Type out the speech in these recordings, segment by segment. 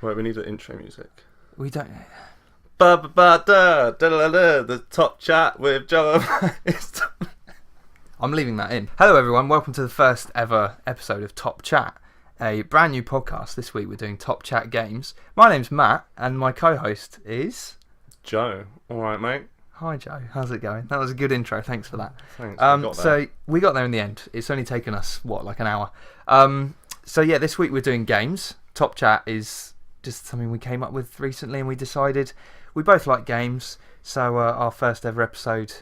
Right, we need an intro music. We don't. The top chat with Joe. I'm leaving that in. Hello, everyone. Welcome to the first ever episode of Top Chat, a brand new podcast. This week we're doing Top Chat games. My name's Matt, and my co-host is Joe. All right, mate. Hi, Joe. How's it going? That was a good intro. Thanks for that. Thanks. We got there in the end. It's only taken us like an hour. This week we're doing games. Top Chat is just something we came up with recently, and we decided we both like games. So our first ever episode,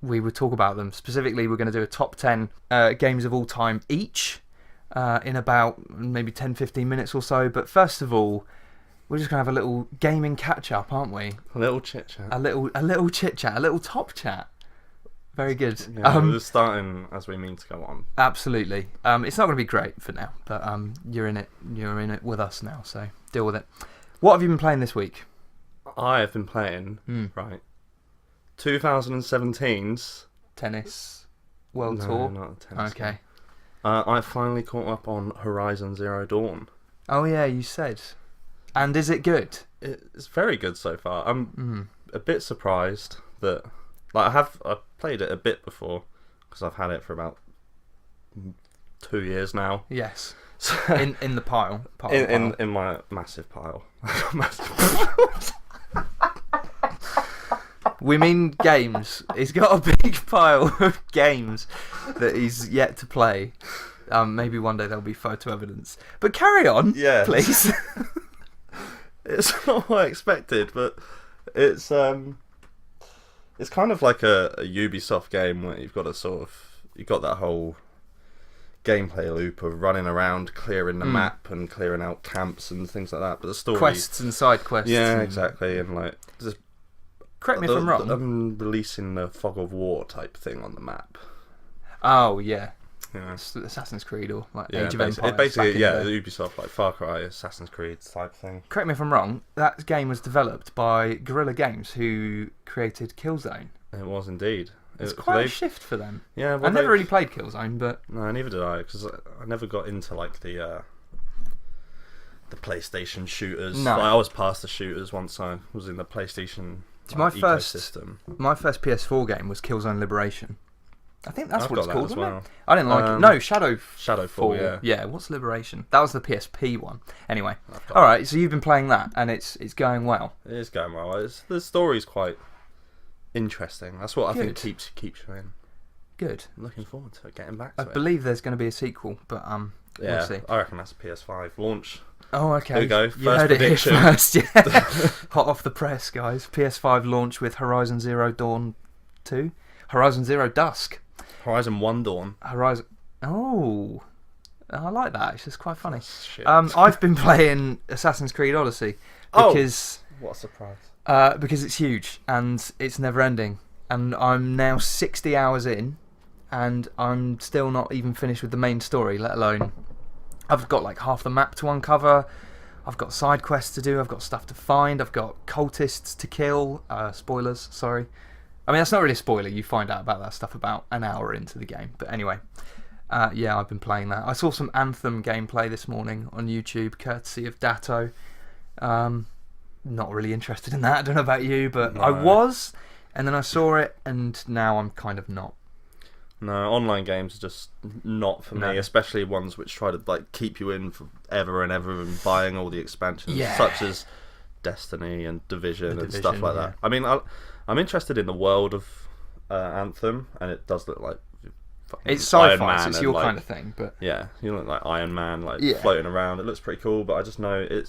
we would talk about them. Specifically, we're going to do a top 10 games of all time each in about maybe 10-15 minutes or so. But first of all, we're just going to have a little gaming catch-up, aren't we? A little chit-chat. A little chit-chat, a little top chat. Very good. Yeah, we're starting as we mean to go on. Absolutely. It's not going to be great for now, but you're in it with us now, so deal with it. What have you been playing this week? I have been playing, 2017's... Tennis World Tour? No, not the tennis. Okay. I finally caught up on Horizon Zero Dawn. Oh yeah, you said. And is it good? It's very good so far. I'm a bit surprised that... I've played it a bit before, because I've had it for about 2 years now. Yes. in the pile. In my massive pile. We mean games. He's got a big pile of games that he's yet to play. Maybe one day there'll be photo evidence. But carry on, please. It's not what I expected, but it's kind of like a Ubisoft game where you've got that whole gameplay loop of running around, clearing the map and clearing out camps and things like that. But the story, quests and side quests. Yeah, exactly. And correct me if I'm wrong. I'm releasing the fog of war type thing on the map. Oh yeah. Yeah. Assassin's Creed or Age Age of of Empires. Basically, Ubisoft, like Far Cry, Assassin's Creed type thing. Correct me if I'm wrong, that game was developed by Guerrilla Games, who created Killzone. It was indeed. It's quite a shift for them. Yeah, I never really played Killzone, but... No, neither did I, because I never got into the PlayStation shooters. No. I was past the shooters once I was in the PlayStation ecosystem. My first PS4 game was Killzone Liberation. I think that's what it's called, isn't it? I didn't like it. No, Shadowfall. Yeah. Yeah, what's Liberation? That was the PSP one. Anyway, alright, so you've been playing that, and it's going well. It is going well. The story's quite interesting. That's what I think keeps you in. Good. I'm looking forward to getting back to it. I believe there's going to be a sequel, but we'll see. I reckon that's a PS5 launch. Oh, okay. There we go. You heard prediction. It here first, yeah. Hot off the press, guys. PS5 launch with Horizon Zero Dawn 2. Horizon Zero Dusk. Horizon 1 Dawn. Oh, I like that. It's just quite funny. Shit. I've been playing Assassin's Creed Odyssey because what a surprise! Because it's huge and it's never ending, and I'm now 60 hours in, and I'm still not even finished with the main story. Let alone, I've got like half the map to uncover. I've got side quests to do. I've got stuff to find. I've got cultists to kill. Spoilers, sorry. I mean, that's not really a spoiler. You find out about that stuff about an hour into the game. But anyway, I've been playing that. I saw some Anthem gameplay this morning on YouTube, courtesy of Datto. Not really interested in that. I don't know about you, but no. I was, and then I saw it, and now I'm kind of not. No, online games are just not for me, especially ones which try to keep you in forever and ever and buying all the expansions, such as Destiny and Division and stuff like that. I mean, I'm interested in the world of Anthem, and it does look like it's sci-fi, so it's your kind of thing. But yeah, you look like Iron Man, floating around. It looks pretty cool, but I just know it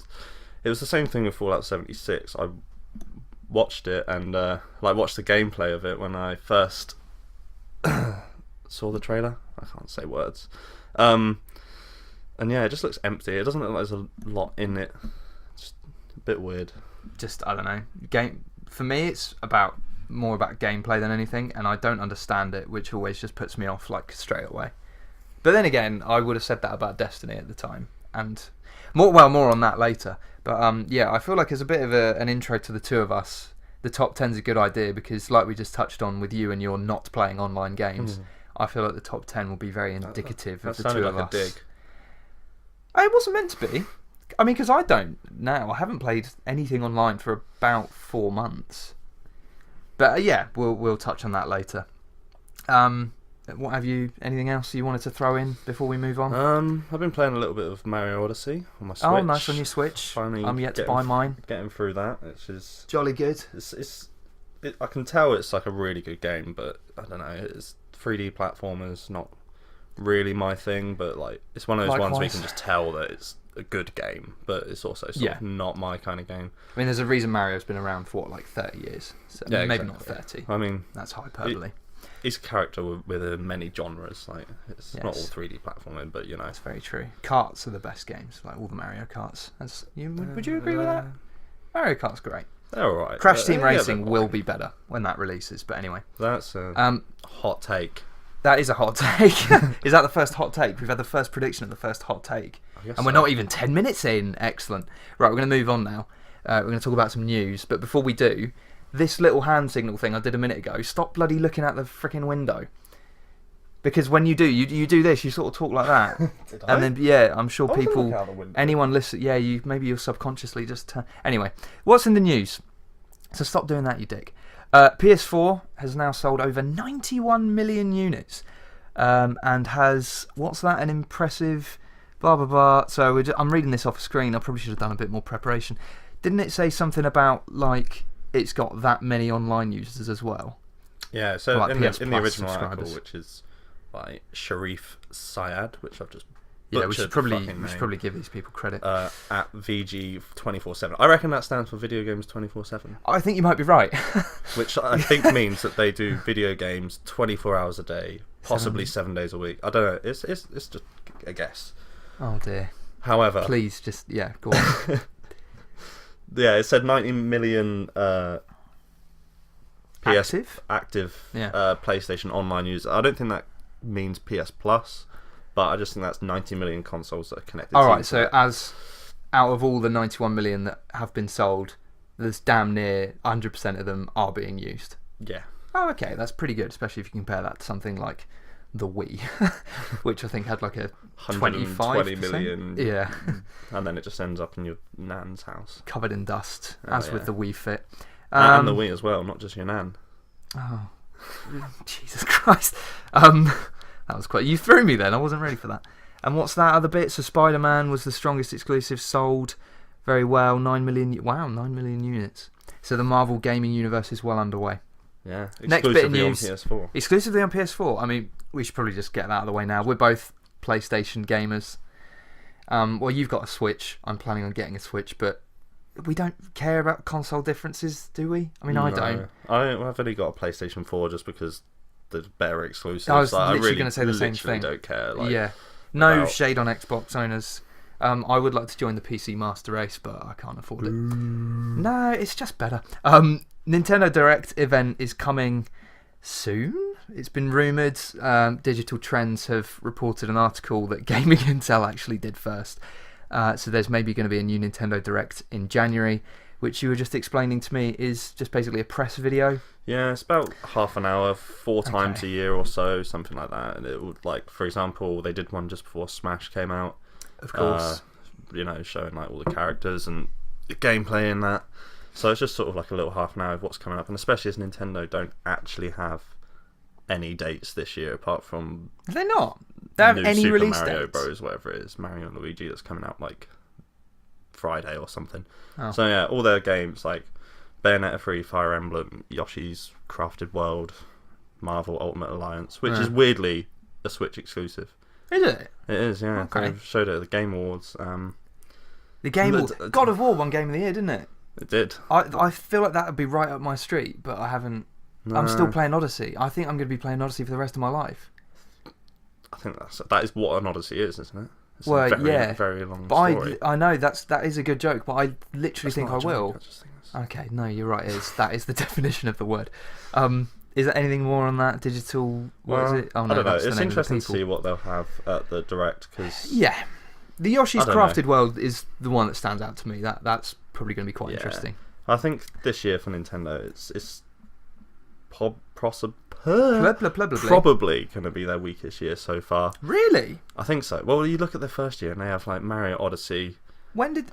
was the same thing with Fallout 76. I watched it and watched the gameplay of it when I first saw the trailer. I can't say words. And yeah, it just looks empty. It doesn't look like there's a lot in it. It's just a bit weird. Just, I don't know. For me, it's more about gameplay than anything, and I don't understand it, which always just puts me off straight away. But then again, I would have said that about Destiny at the time, and more on that later. But I feel like as a bit of an intro to the two of us, the top 10's a good idea because, like we just touched on with you and your not playing online games, I feel like the top 10 will be very indicative of the two of us. That sounded like a dig. It wasn't meant to be. I mean, because I don't now. I haven't played anything online for about 4 months. But yeah, we'll touch on that later. What have you? Anything else you wanted to throw in before we move on? I've been playing a little bit of Mario Odyssey on my Switch. Oh, nice on your Switch. Finally, I'm yet to buy mine. Getting through that, which is jolly good. I can tell it's like a really good game, but I don't know. It's 3D platformers, not really my thing. But like, it's one of those ones where you can just tell that it's a good game, but it's also sort of not my kind of game. I mean, there's a reason Mario's been around for like 30 years. So yeah, maybe exactly. not 30. I mean, that's hyperbole. He's a character within many genres. Like, it's not all 3D platforming, but you know, it's very true. Karts are the best games, like all the Mario Karts. Would you agree with that? Mario Kart's great. They're alright. Crash Team Racing will be better when that releases. But anyway, that's a hot take. That is a hot take. Is that the first hot take? We've had the first prediction of the first hot take, and we're not even 10 minutes in. Excellent. Right, we're going to move on now. We're going to talk about some news, but before we do, this little hand signal thing I did a minute ago, stop bloody looking out the freaking window. Because when you do, you do this, you sort of talk like that. Did I? And then, yeah, I'm sure I people, look out the window. anyone listen, yeah, maybe you'll subconsciously just... Anyway, what's in the news? So stop doing that, you dick. PS4 has now sold over 91 million units. And has, what's that, an impressive... blah, blah, blah. So I'm reading this off a screen. I probably should have done a bit more preparation. Didn't it say something about, like... it's got that many online users as well? Yeah, so like in the original subscribers. article, which is by Sharif Syed, which I've just we should probably give these people credit. At VG247. I reckon that stands for Video Games 24/7. I think you might be right. Which I think means that they do video games 24 hours a day, possibly 7 days a week. I don't know. It's just a guess. Oh dear. However, please just go on. Yeah, it said 90 million active PlayStation Online users. I don't think that means PS Plus, but I just think that's 90 million consoles that are connected. Alright, so as out of all the 91 million that have been sold, there's damn near 100% of them are being used. Yeah. Oh, okay, that's pretty good, especially if you compare that to something like the Wii, which I think had like a 120 million. Yeah. And then it just ends up in your nan's house. Covered in dust, with the Wii Fit. And the Wii as well, not just your nan. Oh, Jesus Christ. That was quite... You threw me then, I wasn't ready for that. And what's that other bit? So Spider-Man was the strongest exclusive, sold very well, 9 million... Wow, 9 million units. So the Marvel gaming universe is well underway. Yeah, next bit of news. On PS4. Exclusively on PS4. I mean, we should probably just get that out of the way now. We're both PlayStation gamers. Well, you've got a Switch. I'm planning on getting a Switch, but we don't care about console differences, do we? I mean, no, I don't. I've only got a PlayStation 4 just because there's better exclusives. I was like, literally going to say the same thing. I don't care. No shade on Xbox owners. I would like to join the PC Master Race, but I can't afford it. No, it's just better. Nintendo Direct event is coming soon. It's been rumoured. Digital Trends have reported an article that Gaming Intel actually did first. So there's maybe going to be a new Nintendo Direct in January, which you were just explaining to me is just basically a press video. Yeah, it's about half an hour, 4 times a year or so, something like that. And it would, like, for example, they did one just before Smash came out. Of course. Showing like all the characters and the gameplay in that. So it's just sort of like a little half an hour of what's coming up, and especially as Nintendo don't actually have any dates this year apart from... Are they not? They have any Super release Mario dates? Bros, whatever it is, Mario and Luigi, that's coming out like Friday or something. Oh. So yeah, all their games like Bayonetta 3, Fire Emblem, Yoshi's Crafted World, Marvel Ultimate Alliance, which is weirdly a Switch exclusive. Is it? It is, yeah. Okay. They showed it at the Game Awards. The Game Awards. God of War won Game of the Year, didn't it? It did. I feel like that would be right up my street, but I haven't... No. I'm still playing Odyssey. I think I'm going to be playing Odyssey for the rest of my life. I think that is what an Odyssey is, isn't it? It's well, a very, yeah. very long story. I know that is a good joke, but I literally think I will. I just think okay, no, you're right. That is the definition of the word. Is there anything more on that digital? What is it? Oh, no, I don't know. It's interesting to see what they'll have at the Direct because the Yoshi's Crafted World is the one that stands out to me. That's probably going to be quite interesting. I think this year for Nintendo, it's probably going to be their weakest year so far. Really? I think so. Well, you look at their first year and they have like Mario Odyssey, When did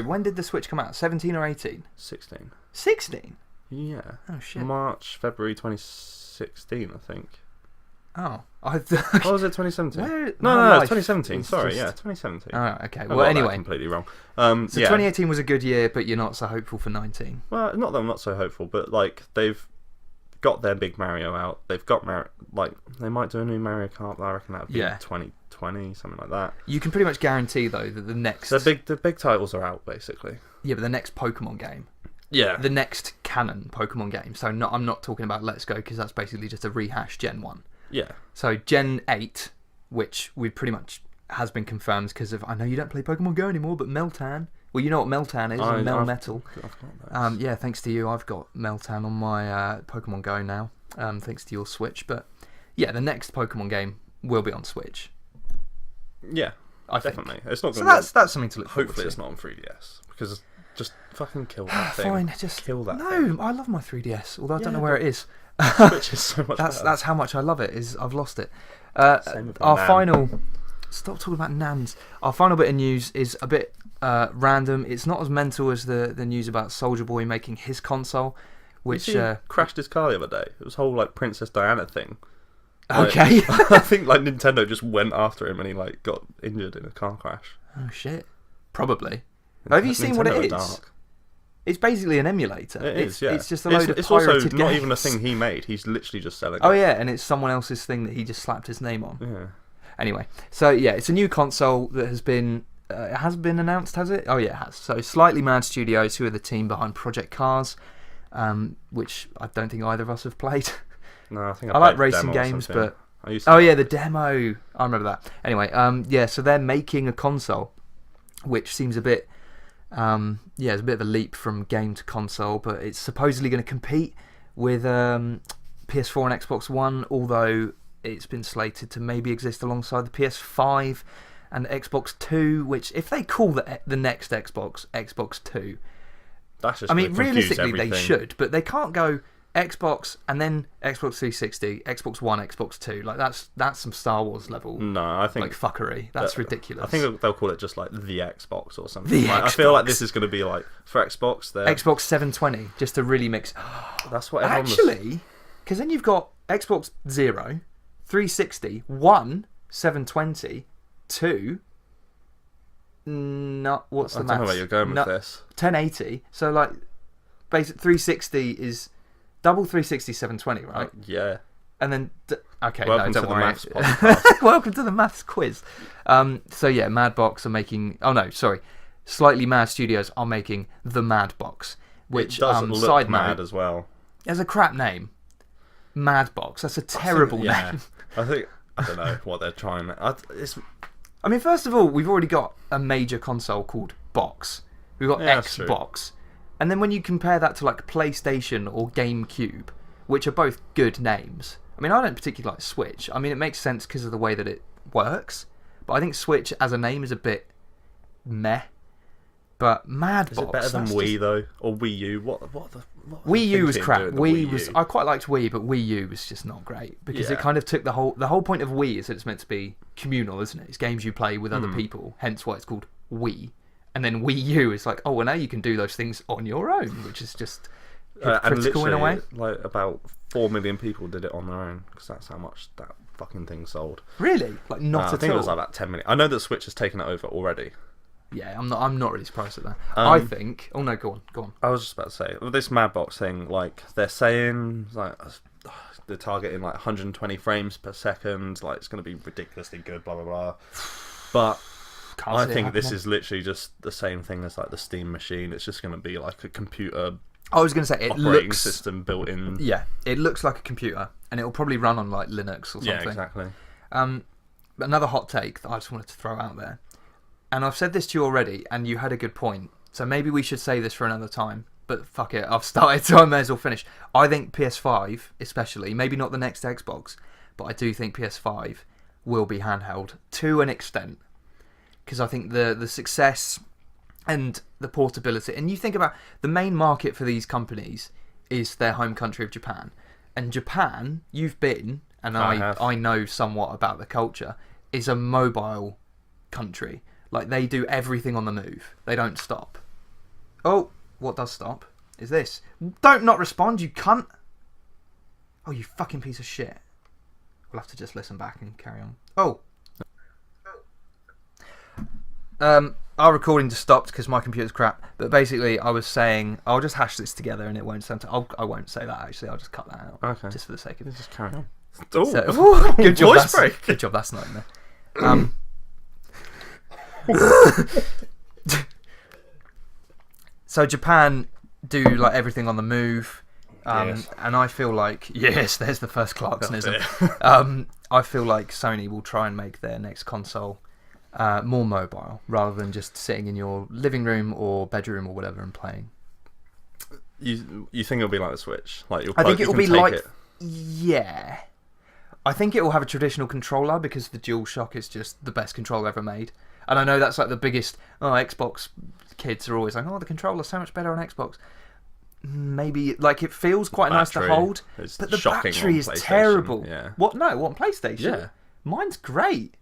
when did the Switch come out? 17 or 18? 16. 16? Yeah. Oh shit. February 2016, I think. Oh, was it 2017? No, 2017. Sorry, 2017. Oh, okay. Well, anyway, completely wrong. So 2018 was a good year, but you're not so hopeful for 19. Well, not that I'm not so hopeful, but like they've got their big Mario out. They've got they might do a new Mario Kart. But I reckon that'd be 2020, something like that. You can pretty much guarantee though that the next the big titles are out basically. Yeah, but the next Pokemon game. Yeah. The next canon Pokemon game. So I'm not talking about Let's Go because that's basically just a rehash Gen 1. Yeah. So Gen 8, which we pretty much has been confirmed because of, I know you don't play Pokemon Go anymore, but Meltan. Well, you know what Meltan is, Melmetal. I've got those. Yeah, thanks to you, I've got Meltan on my Pokemon Go now, thanks to your Switch. But yeah, the next Pokemon game will be on Switch. Yeah, I definitely. think. It's not so going that's something to look forward to. Hopefully it's not on 3DS, because just fucking kill that thing. Fine, just kill that thing. I love my 3DS, although I don't know where it is. Switch is so much better. That's how much I love it, is I've lost it. Same with my final... Stop talking about NANs. Our final bit of news is a bit random. It's not as mental as the news about Soulja Boy making his console, which crashed his car the other day. It was a whole like Princess Diana thing. Okay. I think like Nintendo just went after him and he like got injured in a car crash. Oh shit. Probably. Have you seen what it is? Dark. It's basically an emulator. It's just a load of It's pirated also not games. even a thing he made. He's literally just selling it. Oh yeah, and it's someone else's thing that he just slapped his name on. Yeah. Anyway, so yeah, it's a new console that has been announced, has it? Oh yeah, it has. So Slightly Mad Studios, who are the team behind Project Cars, which I don't think either of us have played. No, I think I like racing games, but the demo. I remember that. Anyway, yeah, so they're making a console, which seems a bit, it's a bit of a leap from game to console, but it's supposedly going to compete with PS4 and Xbox One, although it's been slated to maybe exist alongside the PS5 and Xbox 2, which if they call the next Xbox 2, that's just realistically they should, but they can't go Xbox and then Xbox 360, Xbox One, Xbox 2. Like that's some Star Wars level. No, I think like fuckery. That's ridiculous. I think they'll call it just like the Xbox or something. I feel like this is going to be like for Xbox. Xbox 720, just to really mix. That's what actually, because then you've got Xbox 0, 360, 1, 720, 2. Not what's the maths? I don't know where you're going with this. 1080. So like, basic 360 is double 360 720, right? Yeah. And then okay, welcome no, to don't the worry. maths podcast. Welcome to the maths quiz. So yeah, Madbox are making. Oh no, sorry. Slightly Mad Studios are making the Madbox, which it does look side mad note, as well. It's a crap name. Madbox. That's a terrible name. I don't know what they're trying. I mean, first of all, we've already got a major console called Box. We've got Xbox. And then when you compare that to like PlayStation or GameCube, which are both good names. I mean, I don't particularly like Switch. I mean, it makes sense because of the way that it works. But I think Switch as a name is a bit meh. But Madbox... Is it better than Wii, though? Or Wii U? What Wii U was crap. I quite liked Wii, but Wii U was just not great. Because it kind of took the whole point of Wii is that it's meant to be communal, isn't it? It's games you play with other people. Hence why it's called Wii. And then Wii U is like, oh, well, now you can do those things on your own, which is just hypocritical in a way. Like about 4 million people did it on their own, because that's how much that fucking thing sold. Really? Like not at all? I think it was like about 10 million. I know that Switch has taken it over already. Yeah, I'm not really surprised at that. I think... Oh no, go on. I was just about to say, with this Madbox thing, like, they're saying, like, they're targeting like 120 frames per second, like, it's going to be ridiculously good, blah, blah, blah. But... I think this is literally just the same thing as like the Steam machine. It's just going to be like a computer. I was going to say it operating system built in. Yeah, it looks like a computer, and it will probably run on like Linux or something. Yeah, exactly. But another hot take that I just wanted to throw out there, and I've said this to you already, and you had a good point. So maybe we should say this for another time. But fuck it, I've started, so I may as well finish. I think PS5, especially, maybe not the next Xbox, but I do think PS5 will be handheld to an extent. Because I think the success and the portability, and you think about the main market for these companies is their home country of Japan, and Japan, you've been, and I know somewhat about the culture, is a mobile country. Like, they do everything on the move. They don't stop. Oh, what does stop is this. Don't not respond, you cunt. Oh, you fucking piece of shit. We'll have to just listen back and carry on. Oh. Our recording just stopped because my computer's crap. But basically, I was saying, I'll just hash this together and it won't sound... I won't say that, actually. I'll just cut that out. Okay. Just for the sake of it. Just carry on. So, good job. Voice break. Good job. That's not in there. So Japan do like everything on the move, Yes. and I feel like there's the first Clarksonism. I feel like Sony will try and make their next console more mobile rather than just sitting in your living room or bedroom or whatever and playing. You think it'll be like the Switch? Like I think it'll be like I think it will have a traditional controller because the DualShock is just the best controller ever made. And I know that's like the biggest... Xbox kids are always like, the controller's so much better on Xbox. Maybe, like, it feels quite nice to hold, but the battery is terrible. Yeah. What? No, what, on PlayStation? Yeah. Mine's great.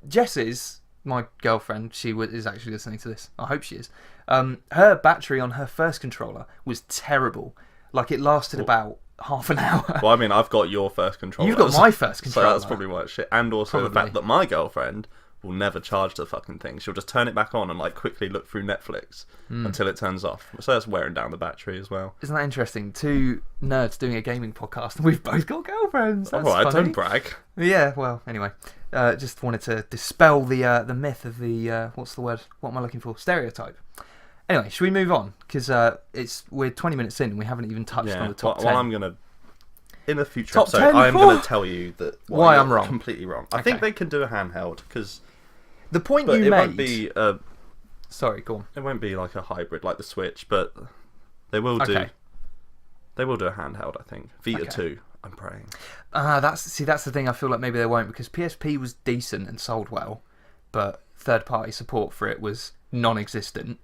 Jess's, my girlfriend, she is actually listening to this. I hope she is. Her battery on her first controller was terrible. Like, it lasted about half an hour. Well, I mean, I've got your first controller. You've got my first controller. So that's probably why it's shit. And also the fact that my girlfriend will never charge the fucking thing. She'll just turn it back on and like quickly look through Netflix until it turns off. So that's wearing down the battery as well. Isn't that interesting? Two nerds doing a gaming podcast and we've both got girlfriends. That's Alright, funny. don't brag. Yeah, well, anyway. Just wanted to dispel the myth of the, what's the word? What am I looking for? Stereotype. Anyway, should we move on? Because we're 20 minutes in and we haven't even touched on the top 10. Well, I'm going to... In a future Top episode, 10? I'm going to tell you that why I'm wrong. Completely wrong. I think they can do a handheld because... The point But you it made... won't be Sorry, go on. it won't be like a hybrid like the Switch, but they will do. Okay. They will do a handheld, I think. Vita Okay. 2. I'm praying. That's the thing. I feel like maybe they won't because PSP was decent and sold well, but third-party support for it was non-existent.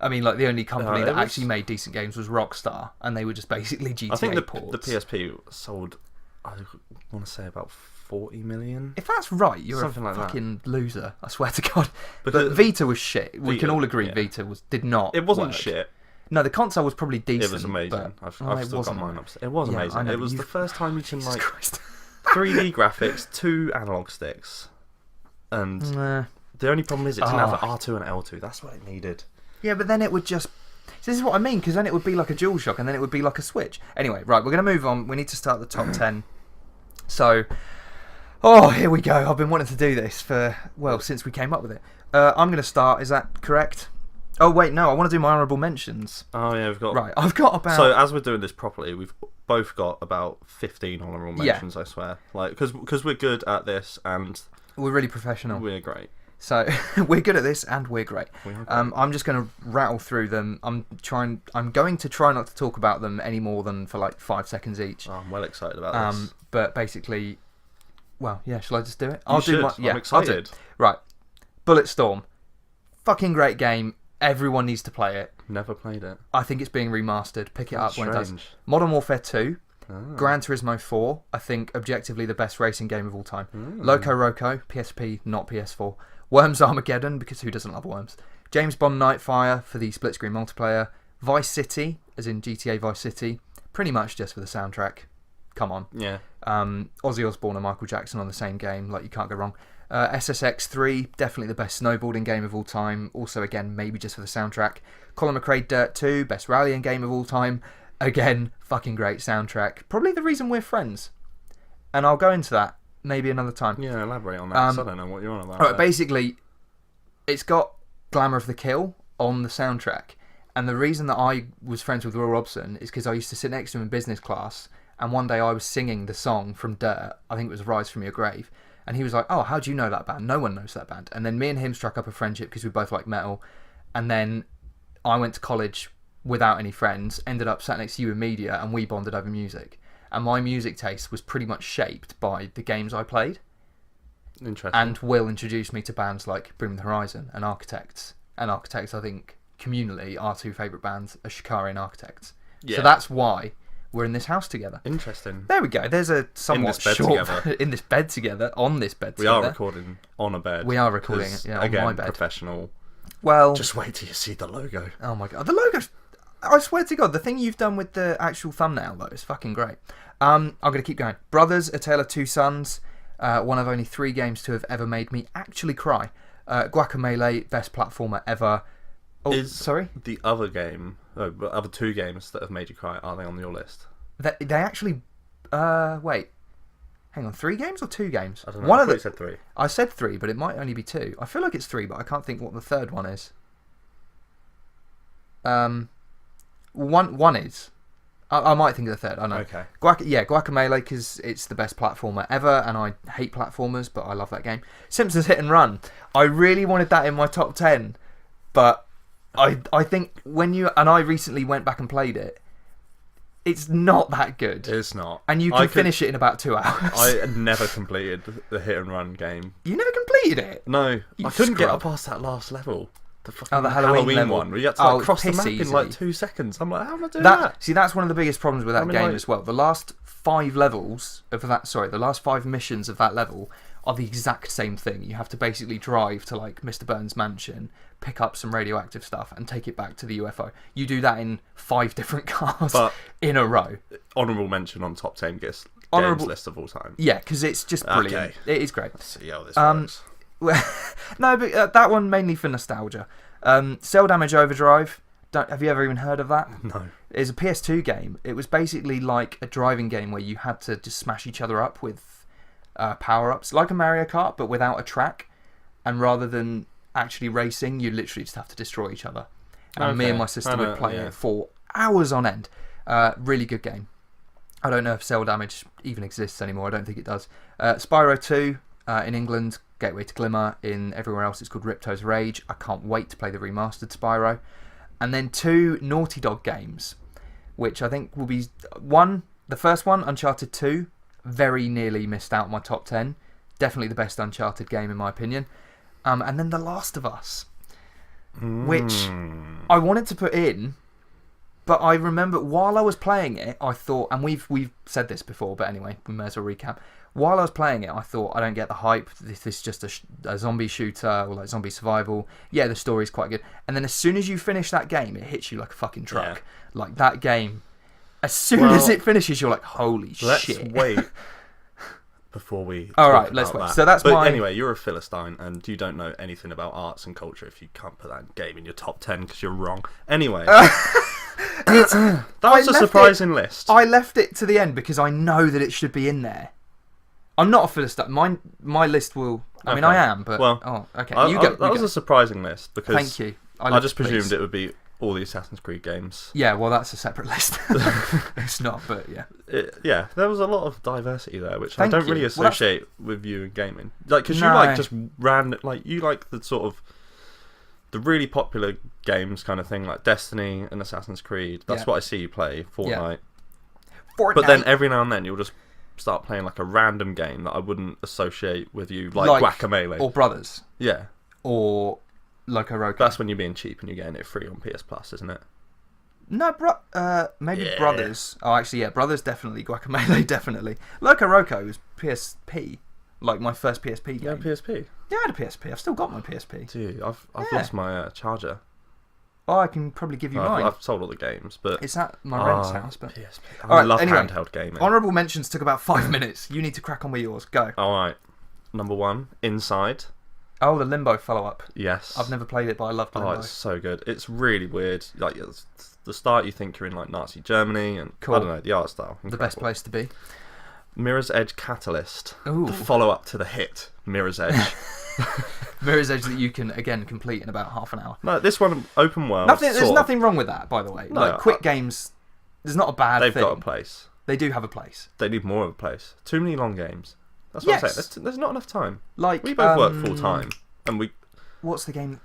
I mean, like the only company that actually made decent games was Rockstar, and they were just basically GTA I think the ports. PSP sold, I want to say about 40 million. If that's right, you're Something a like that. fucking loser. I swear to God. But But Vita was shit. We can all agree yeah. Vita did not. It wasn't work. shit. No, the console was probably decent. It was amazing. But, I've it still got wasn't mine right. upstairs. It was Yeah, I amazing. know, It was but the first time you can Jesus like Christ. 3D graphics, 2 analog sticks, and Nah. the only problem is it didn't have an R2 and L2. That's what it needed. Yeah, but then it would just... This is what I mean, because then it would be like a DualShock, and then it would be like a Switch. Anyway, right, we're going to move on. We need to start the top 10. So, here we go. I've been wanting to do this since we came up with it. I'm going to start. Is that correct? Oh, wait, no. I want to do my honourable mentions. Oh yeah, we've got. Right, I've got about... So as we're doing this properly, we've both got about 15 honourable mentions. I swear, like because we're good at this and We're really professional. we're great. So we're good at this and we're great. We are great. I'm just going to rattle through them. I'm going to try not to talk about them any more than for like 5 seconds each. Oh, I'm well excited about this. But basically, well, yeah. Shall I just do it? I'm excited. Right, Bulletstorm, fucking great game. Everyone needs to play it. Never played it. I think it's being remastered. Pick it That's up when it does. strange. Modern Warfare 2. Oh. Gran Turismo 4, I think objectively the best racing game of all time. Loco Roco, PSP, not PS4. Worms Armageddon, because who doesn't love Worms? James Bond Nightfire for the split screen multiplayer. Vice City, as in GTA Vice City, pretty much just for the soundtrack. Come on. Yeah. Ozzy Osbourne and Michael Jackson on the same game, like you can't go wrong. SSX 3, definitely the best snowboarding game of all time. Also, again, maybe just for the soundtrack. Colin McRae Dirt 2, best rallying game of all time. Again, fucking great soundtrack. Probably the reason we're friends. And I'll go into that maybe another time. Yeah, elaborate on that. 'Cause I don't know what you're on about. Alright, basically, it's got Glamour of the Kill on the soundtrack. And the reason that I was friends with Will Robson is because I used to sit next to him in business class. And one day I was singing the song from Dirt. I think it was Rise From Your Grave. And he was like, oh, how do you know that band? No one knows that band. And then me and him struck up a friendship because we both like metal. And then I went to college without any friends, ended up sat next to you in media, and we bonded over music. And my music taste was pretty much shaped by the games I played. Interesting. And Will introduced me to bands like Bring Me the Horizon and Architects. And Architects, I think, communally, our two favourite bands are Shikari and Architects. Yeah. So that's why we're in this house together. Interesting. There we go. There's a somewhat together. in this bed together, on this bed We together. are recording on a bed. We are recording it, on again, my bed. Professional. Well, just wait till you see the logo. Oh my god, the logo! I swear to God, the thing you've done with the actual thumbnail though is fucking great. I'm gonna keep going. Brothers: A Tale of Two Sons. One of only 3 games to have ever made me actually cry. Guacamelee, best platformer ever. Oh, sorry. The other other 2 games that have made you cry, are they on your list? They actually. Wait. Hang on, 3 games or 2 games? I don't know. I thought you said 3. I said 3, but it might only be 2. I feel like it's 3, but I can't think what the third one is. One is. I might think of the third. I know. Okay. Guacamelee, because it's the best platformer ever, and I hate platformers, but I love that game. Simpsons Hit and Run. I really wanted that in my top 10, but I think when you and I recently went back and played it, it's not that good. It's not. And you can finish it in about 2 hours. I never completed the Hit and Run game. You never completed it? No. I couldn't get up past that last level. The Halloween one where you had to cross the map in like 2 seconds. I'm like, how am I doing that? See, that's one of the biggest problems with that game as well. The last 5 levels of that, the last 5 missions of that level are the exact same thing. You have to basically drive to like Mr. Burns' mansion, pick up some radioactive stuff, and take it back to the UFO. You do that in 5 different cars in a row. Honourable mention on top 10 games list of all time. Yeah, because it's just brilliant. Okay. It is great. Let's see how this works. No, but that one mainly for nostalgia. Cell Damage Overdrive. Have you ever even heard of that? No. It's a PS2 game. It was basically like a driving game where you had to just smash each other up with power-ups, like a Mario Kart, but without a track. And rather than actually racing, you literally just have to destroy each other. And me and my sister would play it for hours on end. Really good game. I don't know if Cell Damage even exists anymore. I don't think it does. Spyro 2 in England. Gateway to Glimmer. In everywhere else, it's called Ripto's Rage. I can't wait to play the remastered Spyro. And then 2 Naughty Dog games, which I think will be the first one, Uncharted 2, very nearly missed out my top 10. Definitely the best Uncharted game in my opinion. And then The Last of Us, which I wanted to put in, but I remember while I was playing it, I thought, and we've said this before, but anyway, we may as well recap. While I was playing it, I thought, I don't get the hype. This is just a zombie shooter or like zombie survival. Yeah, the story's quite good. And then as soon as you finish that game, it hits you like a fucking truck. Yeah. Like that game, as soon as it finishes, you're like, holy shit. Let's wait before we. All right, let's wait. That. So that's anyway, you're a Philistine and you don't know anything about arts and culture if you can't put that game in your top 10 because you're wrong. Anyway. That was a surprising list. I left it to the end because I know that it should be in there. I'm not a Philistine. My list will. I mean, I am, but okay. That was a surprising list because. Thank you. I just presumed it would be all the Assassin's Creed games. Yeah, well, that's a separate list. It's not, but yeah. There was a lot of diversity there, which I don't really associate with you in gaming. Like, because you like just random, like you like the sort of the really popular games kind of thing, like Destiny and Assassin's Creed. That's what I see you play. Fortnite. But then every now and then you'll just start playing like a random game that I wouldn't associate with you, like Guacamelee or Brothers. Yeah. Or Loco Roco. That's when you're being cheap and you're getting it free on PS Plus, isn't it? No, maybe Brothers. Oh, actually, yeah, Brothers definitely. Guacamelee definitely. Loco Roco was PSP, like my first PSP game. Yeah, PSP. Yeah, I had a PSP. I've still got my PSP. Dude, I've lost my charger. Oh, I can probably give you mine. I've sold all the games, but it's at my friend's house. But PSP. I love handheld gaming. Honourable mentions took about 5 minutes. You need to crack on with yours. Go. All right. Number 1, Inside. Oh, the Limbo follow-up. Yes. I've never played it, but I love Limbo. Oh, it's so good. It's really weird. Like the start, you think you're in like Nazi Germany, and I don't know, the art style. Incredible. The best place to be. Mirror's Edge Catalyst. Ooh. The follow-up to the hit Mirror's Edge. Mirror's Edge that you can again complete in about half an hour. No, this one open world. There's nothing wrong with that, by the way. No, like quick games, there's not a bad thing. They've got a place. They do have a place. They need more of a place. Too many long games. That's what I'm saying. There's not enough time. Like we both work full time, and we. What's the game?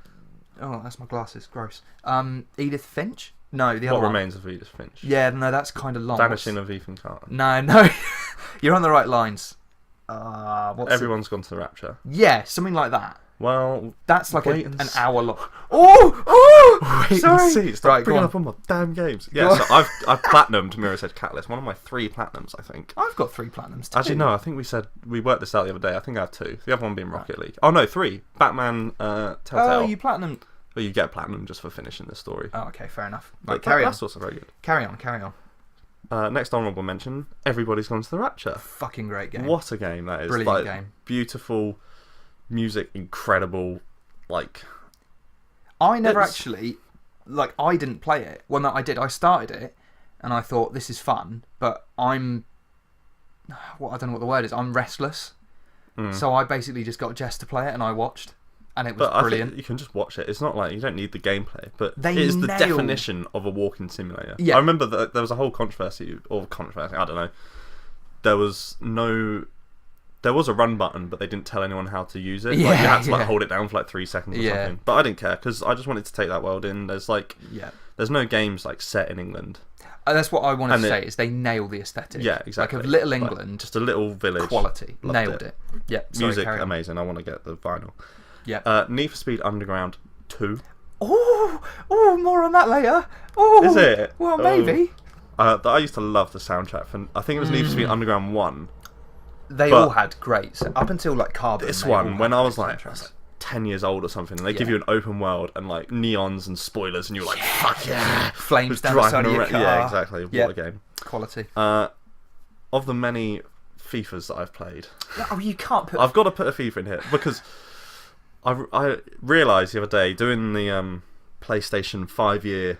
Oh, that's my glasses. Gross. Edith Finch? No, the other one. What Remains of Edith Finch? Yeah, no, that's kind of long. Vanishing of Ethan Carter. No, you're on the right lines. Everyone's Gone to the Rapture. Yeah, something like that. Well, That's like wait an and hour long. Oh! wait Sorry. and see. Stop Right, go bringing on. up all my damn games. Yeah, so I've platinumed Mirror's Edge Catalyst. One of my 3 platinums, I think. I've got 3 platinums too. Actually, no. I think we worked this out the other day. I think I have 2. The other one being Rocket League. Oh no, 3. Batman Telltale. Oh, you platinum. Well, you get platinum just for finishing the story. Oh, okay, fair enough. But Right, carry on. That's also very good. Carry on. Next honourable mention: Everybody's Gone to the Rapture. Fucking great game. What a game that is! Brilliant game. Beautiful music, incredible. Like, I never It's- actually, like, I didn't play it. Well, no, I did. I started it, and I thought this is fun, but I don't know what the word is. I'm restless, so I basically just got Jess to play it, and I watched, and it was but I brilliant. think you can just watch it. It's not like you don't need the gameplay, but They it is the nail- definition of a walking simulator. Yeah. I remember that there was a whole controversy. I don't know. There was a run button, but they didn't tell anyone how to use it. Like, you had to Yeah. hold it down for like 3 seconds or Yeah. something. But I didn't care because I just wanted to take that world in. There's no games like set in England. That's what I wanted And to say, is they nail the aesthetic. Yeah, exactly. Like, of Little Like, England, just a little village. quality. Loved Nailed it. it. Yeah, sorry, Music carry on. amazing. I want to get the vinyl. Yeah. Need for Speed Underground 2. Oh, more on that later. Oh, Is it? Well, maybe. I used to love the soundtrack. I think it was Need for Speed Underground 1. They But- all had great. So up until like Carbon. This they all one, had when I great was like soundtracks. 10 years old or something, and they give Yeah. you an open world and like neons and spoilers, and you're like, fuck yeah! Flames Just down the side of your around- car. Yeah, exactly. Yeah. What a game. Quality. Of the many FIFAs that I've played, Oh, you can't put. I've got to put a FIFA in here because I realised the other day doing the PlayStation 5-year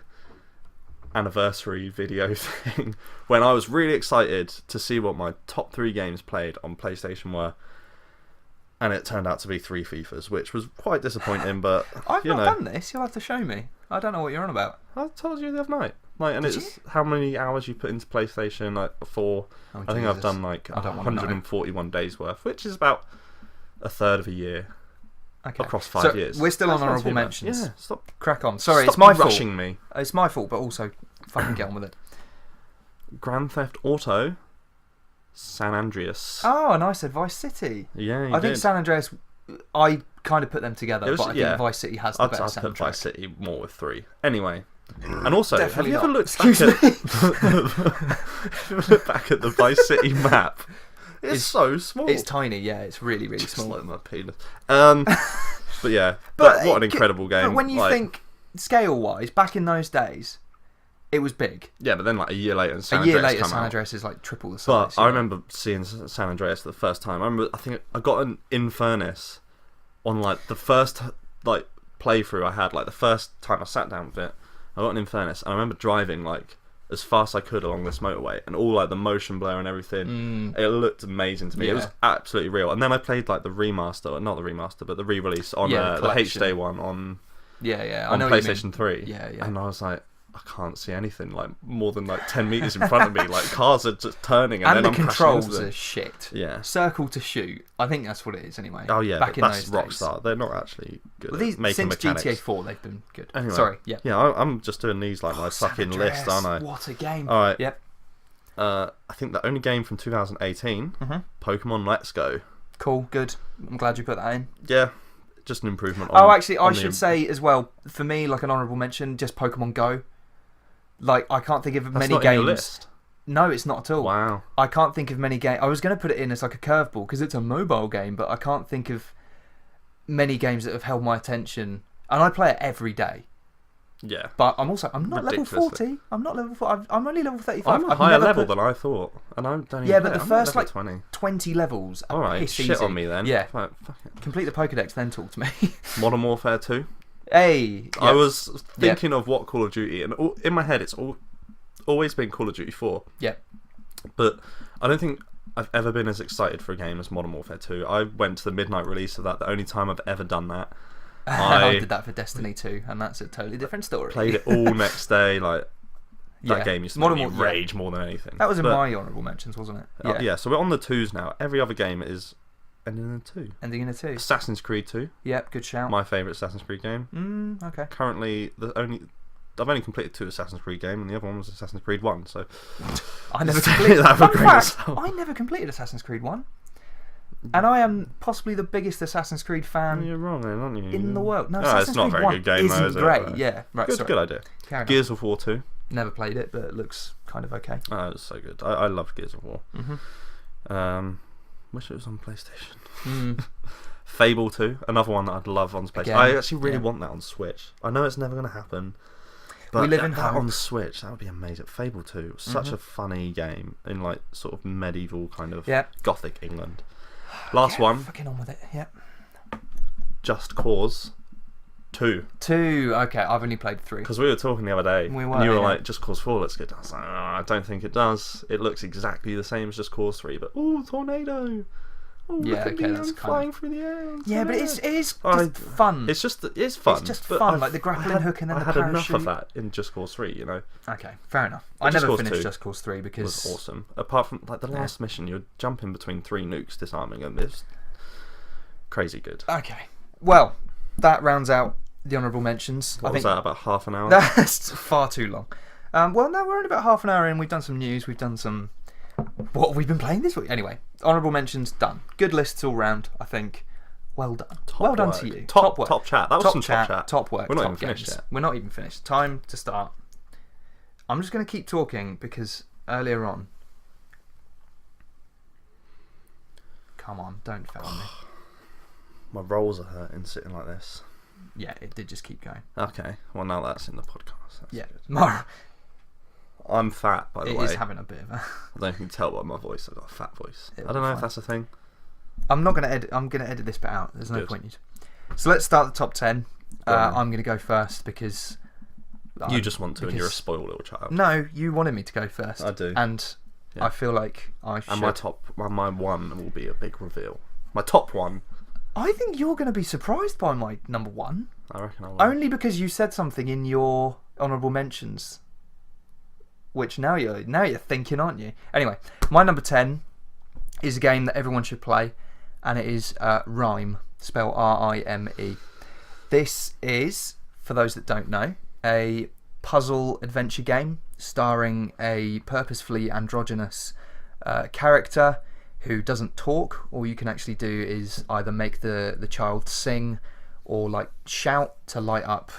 anniversary video thing when I was really excited to see what my top 3 games played on PlayStation were, and it turned out to be 3 FIFAs, which was quite disappointing. But I've you not know, done this. You'll have to show me. I don't know what you're on about. I told you the other night. Like, and Did it's how many hours you put into PlayStation. Like 4. Oh, I think I've Jesus. done like I don't wanna know. 141 days worth, which is about a third of a year Okay. across 5 So, years. we're still on That's not honourable too bad. mentions. Yeah, stop. Crack on. Sorry, Stop it's my rushing fault. me. It's my fault, but also fucking get on with it. Grand Theft Auto, San Andreas. Oh, and I said Vice City. Yeah, you I think did. San Andreas. I kind of put them together, It was- but I yeah. think Vice City has the I'd better put soundtrack. Vice City more with 3. Anyway, and also, Definitely have you not. ever looked back at the Vice City map? It's so small. It's tiny, yeah. It's really, really Just small. like my penis. But yeah, But what an it- incredible game. But when you like, think scale-wise, back in those days, it was big. yeah, but then like a year later, San A year Andreas later, come San out. Andreas is like triple the But size. I yeah. remember seeing San Andreas for the first time. I think I got an Infernus on like the first like playthrough I had. Like the first time I sat down with it, I got an Infernus, and I remember driving like as fast as I could along this motorway, and all like the motion blur and everything. It looked amazing to me. It was Yeah. absolutely real. And then I played like the remaster, or not the remaster, but the re-release on Yeah, the the collection. HD one on Yeah, I on know what you mean. PlayStation 3. Yeah, yeah. And I was like, I can't see anything like more than like 10 meters in front of me. Like cars are just turning, and, And then the I'm crashing controls into them. are shit. Yeah. Circle to shoot. I think that's what it is anyway. Oh yeah, back but in that's those days. Rockstar. They're not actually good Well, at these making since mechanics. GTA 4, they've been good. Anyway, Sorry, yeah. Yeah, I'm just doing these like my San fucking list, Andreas, aren't I? What a game. All right. Yep. I think the only game from 2018, Mm-hmm. Pokemon Let's Go. Cool. Good. I'm glad you put that in. Yeah, just an improvement. On, Oh, actually, I on the- should say as well. For me, like an honourable mention, just Pokemon Go. Like I can't think of that's many not in games. your list. No, it's not at all. Wow. I can't think of many games. I was going to put it in as like a curveball because it's a mobile game, but I can't think of many games that have held my attention. And I play it every day. Yeah. But I'm not level Ridiculously. 40. I'm not level 40. I'm only level 35. I'm a I've higher never level put than I thought, and I don't even Yeah, but play. the I'm first, level like, 20. 20 levels. All right, piss shit easy. on me then. Yeah. Right, fuck it. Complete the Pokedex, then talk to me. Modern Warfare 2. Hey. I yeah. was thinking of what Call of Duty, and in my head it's always been Call of Duty 4. Yeah. But I don't think I've ever been as excited for a game as Modern Warfare 2. I went to the midnight release of that, the only time I've ever done that. I did that for Destiny 2, and that's a totally different story. Played it all next day, like that Yeah. game used to Modern make me War- yeah. rage more than anything. That was in But, my honourable mentions, wasn't it? yeah, so we're on the 2s now. Every other game is ending in a 2. Ending in a 2. Assassin's Creed 2, Yep, good shout. my favourite Assassin's Creed game. Okay. Currently, I've only completed 2 Assassin's Creed games, and the other one was Assassin's Creed 1, so I never Take completed that for Fun a grain of fact, salt. I never completed Assassin's Creed 1. And I am possibly the biggest Assassin's Creed fan You're wrong, then, aren't you? in the world. No, it's Assassin's not a Creed very 1 good game, isn't though, is it? great. Yeah, right. Good idea. Carry on. Gears of War 2. Never played it, but it looks kind of okay. Oh, it's so good. I love Gears of War. Mm-hmm. Wish it was on PlayStation. Mm. Fable 2, another one that I'd love on PlayStation. Again, I actually really want that on Switch. I know it's never going to happen, but We live in that hope. on Switch, that would be amazing. Fable 2 was such a funny game in like sort of medieval kind of gothic England. Last one, Fucking on with it. Yeah. Just Cause 2. 2. Okay, I've only played 3. Because we were talking the other day, We were, and you were yeah. like, Just Cause 4 looks good. I was like, I don't think it does. It looks exactly the same as Just Cause 3, but tornado. Oh, Yeah, look at okay, me, that's I'm kind flying through the air. Yeah, but it is just fun. It's fun. It's just but fun, like the grappling hook and then I the had enough parachute. of that in Just Cause 3, you know. Okay, fair enough. But I Just never Cause finished 2 Just Cause 3 It because was awesome. Apart from like the last mission, you're jumping between 3 nukes, disarming them. It's crazy good. Okay, well, that rounds out the honourable mentions. What I was think that, about half an hour? that's far too long. Well, no, we're only about half an hour in. We've done some news. We've done some. What have we been playing this week? Anyway, honourable mentions done. Good lists all round. I think. Well done. Well done to you. Top work. top chat. That was some top chat. Top work. We're not top even finished games. yet. We're not even finished. Time to start. I'm just going to keep talking because earlier on. Come on, don't fail me. My rolls are hurting sitting like this. Yeah, it did just keep going. Okay, well now that's in the podcast. That's Yeah, good. I'm fat, by the it way. is having a bit of a. I don't know if you can tell by my voice. I've got a fat voice. It'll I don't be know if fine. that's a thing. I'm not going to edit. I'm going to edit this bit out. There's no Good. point. So let's start the top 10. Go on. I'm going to go first because. You just want to, and you're a spoiled little child. No, you wanted me to go first. I do. And Yeah. I feel like I should. And my one will be a big reveal. My top one, I think you're going to be surprised by my number 1. I reckon I will. Only because you said something in your honourable mentions. Which now you're thinking, aren't you? Anyway, my number 10 is a game that everyone should play, and it is Rime, spelled R-I-M-E. This is, for those that don't know, a puzzle adventure game starring a purposefully androgynous character who doesn't talk. All you can actually do is either make the child sing or like shout to light up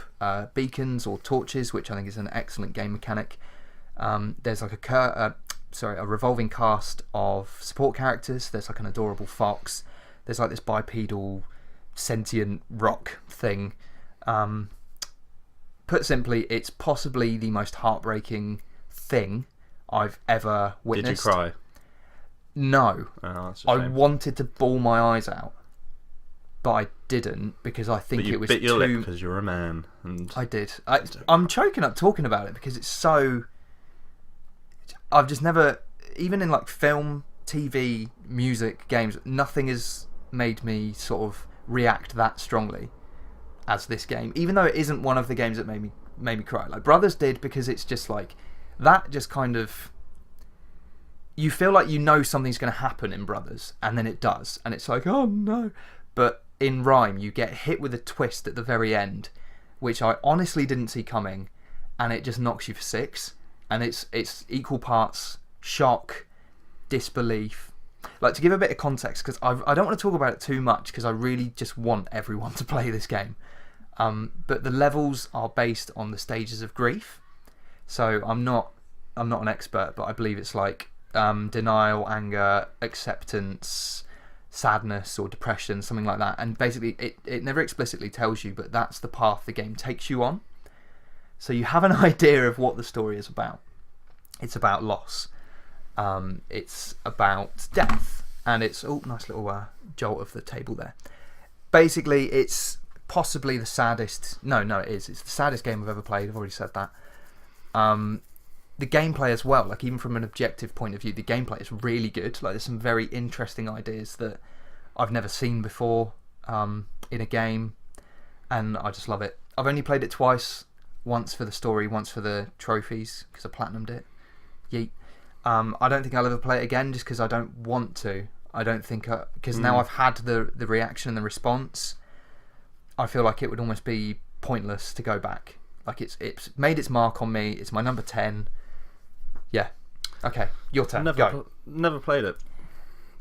beacons or torches, which I think is an excellent game mechanic. There's like a revolving cast of support characters. There's like an adorable fox. There's like this bipedal sentient rock thing. Put simply, it's possibly the most heartbreaking thing I've ever witnessed. Did you cry? No. Oh, that's a I shame. wanted to bawl my eyes out, but I didn't because I think But you it was bit your lip too. because you're a man, and I did. I'm choking up talking about it because it's so. I've just never, even in like film, TV, music, games, nothing has made me sort of react that strongly as this game. Even though it isn't one of the games that made me cry. Like Brothers did, because it's just like that. Just kind of. You feel like you know something's going to happen in Brothers, and then it does, and it's like, oh no. But in Rime, you get hit with a twist at the very end, which I honestly didn't see coming, and it just knocks you for 6. And it's equal parts shock, disbelief. Like, to give a bit of context, because I don't want to talk about it too much, because I really just want everyone to play this game. But the levels are based on the stages of grief. So I'm not an expert, but I believe it's like denial, anger, acceptance, sadness or depression, something like that. And basically it never explicitly tells you, but that's the path the game takes you on. So you have an idea of what the story is about. It's about loss. It's about death. And it's... Oh, nice little jolt of the table there. Basically, it's possibly the saddest... No, it is. It's the saddest game I've ever played. I've already said that. The gameplay as well, like even from an objective point of view, the gameplay is really good. Like there's some very interesting ideas that I've never seen before in a game, and I just love it. I've only played it twice, once for the story, once for the trophies, because I platinumed it. Yeet. I don't think I'll ever play it again, just because I don't want to. I don't think... Because now I've had the reaction and the response, I feel like it would almost be pointless to go back. Like it's made its mark on me. It's my number 10. Yeah. Okay, your turn. Go. Never played it.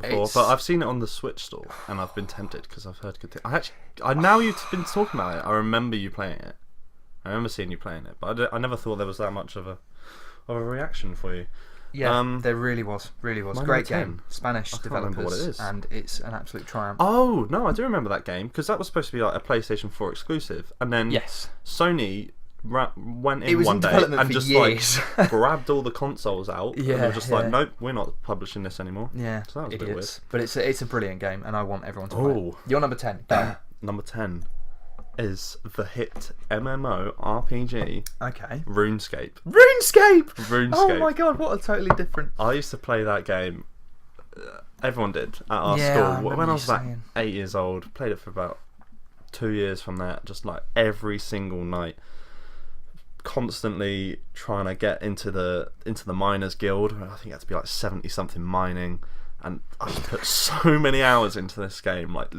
before, but I've seen it on the Switch store, and I've been tempted because I've heard good things. Now you've been talking about it, I remember you playing it. I remember seeing you playing it, but I never thought there was that much of a reaction for you. Yeah, there really was. Great game. Spanish developers, and it's an absolute triumph. Oh, no, I do remember that game, because that was supposed to be like a PlayStation 4 exclusive, and then Sony went in one day and just years. like grabbed all the consoles out and were just like, nope, we're not publishing this anymore. Yeah, so that was a bit weird. But it's a brilliant game, and I want everyone to play it. Your number 10. Number 10 is the hit MMO RPG. Okay. RuneScape. Oh my god, what a totally different. I used to play that game. Everyone did at our school. When I was about 8 years old, played it for about 2 years from that, just like every single night. Constantly trying to get into the miners guild. I think it had to be like 70 something mining, and I just put so many hours into this game. Like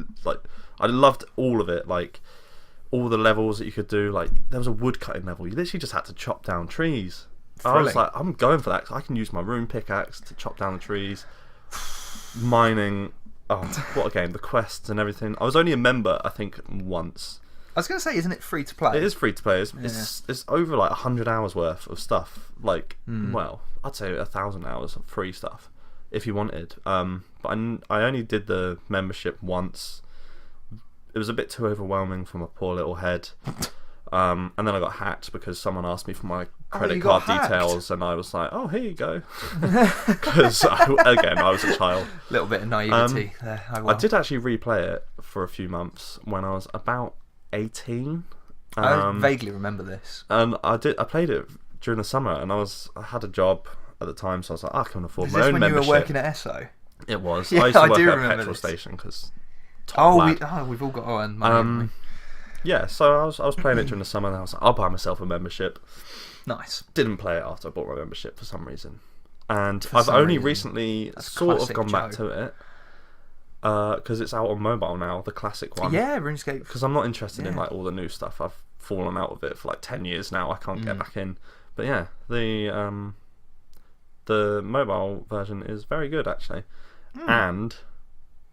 I loved all of it. Like all the levels that you could do. Like there was a wood cutting level. You literally just had to chop down trees. I was like, I'm going for that. I can use my rune pickaxe to chop down the trees. Mining. Oh, what a game! The quests and everything. I was only a member, I think, once. I was going to say, isn't it free to play? It is free to play. It's over like 100 hours worth of stuff. Like, well, I'd say 1,000 hours of free stuff if you wanted. But I only did the membership once. It was a bit too overwhelming for my poor little head. And then I got hacked because someone asked me for my credit card details, and I was like, "Oh, here you go," because again, I was a child. A little bit of naivety there. I did actually replay it for a few months when I was about 18. I vaguely remember this. And I played it during the summer, and I had a job at the time, so I was like, I can afford my own membership. When you were working at Esso? It was. Yeah, I used to work at a petrol this. station because. We've all got our own money. Yeah, so I was playing it during the summer, and I was like, I'll buy myself a membership. Nice. Didn't play it after I bought my membership for some reason, and I've only recently sort of gone back to it. Because it's out on mobile now, the classic one. Yeah, RuneScape. Because I'm not interested in like all the new stuff. I've fallen out of it for like 10 years now. I can't get back in. But yeah, the mobile version is very good actually. And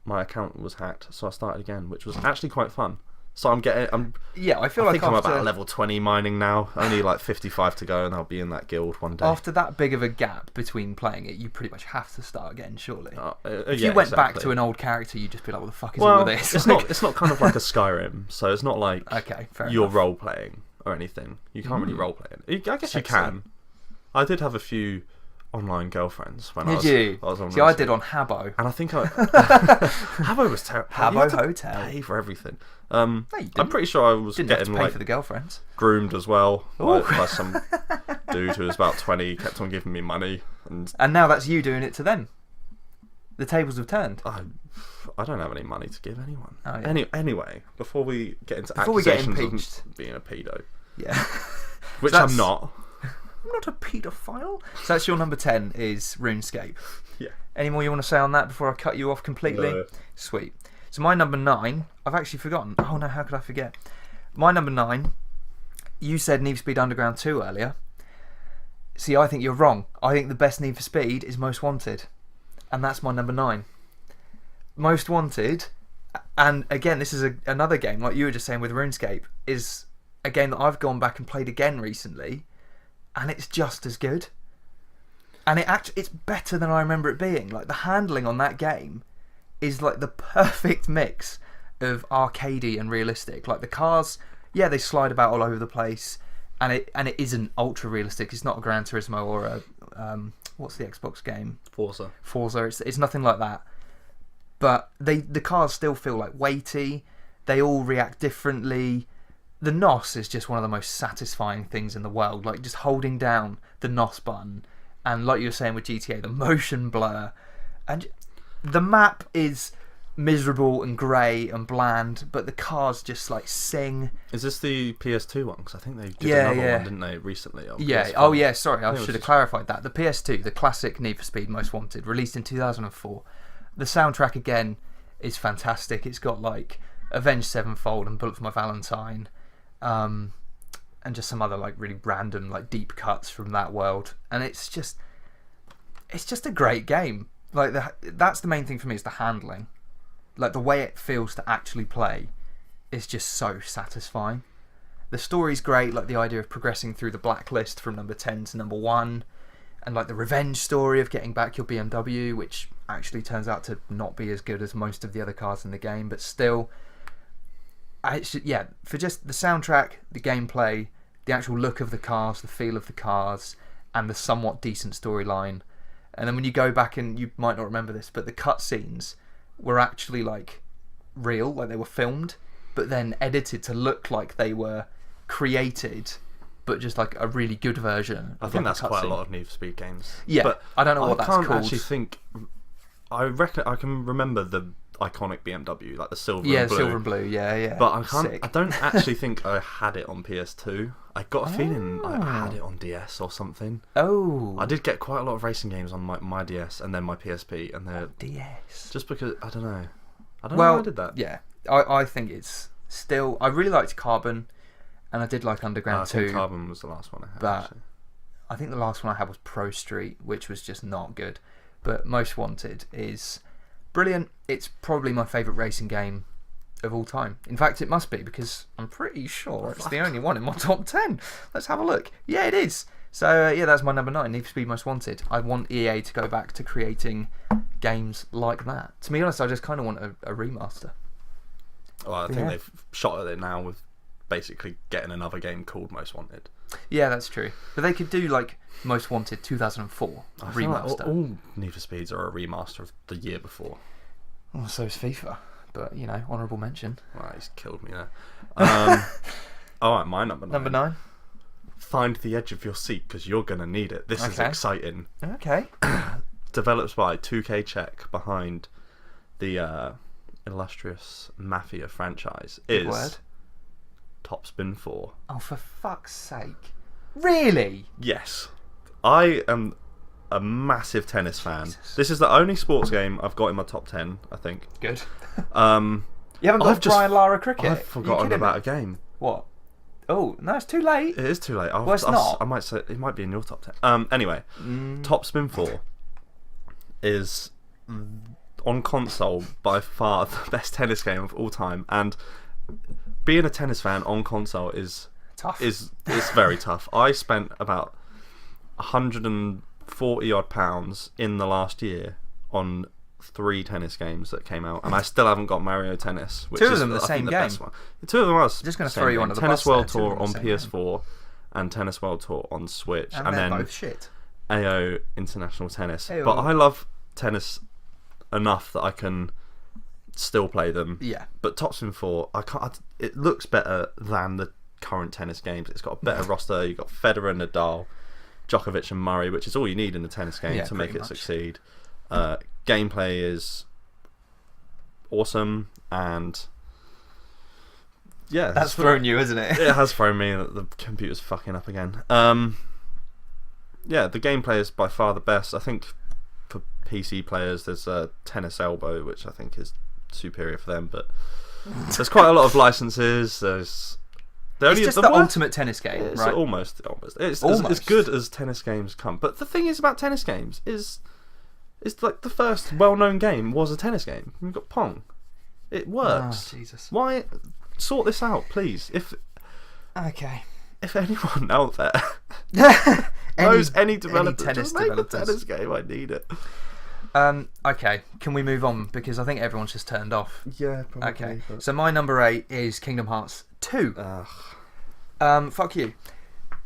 my account was hacked, so I started again, which was actually quite fun. So I think I'm about level 20 mining now. Only like 55 to go, and I'll be in that guild one day. After that big of a gap between playing it, you pretty much have to start again, surely. If you went back to an old character, you'd just be like, "What the fuck is all of this?" It's not kind of like a Skyrim, so it's not like you're role playing or anything. You can't really role play it. I guess you can. I did have a few online girlfriends when I was on. See, I did on Habbo, and I think Habbo was terrible. Habbo Hotel, pay for everything. I'm pretty sure I was getting pay for the girlfriends groomed as well by some dude who was about 20. Kept on giving me money, and now that's you doing it to them. The tables have turned. I don't have any money to give anyone. Oh, yeah. Anyway, before we get into accusations of being a pedo, which I'm not. I'm not a paedophile. So that's your number 10 is RuneScape. Yeah. Any more you want to say on that before I cut you off completely? No. Sweet. So my number 9, I've actually forgotten. Oh no, how could I forget? My number 9, you said Need for Speed Underground 2 earlier. See, I think you're wrong. I think the best Need for Speed is Most Wanted. And that's my number 9. Most Wanted, and again, this is another game, like you were just saying with RuneScape, is a game that I've gone back and played again recently. And it's just as good. And it's better than I remember it being. Like, the handling on that game is like the perfect mix of arcadey and realistic. Like, the cars, they slide about all over the place, and it isn't ultra realistic. It's not a Gran Turismo or a what's the Xbox game? Forza. It's nothing like that. But the cars still feel like weighty. They all react differently. The NOS is just one of the most satisfying things in the world. Like, just holding down the NOS button, and like you were saying with GTA, the motion blur, and the map is miserable and grey and bland, but the cars just like sing. Is this the PS2 one? Because I think they did another one, didn't they, recently? PS4. Oh yeah, sorry, I should have clarified that. The PS2, the classic Need for Speed Most Wanted, released in 2004. The soundtrack again is fantastic. It's got like Avenged Sevenfold and Bullet for My Valentine. And just some other like really random like deep cuts from that world, and it's just a great game. like that's the main thing for me is the handling. Like the way it feels to actually play is just so satisfying. The story's great, like the idea of progressing through the blacklist from number 10 to number 1, and like the revenge story of getting back your BMW, which actually turns out to not be as good as most of the other cars in the game, but still, for just the soundtrack, the gameplay, the actual look of the cars, the feel of the cars, and the somewhat decent storyline. And then when you go back, and you might not remember this, but the cutscenes were actually like real, like they were filmed, but then edited to look like they were created, but just like a really good version. I think that's quite a lot of Need for Speed games. Yeah, but I don't know what that's called. I can't actually think. I reckon I can remember the iconic BMW, like the silver and blue. Silver and blue, yeah. But I can't. I don't actually think I had it on PS2. I got a feeling I had it on DS or something. Oh, I did get quite a lot of racing games on my DS and then my PSP, and they're DS. Just because I don't know how I did that. Yeah, I think it's still. I really liked Carbon, and I did like Underground 2. I think Carbon was the last one I had. But actually. I think the last one I had was Pro Street, which was just not good. But Most Wanted is brilliant. It's probably my favourite racing game of all time. In fact, it must be, because I'm pretty sure it's the only one in my top 10. Let's have a look. Yeah, it is. So, that's my number 9, Need for Speed Most Wanted. I want EA to go back to creating games like that. To be honest, I just kind of want a remaster. Well, I think they've shot at it now with basically getting another game called Most Wanted. Yeah, that's true. But they could do, like, Most Wanted 2004 remaster. Like all Need for Speeds are a remaster of the year before. Well, so is FIFA. But, honourable mention. Well, he's killed me there. Alright, my number 9. Number 9? Find the edge of your seat, because you're going to need it. This is exciting. Okay. Developed by 2K Czech, behind the illustrious Mafia franchise, is Topspin 4. Oh, for fuck's sake. Really? Yes. I am a massive tennis fan. Jesus. This is the only sports game I've got in my top 10, I think. Good. You haven't got Brian Lara Cricket? I've forgotten about a game. What? Oh, no, it's too late. It is too late. It's not. I might say it might be in your top 10. Anyway, Topspin 4 is on console by far the best tennis game of all time, and being a tennis fan on console is tough. It's very tough. I spent about 140 odd pounds in the last year on 3 tennis games that came out, and I still haven't got Mario Tennis, which 2 is of them the same game. Best one. 2 of them are just going to throw you under the Tennis bus World there. Tour on PS4 and Tennis World Tour on Switch, and then both shit. AO International Tennis. Hey-o. But I love tennis enough that I can still play them. Yeah. But Topspin 4, it looks better than the current tennis games. It's got a better roster. You've got Federer, Nadal, Djokovic and Murray, which is all you need in a tennis game to make it succeed. Gameplay is awesome, and that's thrown you, isn't it? It has thrown me. The computer's fucking up again. The gameplay is by far the best. I think for PC players, there's a Tennis Elbow, which I think is superior for them, but there's quite a lot of licenses. It's just the ultimate tennis game, it's right? Almost. It's as good as tennis games come. But the thing is about tennis games is like the first well-known game was a tennis game. We've got Pong. It works. Oh, Jesus. Why sort this out, please? If anyone out there knows any developer, just make a tennis game. I need it. Okay, can we move on? Because I think everyone's just turned off. Yeah, probably. Okay, so my number 8 is Kingdom Hearts 2. Fuck you.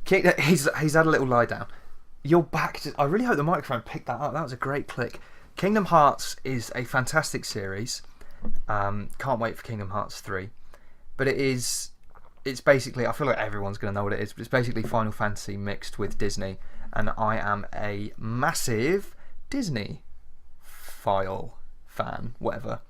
He's had a little lie down. You're back to... I really hope the microphone picked that up. That was a great click. Kingdom Hearts is a fantastic series. Can't wait for Kingdom Hearts 3. But it's basically... I feel like everyone's going to know what it is. But it's basically Final Fantasy mixed with Disney. And I am a massive Disney file fan. Whatever.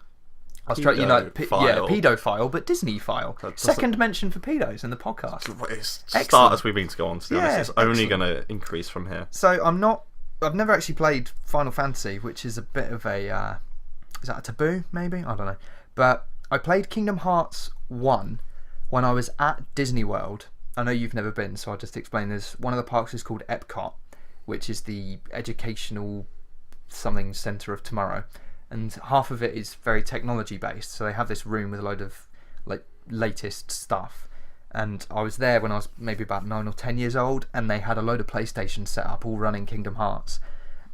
I was trying, pedophile, but Disney file. Second mention for pedos in the podcast. It's start as we mean to go on. To be honest, it's only going to increase from here. So I've never actually played Final Fantasy, which is a bit of a is that a taboo? Maybe, I don't know. But I played Kingdom Hearts 1 when I was at Disney World. I know you've never been, so I'll just explain. There's one of the parks is called Epcot, which is the educational something centre of tomorrow, and half of it is very technology based. So they have this room with a load of like latest stuff. And I was there when I was maybe about 9 or 10 years old, and they had a load of PlayStation set up, all running Kingdom Hearts.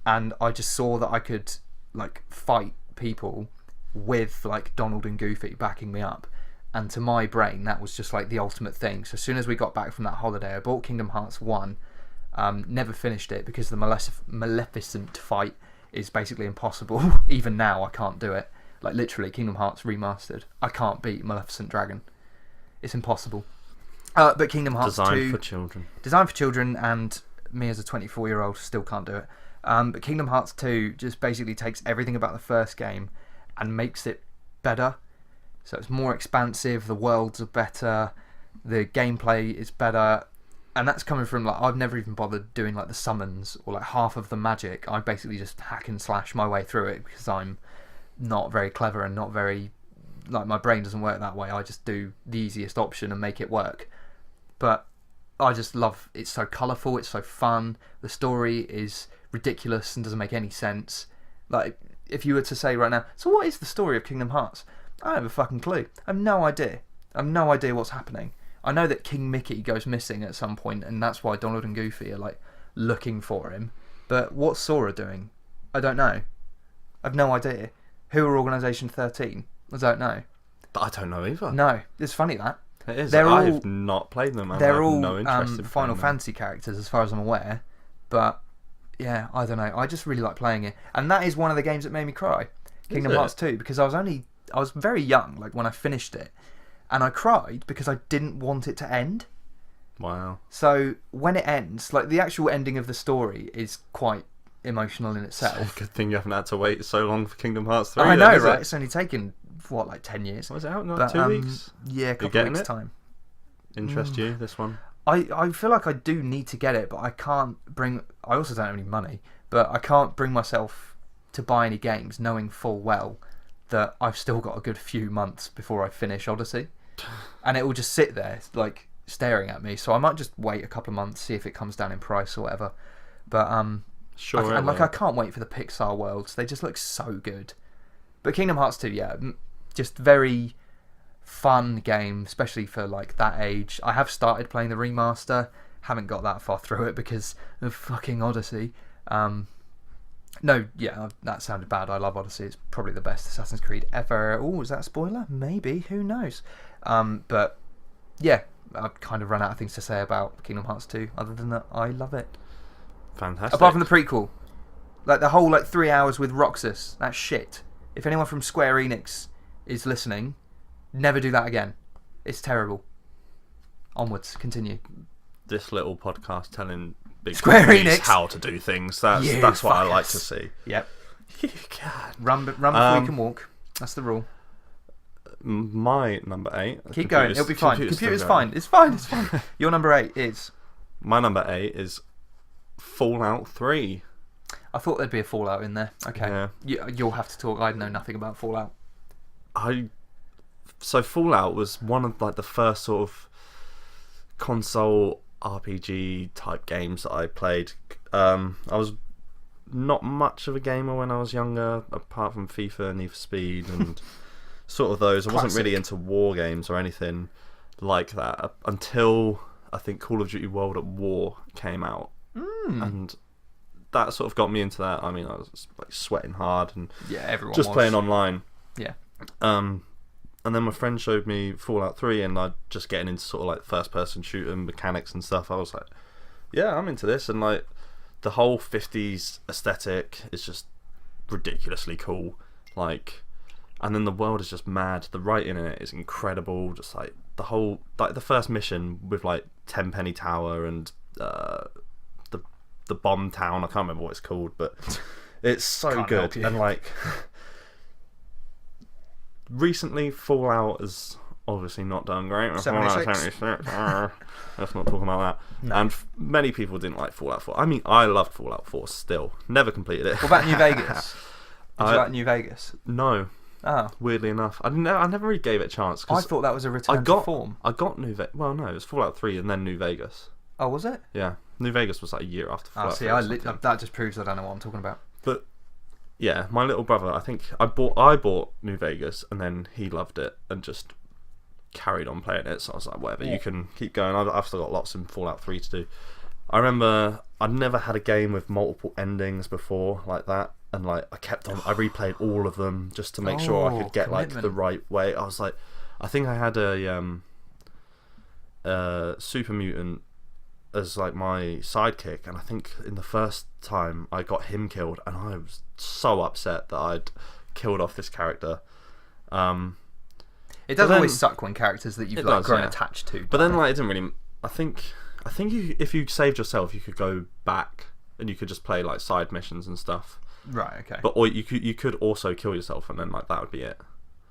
And I just saw that I could like fight people with like Donald and Goofy backing me up. And to my brain, that was just like the ultimate thing. So as soon as we got back from that holiday, I bought Kingdom Hearts 1. Never finished it because the Maleficent fight is basically impossible. Even now, I can't do it. Like literally, Kingdom Hearts Remastered. I can't beat Maleficent Dragon. It's impossible. But Kingdom Hearts 2... Designed for children. Designed for children, and me as a 24-year-old still can't do it. But Kingdom Hearts 2 just basically takes everything about the first game and makes it better. So it's more expansive, the worlds are better, the gameplay is better, and that's coming from, like, I've never even bothered doing, like, the summons or, like, half of the magic. I basically just hack and slash my way through it because I'm not very clever and not very... Like, my brain doesn't work that way. I just do the easiest option and make it work. But I just love... It's so colourful, it's so fun, the story is ridiculous and doesn't make any sense. Like, if you were to say right now, so what is the story of Kingdom Hearts? I don't have a fucking clue. I have no idea. I have no idea what's happening. I know that King Mickey goes missing at some point, and that's why Donald and Goofy are like looking for him. But what's Sora doing? I don't know. I've no idea. Who are Organisation 13? I don't know. I don't know either. No, it's funny that. It is. They're I've not played them. They're all no interest in Final Fantasy characters, as far as I'm aware. But yeah, I don't know. I just really like playing it, and that is one of the games that made me cry. Kingdom Hearts 2, because I was very young, like when I finished it, and I cried because I didn't want it to end. Wow. So when it ends, like the actual ending of the story is quite emotional in itself. Good thing you haven't had to wait so long for Kingdom Hearts 3. I know, right? It's only taken, what, like 10 years? Was it out in like 2 weeks? Yeah, a couple of weeks' time. Interest you, this one? I feel like I do need to get it, but I can't bring... I also don't have any money, but I can't bring myself to buy any games knowing full well that I've still got a good few months before I finish Odyssey. And it will just sit there, like, staring at me. So I might just wait a couple of months, see if it comes down in price or whatever. But, sure. I can't wait for the Pixar worlds. They just look so good. But Kingdom Hearts 2, yeah, just very fun game, especially for, like, that age. I have started playing the remaster. Haven't got that far through it because of fucking Odyssey. No, yeah, that sounded bad. I love Odyssey. It's probably the best Assassin's Creed ever. Oh, is that a spoiler? Maybe. Who knows? But, yeah, I've kind of run out of things to say about Kingdom Hearts 2, other than that I love it. Fantastic. Apart from the prequel. Like, the whole, 3 hours with Roxas. That's shit. If anyone from Square Enix is listening, never do that again. It's terrible. Onwards. Continue. This little podcast telling big Square companies Enix how to do things. That's what I like to see. Yep. You can. Run before you can walk. That's the rule. My number 8. Keep going. It'll be fine. Computer's fine. It's fine. It's fine. Your number 8 is? My number 8 is Fallout 3. I thought there'd be a Fallout in there. Okay. Yeah. You'll have to talk. I know nothing about Fallout. So Fallout was one of the first sort of console RPG type games that I played. I was not much of a gamer when I was younger, apart from FIFA and Need for Speed and sort of those. I wasn't really into war games or anything like that until I think Call of Duty World at War came out. And that sort of got me into that. I mean, I was sweating hard and everyone just was playing online. Yeah. And then my friend showed me Fallout 3 and I'd just getting into sort of first person shooting mechanics and stuff. I was like, yeah, I'm into this. And the whole 50s aesthetic is just ridiculously cool. And then the world is just mad. The writing in it is incredible. Just the whole, the first mission with Tenpenny Tower and the bomb town. I can't remember what it's called, but it's so good. And recently, Fallout has obviously not done great. 76. Let's not talk about that. No. And many people didn't like Fallout 4. I mean, I loved Fallout 4 still. Never completed it. What about New Vegas? Did you like New Vegas? No. Oh. Weirdly enough. I never really gave it a chance. I thought that was a return to form. I got New Vegas. Well, no, it was Fallout 3 and then New Vegas. Oh, was it? Yeah. New Vegas was a year after Fallout 3. That just proves I don't know what I'm talking about. But Yeah, my little brother. I think I bought New Vegas, and then he loved it and just carried on playing it. So I was like, whatever, you can keep going. I've still got lots in Fallout 3 to do. I remember I'd never had a game with multiple endings before like that, and like I replayed all of them just to make sure I could get like the right way. I was like, I think I had a super mutant as like my sidekick, and I think in the first time I got him killed, and I was so upset that I'd killed off this character. It does always suck when characters that you've like grown attached to. But then like it didn't really. I think if you saved yourself, you could go back and you could just play like side missions and stuff. Right. Okay. But or you could also kill yourself, and then like that would be it.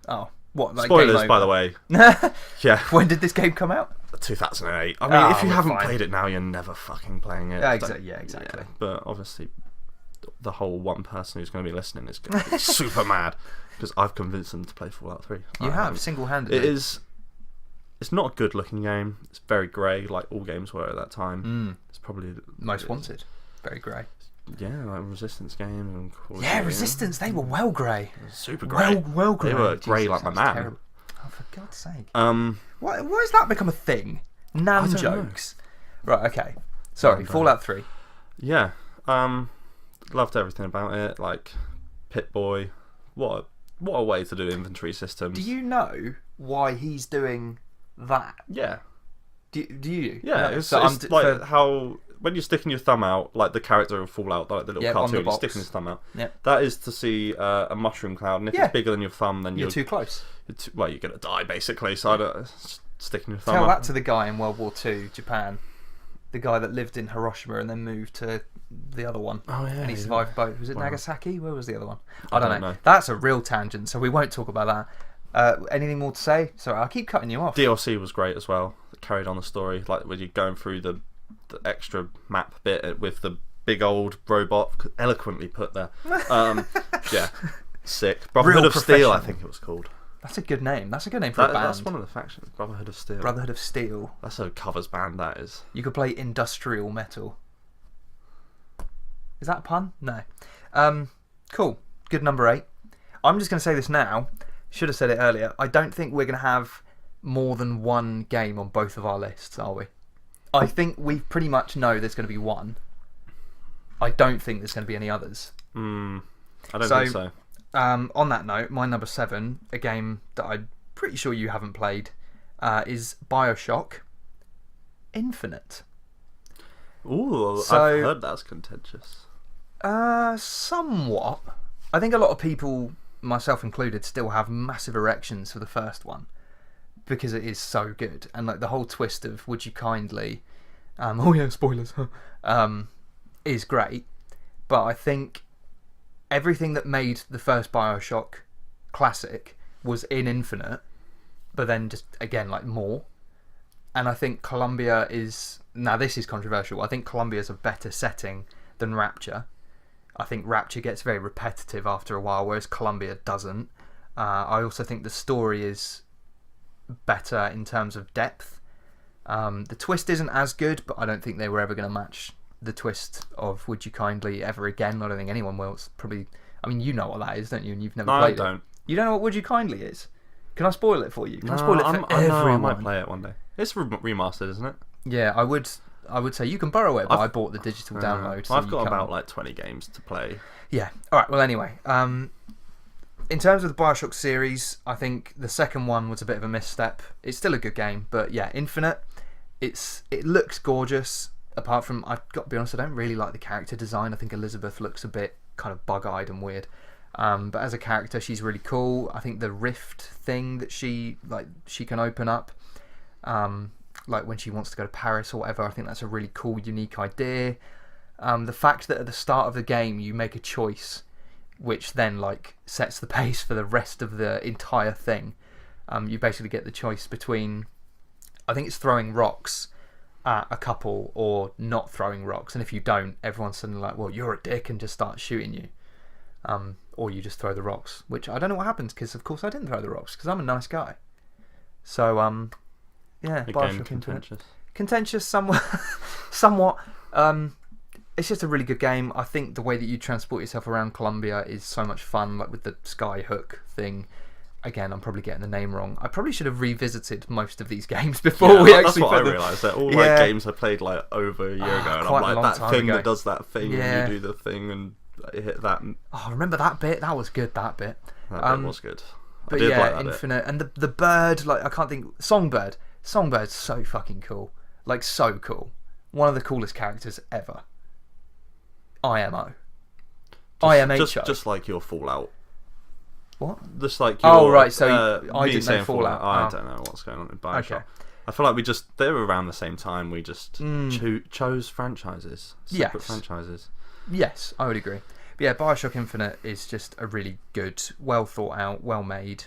Oh, what? Like spoilers, by the way. Yeah. When did this game come out? 2008. I mean, if you haven't played it now, you're never fucking playing it. Yeah, exactly. Yeah, but obviously, the whole one person who's going to be listening is going to be super mad because I've convinced them to play Fallout 3. You have single-handedly. It is. It's not a good-looking game. It's very grey, like all games were at that time. It's probably Most Wanted. Very grey. Yeah, like Resistance game and Resistance. They were well grey. Super grey. Well grey. They were grey like my man. Terrible. Oh, for God's sake. Why has that become a thing? Nan jokes. Know. Right. Okay. Sorry. Fallout 3. Yeah. Loved everything about it. Like Pip-Boy. What a way to do inventory systems. Do you know why he's doing that? Yeah. Do you? Yeah. No. It's like how when you're sticking your thumb out, like the character of Fallout, like the little cartoon, he's sticking his thumb out. Yeah. That is to see a mushroom cloud, and if it's bigger than your thumb, then you're too close. You're gonna die basically. So I don't sticking your thumb. Tell out. that to the guy in World War II, Japan, the guy that lived in Hiroshima and then moved to the other one. Oh yeah. And he survived both. Was it Nagasaki? Where was the other one? I don't know. That's a real tangent, so we won't talk about that. Anything more to say? Sorry, I'll keep cutting you off. DLC was great as well. It carried on the story, like when you're going through the extra map bit with the big old robot, eloquently put there. Yeah, sick. Brotherhood of Steel, I think it was called. That's a good name. That's a good name for a band. That's one of the factions. Brotherhood of Steel. Brotherhood of Steel. That's a covers band. That is. You could play industrial metal. Is that a pun? No. Cool. Good number 8. I'm just going to say this now. Should have said it earlier. I don't think we're going to have more than one game on both of our lists, are we? I think we pretty much know there's going to be one. I don't think there's going to be any others. I don't think so. On that note, my number 7, a game that I'm pretty sure you haven't played, is BioShock Infinite. Ooh, I've heard that's contentious. Somewhat. I think a lot of people, myself included, still have massive erections for the first one because it is so good, and like the whole twist of "Would you kindly," oh yeah, spoilers, is great. But I think everything that made the first BioShock classic was in Infinite, but then just again like more. And I think Columbia is, now this is controversial, I think Columbia is a better setting than Rapture. I think Rapture gets very repetitive after a while, whereas Columbia doesn't. I also think the story is better in terms of depth. The twist isn't as good, but I don't think they were ever going to match the twist of Would You Kindly ever again. I don't think anyone will. It's probably, I mean, you know what that is, don't you? And you've never played it. I don't. You don't know what Would You Kindly is? Can I spoil it for you? Can I spoil it for everyone? I might play it one day. It's remastered, isn't it? Yeah, I would say you can borrow it, but I bought the digital download. So I've got about like 20 games to play. Yeah. All right. Well, anyway, in terms of the BioShock series, I think the second one was a bit of a misstep. It's still a good game, but yeah, Infinite. It looks gorgeous. Apart from, I've got to be honest, I don't really like the character design. I think Elizabeth looks a bit kind of bug-eyed and weird. But as a character, she's really cool. I think the rift thing that she can open up, like when she wants to go to Paris or whatever, I think that's a really cool, unique idea. The fact that at the start of the game you make a choice, which then like sets the pace for the rest of the entire thing. You basically get the choice between, I think it's throwing rocks at a couple or not throwing rocks, and if you don't, everyone's suddenly like, well, you're a dick, and just starts shooting you. Or you just throw the rocks, which I don't know what happens, because of course I didn't throw the rocks, because I'm a nice guy. So, yeah, BioShock contentious. Contentious, somewhat. it's just a really good game. I think the way that you transport yourself around Colombia is so much fun, like with the sky hook thing. Again, I'm probably getting the name wrong. I probably should have revisited most of these games before we actually. That's what I realised. They're all like games I played like over a year ago, and I'm like, that thing that does that thing, and you do the thing, and you hit that. Oh, remember that bit? That was good. That bit. That bit was good. But I did yeah, like that Infinite, and the bird. Like I can't think. Songbird. Songbird's so fucking cool. Like so cool. One of the coolest characters ever. IMO. IMHO. Just like your Fallout. What? Just like your, right. So I didn't know Fallout. I don't know what's going on in Bioshock. Okay. I feel like they were around the same time. We just chose franchises, separate franchises. Yes, I would agree. But yeah, Bioshock Infinite is just a really good, well thought out, well made,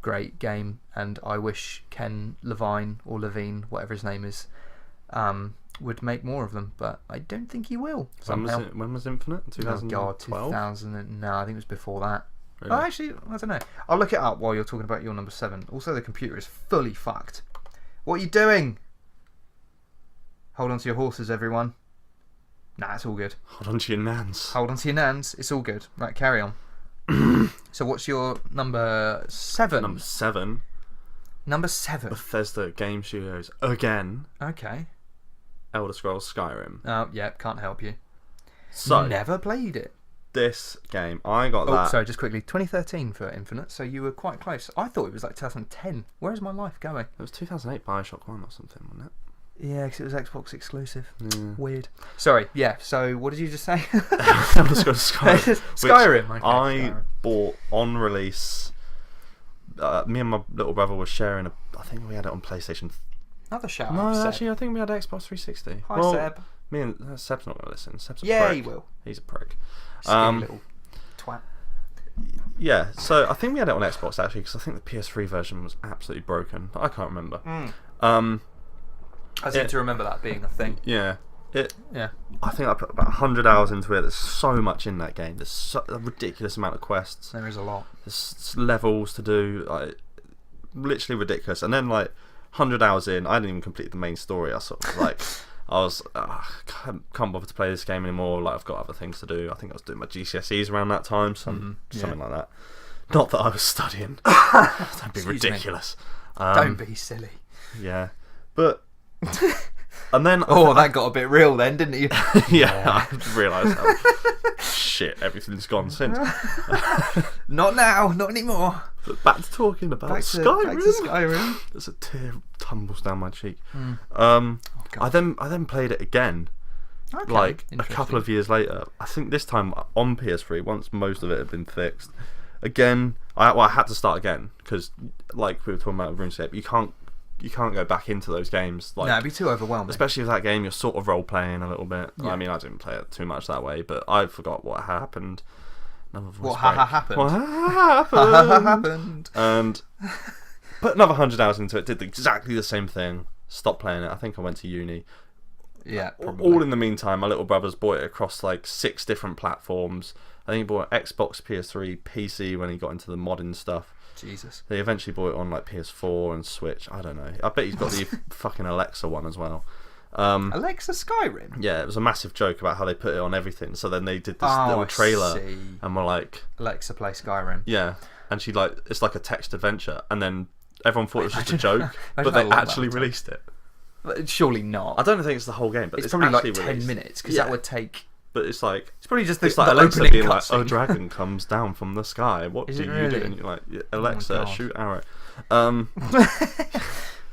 great game, and I wish Ken Levine or Levine, whatever his name is, would make more of them, but I don't think he will. When was Infinite? 2012? Oh God, 2000. No, I think it was before that. Really? Oh, actually, I don't know. I'll look it up while you're talking about your number 7. Also, the computer is fully fucked. What are you doing? Hold on to your horses, everyone. Nah, it's all good. Hold on to your nans. Hold on to your nans. It's all good. Right, carry on. So what's your number 7? Number 7. Number 7. Bethesda Game Studios again. Okay. Elder Scrolls Skyrim. Oh, yeah, can't help you. So never played it. This game, I got that. Oh, sorry, just quickly. 2013 for Infinite, so you were quite close. I thought it was like 2010. Where's my life going? It was 2008 Bioshock 1 or something, wasn't it? Yeah, because it was Xbox exclusive. Yeah. Weird. Sorry, yeah, so what did you just say? Elder Scrolls Skyrim. Skyrim. Okay, I bought on release. Me and my little brother were sharing I think we had it on PlayStation. Another shout No, out, actually, I think we had Xbox 360. Hi, Seb. Me and Seb's not going to listen. Seb's a yeah, prick. he will. He's a prick. Little twat. Yeah, so I think we had it on Xbox actually, because I think the PS3 version was absolutely broken. I can't remember. I seem to remember that being a thing. Yeah. Yeah. I think I put about 100 hours into it. There's so much in that game. There's a ridiculous amount of quests. There is a lot. There's levels to do. Like, literally ridiculous. And then, like, 100 hours in, I didn't even complete the main story. I sort of, like... can't bother to play this game anymore. Like, I've got other things to do. I think I was doing my GCSEs around that time, something like that. Not that I was studying. Don't be ridiculous. Don't be silly. Yeah, but and then that got a bit real then, didn't it? Yeah, I realised shit, everything's gone since. Not now, not anymore. But back to talking about Skyrim. Back to Skyrim. There's a tear tumbles down my cheek. I then played it again, like a couple of years later. I think this time on PS3, once most of it had been fixed. Again, I had to start again because, like we were talking about RuneScape, you can't go back into those games. Like, no, it'd be too overwhelming. Especially with that game, you're sort of role playing a little bit. Yeah. I mean, I didn't play it too much that way, but I forgot what happened. What happened? What happened? And put another 100 hours into it. Did exactly the same thing. Stopped playing it. I think I went to uni. Yeah, probably. All in the meantime, my little brother's bought it across like 6 different platforms. I think he bought Xbox, PS3, PC when he got into the modding stuff. Jesus. He eventually bought it on like PS4 and Switch. I don't know. I bet he's got the fucking Alexa one as well. Alexa Skyrim? Yeah, it was a massive joke about how they put it on everything. So then they did this little trailer and were like, Alexa play Skyrim. Yeah, and she like, it's like a text adventure, and then everyone thought it was just a joke, but they actually released it. Surely not. I don't think it's the whole game, but it's probably like 10 released. Minutes because that would take. But it's like it's probably just the Alexa opening being like, cutscene. "A dragon comes down from the sky. What do you do?" And you're like, "Alexa, shoot arrow."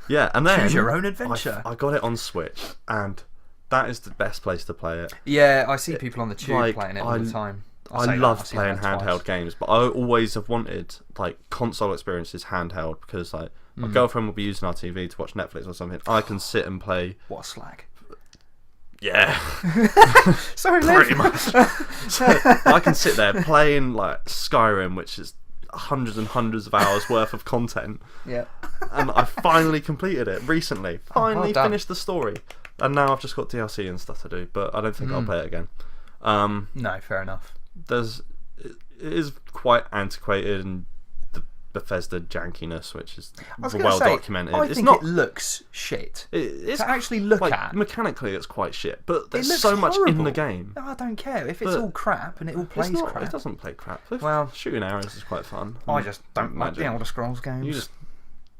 Yeah, and then choose your own adventure. I got it on Switch, and that is the best place to play it. Yeah, I see people on the tube playing it all the time. I love playing handheld games, but I always have wanted like console experiences handheld because like my girlfriend will be using our TV to watch Netflix or something. I can sit and play. What a slag. Yeah. Sorry, pretty much. So I can sit there playing like Skyrim, which is hundreds and hundreds of hours worth of content. Yeah. And I finally completed it recently. Finally finished the story. And now I've just got DLC and stuff to do, but I don't think I'll play it again. No, fair enough. It is quite antiquated, and Bethesda jankiness, which is I was well say, documented. I It's think not. it looks shit. It's to actually look like, at. mechanically, it's quite shit, but there's looks so much in horrible. the game. No, I don't care if it's But all crap and it all plays It's not, crap. It doesn't play crap. Well, shooting arrows is quite fun. I just don't like the Imagine. Elder Scrolls games. You just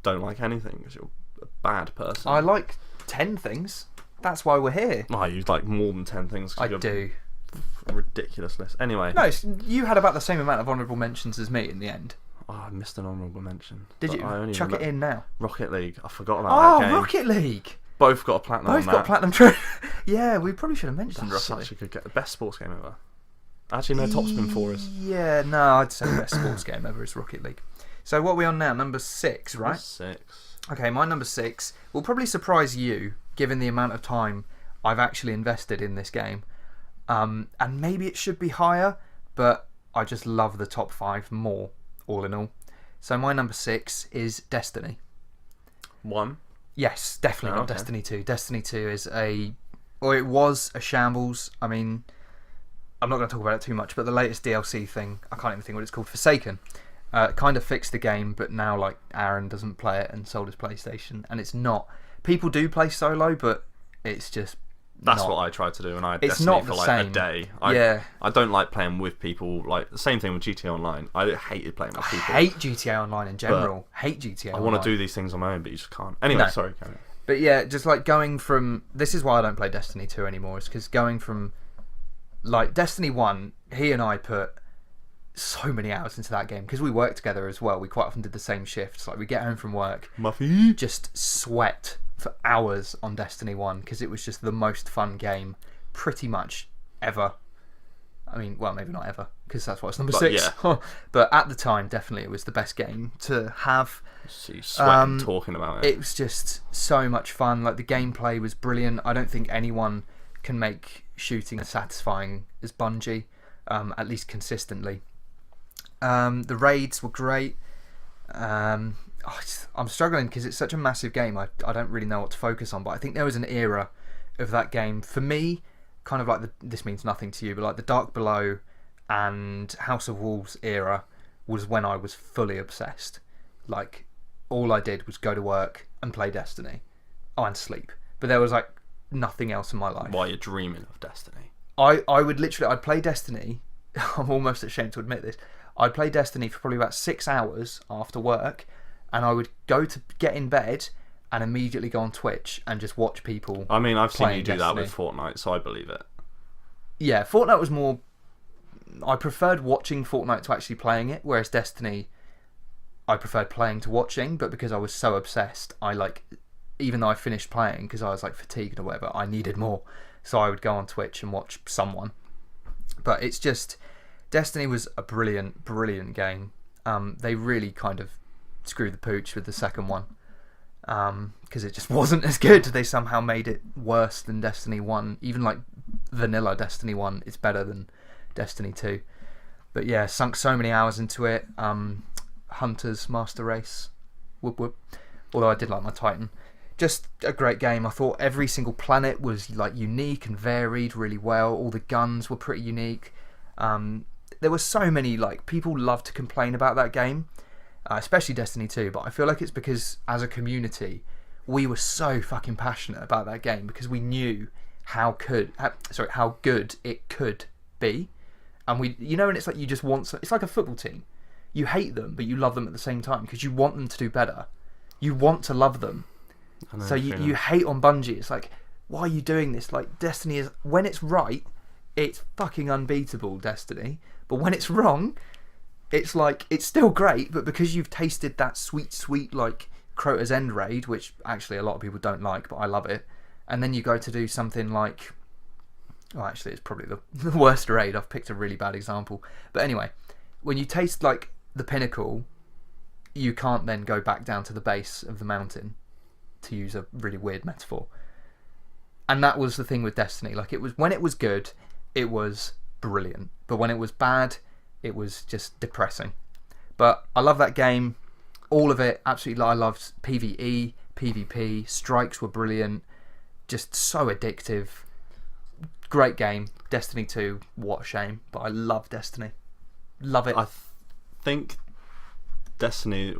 don't like anything because you're a bad person. I like 10 things. That's why we're here. Oh, you like more than 10 things. 'Cause I you're do. a ridiculous list. Anyway. No, you had about the same amount of honourable mentions as me in the end. Oh, I missed an honourable mention. Did you? Chuck it in now. Rocket League. I forgot about that game. Rocket League! Both got a platinum Both on got that. platinum trophy. Yeah, we probably should have mentioned That's Rocket such League. a good game. The best sports game ever. Actually, no, Topspin 4 is. Yeah, no, I'd say the best sports game ever is Rocket League. So what are we on now? Number 6, right? 6. Okay, my number 6 will probably surprise you, given the amount of time I've actually invested in this game. And maybe it should be higher, but I just love the top 5 more, all in all. So my number 6 is Destiny. 1. Yes, definitely not okay. Destiny 2. Destiny 2 is it was a shambles. I mean, I'm not going to talk about it too much, but the latest DLC thing, I can't even think what it's called, Forsaken, kind of fixed the game, but now like Aaron doesn't play it and sold his PlayStation, and it's not. People do play solo, but it's just That's not. what I tried to do, and I had It's Destiny not for the like same. a day. I don't like playing with people. Like the same thing with GTA Online. I hated playing with I people. hate GTA Online in general. Hate GTA I Online. want to do these things on my own, but you just can't. Anyway, No. sorry, Karen. But yeah, just like going from... This is why I don't play Destiny 2 anymore, is because going from... Like, Destiny 1, he and I put so many hours into that game, because we work together as well. We quite often did the same shifts. Like, we get home from work, Muffy. just sweat for hours on Destiny 1, because it was just the most fun game pretty much ever. I mean, well, maybe not ever, because that's why it's number 6. Yeah. But at the time, definitely, it was the best game to have. So you sweating talking about it. It was just so much fun. Like, the gameplay was brilliant. I don't think anyone can make shooting as satisfying as Bungie, at least consistently. The raids were great. I'm struggling because it's such a massive game. I don't really know what to focus on, but I think there was an era of that game for me, kind of like this means nothing to you, but like the Dark Below and House of Wolves era was when I was fully obsessed. Like, all I did was go to work and play Destiny. Oh, and sleep. But there was like nothing else in my life. While you're dreaming of Destiny. I would literally, I'd play Destiny. I'm almost ashamed to admit this. I'd play Destiny for probably about 6 hours after work, and I would go to get in bed and immediately go on Twitch and just watch people. I mean, I've seen you playing do that Destiny. with Fortnite, so I believe it. Yeah, Fortnite was more... I preferred watching Fortnite to actually playing it, whereas Destiny, I preferred playing to watching, but because I was so obsessed, I like... Even though I finished playing, because I was like fatigued or whatever, I needed more. So I would go on Twitch and watch someone. But it's just... Destiny was a brilliant, brilliant game. They really kind of screwed the pooch with the second one. Because it just wasn't as good. They somehow made it worse than Destiny 1. Even like vanilla Destiny 1 is better than Destiny 2. But yeah, sunk so many hours into it. Hunter's Master Race. Whoop whoop. Although I did like my Titan. Just a great game. I thought every single planet was like unique and varied really well. All the guns were pretty unique. There were so many, like, people love to complain about that game, especially Destiny 2, but I feel like it's because as a community we were so fucking passionate about that game because we knew how good it could be. And we, you know, and it's like you just want, it's like a football team. You hate them, but you love them at the same time because you want them to do better. You want to love them. So you hate on Bungie. It's like, why are you doing this? Like, Destiny is, when it's right, it's fucking unbeatable, Destiny. But when it's wrong, it's like, it's still great, but because you've tasted that sweet, sweet, like, Crota's End raid, which actually a lot of people don't like, but I love it, and then you go to do something like... Well, actually, it's probably the worst raid. I've picked a really bad example. But anyway, when you taste, like, the pinnacle, you can't then go back down to the base of the mountain, to use a really weird metaphor. And that was the thing with Destiny. Like, it was, when it was good, it was brilliant. But when it was bad, it was just depressing. But I love that game. All of it, absolutely. I loved PvE, PvP. Strikes were brilliant. Just so addictive. Great game. Destiny 2, what a shame. But I love Destiny. Love it. I think Destiny,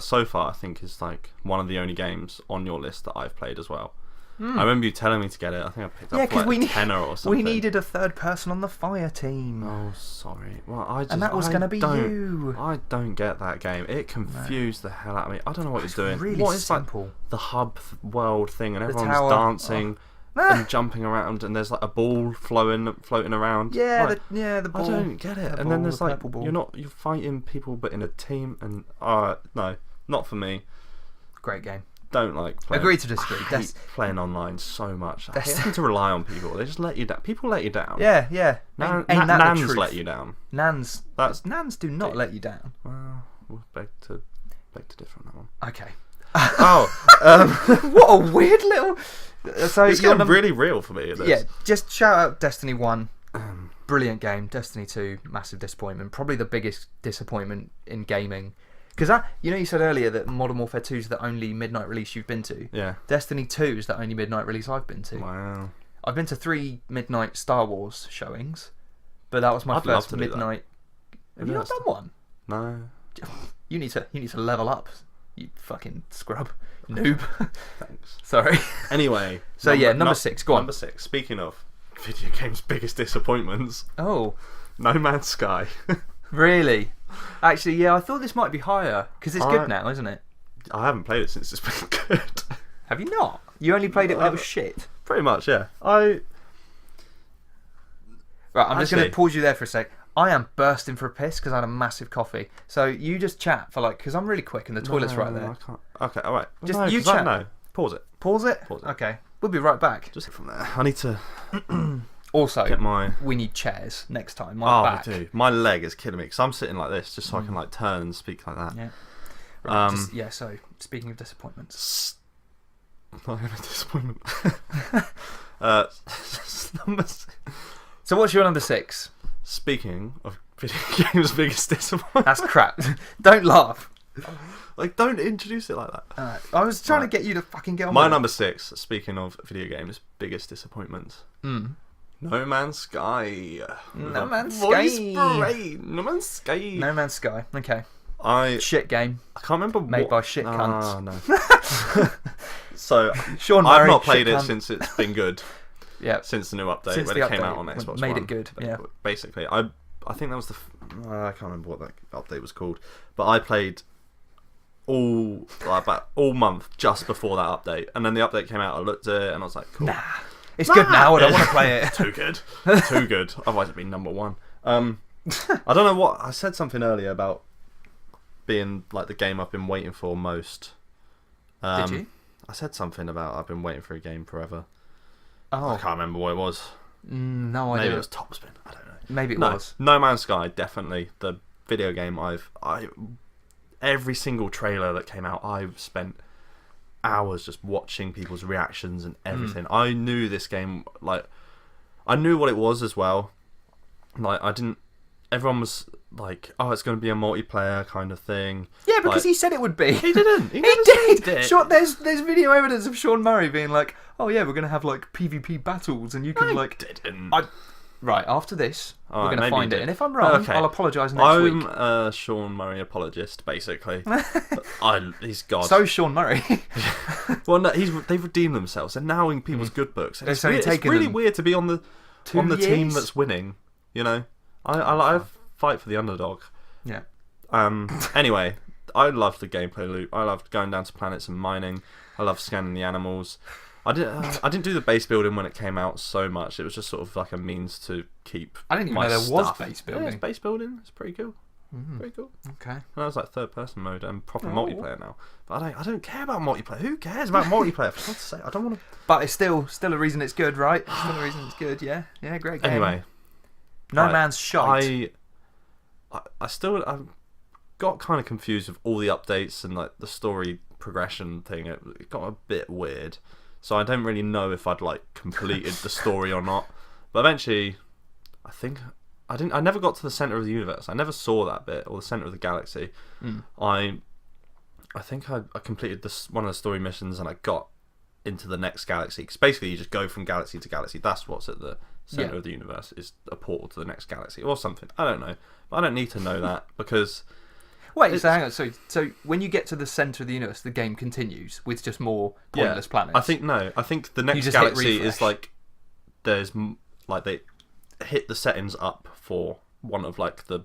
so far, I think is like one of the only games on your list that I've played as well. I remember you telling me to get it. I think I picked up like a tenner or something. We needed a third person on the fire team. Oh, sorry. Well, and that was going to be you. I don't get that game. It confused the hell out of me. I don't know what it's doing. Really what is simple. Like the hub world thing, and everyone's tower. dancing and jumping around, and there's like a ball floating around. Yeah, like, the ball. I don't get it. And then there's like you're fighting people, but in a team, and no, not for me. Great game. Don't like playing. Agree to disagree. I hate playing online so much. I hate having to rely on people. They just let you down. People let you down. Yeah. Nans let you down. Nans do not let you down. Well, we'll beg to differ on that one. Okay. Oh, what a weird little. So it's getting really real for me. Yeah, just shout out Destiny 1. Brilliant game. Destiny 2, massive disappointment. Probably the biggest disappointment in gaming. Because you said earlier that Modern Warfare 2 is the only midnight release you've been to. Yeah. Destiny 2 is the only midnight release I've been to. Wow. I've been to 3 midnight Star Wars showings, but that was my first midnight. Have you not done one? No. You need to level up. You fucking scrub, noob. Thanks. Sorry. Anyway. So number 6. Go on. Number 6. Speaking of video games' biggest disappointments. Oh. No Man's Sky. Really? Actually, yeah, I thought this might be higher because it's good now, isn't it? I haven't played it since it's been good. Have you not? You only played it when it was shit? Pretty much, yeah. Right, I'm just going to pause you there for a sec. I am bursting for a piss because I had a massive coffee. So you just chat for because I'm really quick and the toilet's right there. I can't. Okay, alright. Just you chat. No, pause it. Pause it? Okay. We'll be right back. Just from there. I need to... Also, get my... we need chairs next time. My back. We do. My leg is killing me because I'm sitting like this just so I can turn and speak like that. Yeah. Right, so speaking of disappointments. Not even a disappointment. So what's your number 6? Speaking of video games' biggest disappointment. That's crap. Don't laugh. Don't introduce it like that. I was trying to get you to fucking get on my number 6, speaking of video games' biggest disappointments. No Man's Sky. No Man's Sky. No Man's Sky. No Man's Sky. Okay. Shit game. I can't remember made by shit cunts. Oh, no. So Sean Murray, I've not played it since it's been good. Yeah. Since the new update when it came out on Xbox made One. it good. Yeah. Basically, I think that was I can't remember what that update was called, but I played about all month just before that update, and then the update came out. I looked at it and I was like, cool. Nah. It's good now. I don't want to play it. Too good. Too good. Otherwise, it'd be number 1. I don't know what I said something earlier about being like the game I've been waiting for most. Did you? I said something about I've been waiting for a game forever. Oh, I can't remember what it was. No idea. Maybe it was Topspin. I don't know. Maybe it was. No Man's Sky, definitely the video game every single trailer that came out, I've spent hours just watching people's reactions and everything. I knew this game, I knew what it was as well. Everyone was like, oh, it's going to be a multiplayer kind of thing. Yeah, because he said it would be. He didn't. He did. There's video evidence of Sean Murray being like, oh yeah, we're going to have PvP battles and you can didn't. Right, after this, we're going to find it. And if I'm wrong, Okay. I'll apologise next week. I'm a Sean Murray apologist, basically. He's God. So Sean Murray. Well, no, they've redeemed themselves. They're now in people's good books. And it's really weird to be on the team that's winning. You know, I fight for the underdog. Yeah. Anyway, I loved the gameplay loop. I loved going down to planets and mining. I loved scanning the animals. I didn't do the base building when it came out so much. It was just sort of like a means to keep. I didn't even know there was base building. Yeah, it's base building. It's pretty cool. Pretty cool. Okay. And that was like third person mode and proper multiplayer now. But I don't care about multiplayer. Who cares about multiplayer? For God's sake, I don't want to. But it's still a reason it's good, right? Still a reason it's good. Yeah. Yeah. Great game. Anyway, No Man's Shite. I've got kind of confused with all the updates and like the story progression thing. It got a bit weird. So I don't really know if I'd completed the story or not. But eventually, I think I never got to the center of the universe. I never saw that bit or the center of the galaxy. I think I completed one of the story missions and I got into the next galaxy. Because basically, you just go from galaxy to galaxy. That's what's at the center of the universe, is a portal to the next galaxy or something. I don't know. But I don't need to know that because. Wait, so hang on. So when you get to the centre of the universe, the game continues with just more pointless planets. I think the next galaxy is like there's like they hit the settings up for one of like the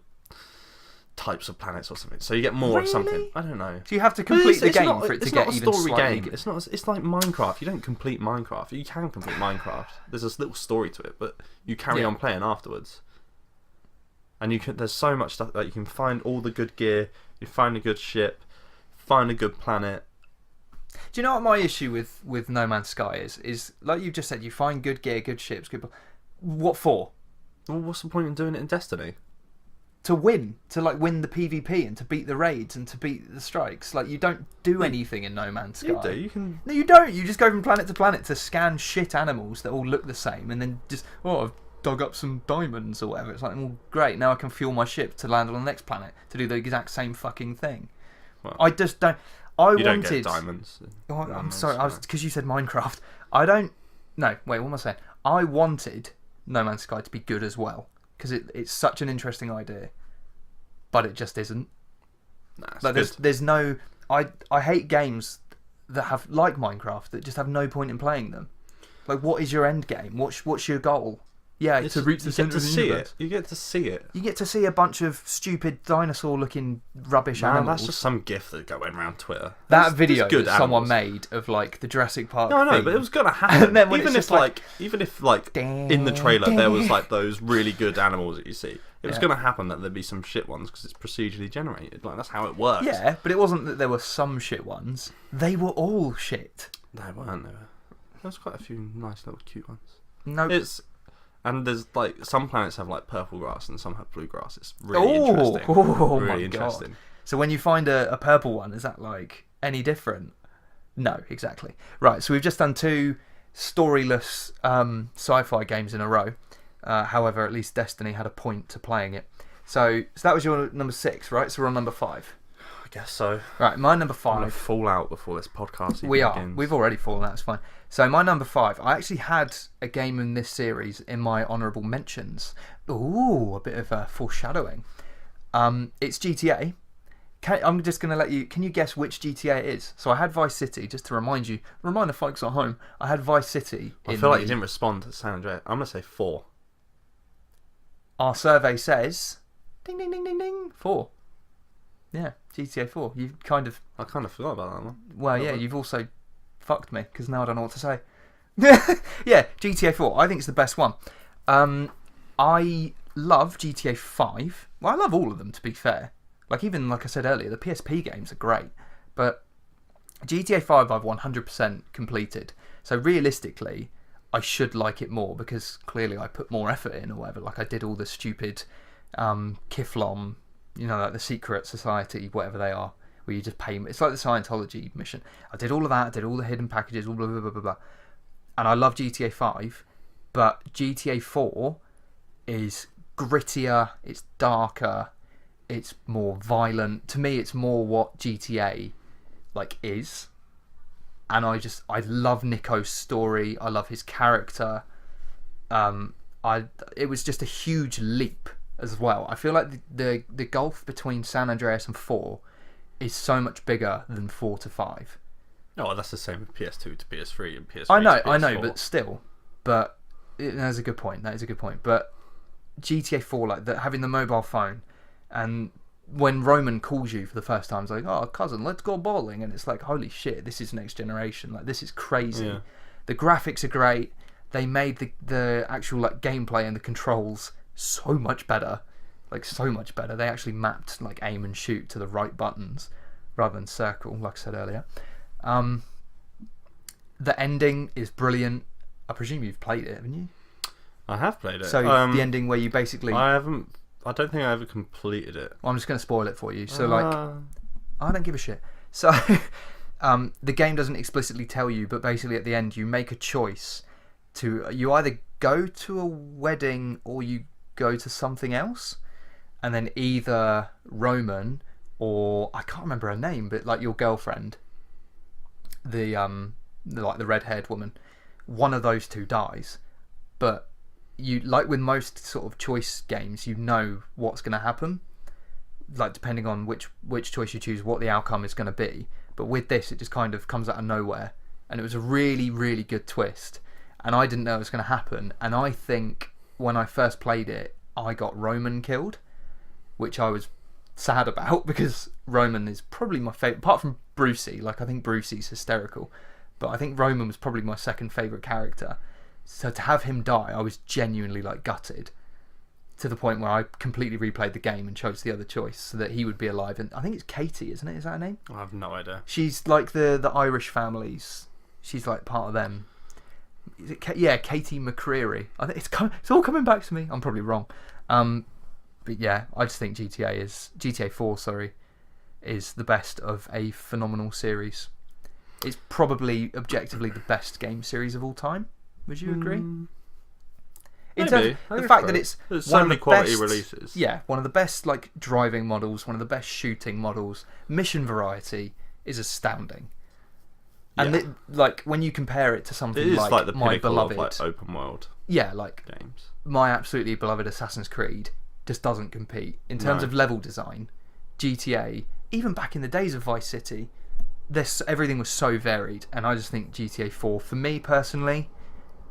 types of planets or something, so you get more of something. I don't know. So you have to complete the game for it to get even slightly. It's not. It's like Minecraft. You don't complete Minecraft. You can complete Minecraft. There's this little story to it, but you carry on playing afterwards. And there's so much stuff that you can find all the good gear. You find a good ship, find a good planet. Do you know what my issue with No Man's Sky is? Is like you just said, you find good gear, good ships, good. What for? Well, what's the point in doing it in Destiny? To win the PvP and to beat the raids and to beat the strikes. Like, you don't do anything in No Man's Sky. You do. You can. No, you don't. You just go from planet to planet to scan shit animals that all look the same, and then just I've dug up some diamonds or whatever. It's like, well, great. Now I can fuel my ship to land on the next planet to do the exact same fucking thing. Well, I just don't. Don't get diamonds. I'm sorry. Because you said Minecraft. I don't. No, wait. What am I saying? I wanted No Man's Sky to be good as well. Because it's such an interesting idea, but it just isn't. Like there's no. I hate games that have like Minecraft that just have no point in playing them. Like, what is your end game? What's your goal? Yeah, to reach the centre of the universe. You get to see it. You get to see a bunch of stupid dinosaur-looking rubbish animals. That's just some gif that went around Twitter. That video that someone made of like the Jurassic Park. No, I know, but it was gonna happen. Even if in the trailer there was like those really good animals that you see, it was gonna happen that there'd be some shit ones because it's procedurally generated. Like, that's how it works. Yeah, but it wasn't that there were some shit ones. They were all shit. They weren't. There was quite a few nice little cute ones. No, And there's like some planets have like purple grass and some have blue grass. It's really interesting. Really my interesting. God. So when you find a purple one, is that like any different? No, exactly. Right. So we've just done 2 storyless sci-fi games in a row. However, at least Destiny had a point to playing it. So that was your number 6, right? So we're on number 5. I guess so. Right, my number 5. I'm gonna fall out before this podcast even begins. We've already fallen out. It's fine. So my number 5, I actually had a game in this series in my honourable mentions. Ooh, a bit of foreshadowing. It's GTA. I'm just going to let you... Can you guess which GTA it is? So I had Vice City, just to remind the folks at home. I had Vice City. I feel like you didn't respond to San Andreas. I'm going to say 4. Our survey says... Ding, ding, ding, ding, ding. 4. Yeah, GTA 4. I kind of forgot about that one. Well, yeah, you've also... fucked me, because now I don't know what to say. Yeah, GTA 4. I think it's the best one. I love GTA 5. Well, I love all of them, to be fair. Like I said earlier, the PSP games are great. But GTA 5 I've 100% completed. So realistically, I should like it more, because clearly I put more effort in or whatever. Like, I did all the stupid Kiflom, like the secret society, whatever they are, where you just pay. It's like the Scientology mission. I did all of that. I did all the hidden packages. Blah, blah, blah, blah, blah. And I love GTA 5, but GTA 4 is grittier. It's darker. It's more violent. To me, it's more what GTA is. And I love Nico's story. I love his character. It was just a huge leap as well. I feel like the gulf between San Andreas and 4 is so much bigger than 4 to 5. Oh, that's the same with PS2 to PS3 and PS3 I know, to PS4. but still. But that's a good point. That is a good point. But GTA 4, having the mobile phone, and when Roman calls you for the first time, it's like, oh, cousin, let's go bowling. And it's like, holy shit, this is next generation. This is crazy. Yeah. The graphics are great. They made the actual gameplay and the controls so much better. So much better. They actually mapped aim and shoot to the right buttons rather than circle, like I said earlier. The ending is brilliant. I presume you've played it, haven't you? I have played it. So the ending where you basically... I don't think I ever completed it. Well, I'm just going to spoil it for you. So I don't give a shit. So the game doesn't explicitly tell you, but basically at the end you make a choice you either go to a wedding or you go to something else. And then either Roman or I can't remember her name, but your girlfriend, the red-haired woman, one of those two dies. But you with most sort of choice games, you know what's going to happen. like depending on which choice you choose, what the outcome is going to be. But with this, it just kind of comes out of nowhere, and it was a really, really good twist, and I didn't know it was going to happen. And I think when I first played it, I got Roman killed, which I was sad about because Roman is probably my favourite, apart from Brucey. Like, I think Brucey's hysterical, but I think Roman was probably my second favourite character. So to have him die, I was genuinely like gutted, to the point where I completely replayed the game and chose the other choice so that he would be alive. And I think it's Katie, isn't it? Is that her name? I have no idea. She's like the Irish families. She's like part of them. Is it Katie McCreary? I think it's all coming back to me. I'm probably wrong. But yeah, I just think GTA 4, sorry, is the best of a phenomenal series. It's probably objectively the best game series of all time. Would you agree? In terms of the fact that it's there's one so of many the quality best, releases. Yeah, one of the best like driving models, one of the best shooting models. Mission variety is astounding. And Yeah. like when you compare it to something It is like the my pinnacle beloved, of like open world yeah, like games. my absolutely beloved Assassin's Creed just doesn't compete in terms No. of level design. GTA, even back in the days of Vice City, everything was so varied, and I just think GTA 4, for me personally,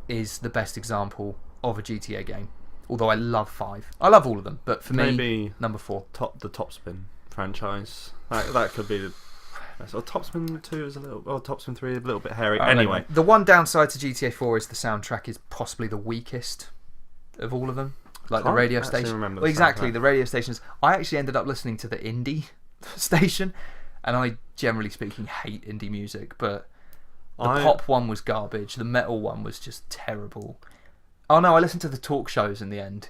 is the best example of a GTA game. Although I love 5, I love all of them, but for me, Maybe number 4. the Topspin franchise. That could be the. So Topspin 2 is a little. Oh, Topspin 3 a little bit hairy. Anyway, the one downside to GTA 4 is the soundtrack is possibly the weakest of all of them. Like the radio station. Remember Well, exactly, soundtrack. the radio stations. I actually ended up listening to the indie station, and I, generally speaking, hate indie music, but the pop one was garbage, the metal one was just terrible. Oh no, I listened to the talk shows in the end,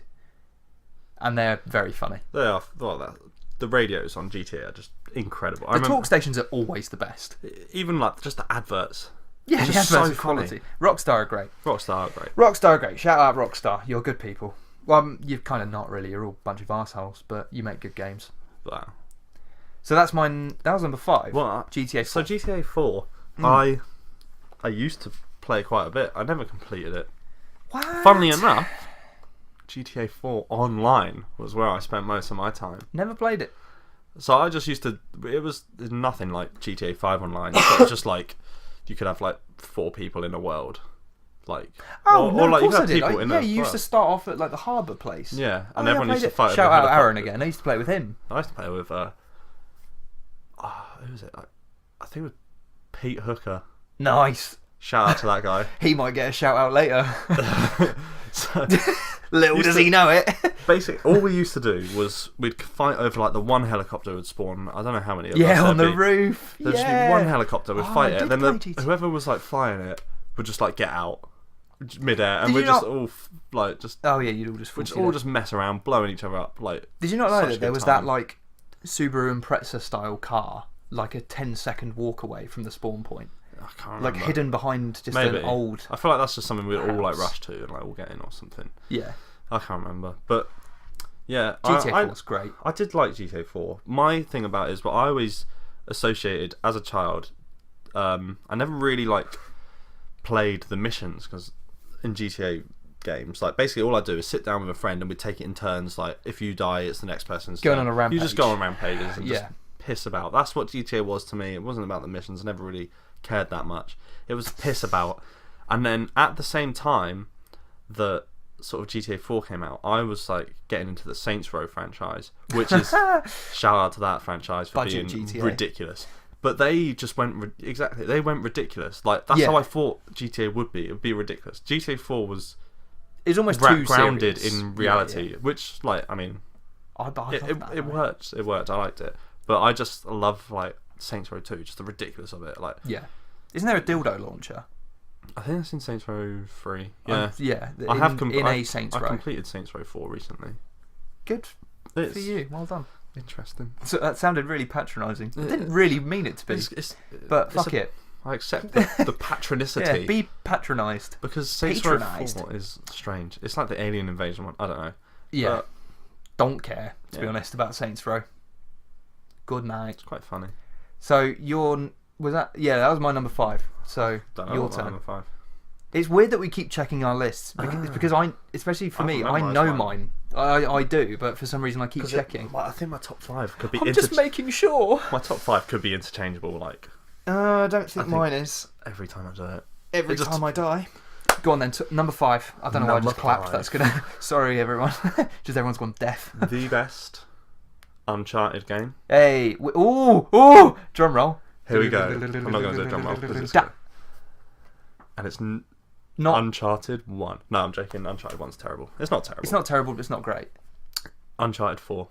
and they're very funny. They are. Well, the radios on GTA are just incredible. The talk stations are always the best. Even like just the adverts. Yeah, They're the just adverts so are quality. Rockstar are great. Rockstar are great. Rockstar are great. Shout out Rockstar. You're good people. Well, you're kind of not really. You're all a bunch of arseholes, but you make good games. Wow. So that's mine. That was number 5. What? GTA 4. So GTA 4, I used to play quite a bit. I never completed it. What? Funnily enough, GTA 4 Online was where I spent most of my time. Never played it. So I just used to. It was nothing like GTA 5 Online. So it was just like you could have like 4 people in a world, like Oh, no, or like of you course I could did. have people in yeah, a you used world. to start off at like the harbour place. Yeah, and Oh, yeah, everyone I used to played it. fight. Shout over out the Aaron helicopter. again. I used to play with him. I used to play with who was it? I think it was Pete Hooker. Nice. Shout out to that guy. He might get a shout out later. So, Little Used does to- he know it. basically, all we used to do was we'd fight over like the one helicopter would spawn. I don't know how many. Of us Yeah, on the there'd be. roof. There'd just Yeah. be one helicopter. We'd Oh, fight I it. did Then play GTA. whoever was like flying it would just like get out mid-air, and Did we'd you just not- all like just Oh yeah, you'd all just. we'd just force it all out. just mess around, blowing each other up. Like, Did you not know such a that there good was time. that like Subaru Impreza style car, like a 10-second walk away from the spawn point, I can't remember. like hidden behind just Maybe. an old. I feel like that's just something we'd all like house. rush to and like all get in or something. Yeah, I can't remember, but yeah, GTA I 4 was great. I did like GTA 4. My thing about it is, what I always associated as a child, I never really like played the missions, because in GTA games, like basically all I do is sit down with a friend and we take it in turns. Like if you die, it's the next person's Going turn. on a rampage. You just go on rampages and just Yeah. piss about. That's what GTA was to me. It wasn't about the missions. I never really cared that much. It was piss about. And then at the same time that sort of GTA 4 came out, I was like getting into the Saints Row franchise, which is shout out to that franchise for Budget being GTA. ridiculous. But they just went exactly. They went ridiculous. Like that's Yeah. how I thought GTA would be. It would be ridiculous. GTA 4 was It's almost too grounded serious. in reality, Yeah, which like I mean, yeah. I it love that, it mate. worked. It worked. I liked it. But I just love like Saints Row 2. Just the ridiculous of it. Like Yeah. Isn't there a dildo launcher? I think that's in Saints Row 3. Yeah. Yeah. I have in a Saints I Row. completed Saints Row 4 recently. Good It's for you. Well done. interesting. So that sounded really patronising. I Yeah. didn't really mean it to be, It's, but it's fuck a- it. I accept the patronicity. Yeah, be patronised. because Saints Row patronised. 4 is strange. It's like the alien invasion one. I don't know. Yeah. But Don't care, to be Yeah. honest, about Saints Row. Good night. it's quite funny. So was that? Yeah, that was my number 5. So Don't know your what my turn. number 5. It's weird that we keep checking our lists because I, especially for I me, remember I as know well. mine I do, but for some reason I keep checking. I think my top 5 could be. I'm just making sure. My top 5 could be interchangeable. Like, I don't think mine is. Every time I do it. Every time I die. Go on then, number 5. I don't know why I just clapped. 5. That's gonna. Sorry, everyone. Just everyone's gone deaf. The best Uncharted game. Hey, ooh, drum roll. Here we go. I'm not going to do a drum roll. And it's not Uncharted 1. No, I'm joking. Uncharted 1's terrible. It's not terrible. It's not terrible, but it's not great. Uncharted 4.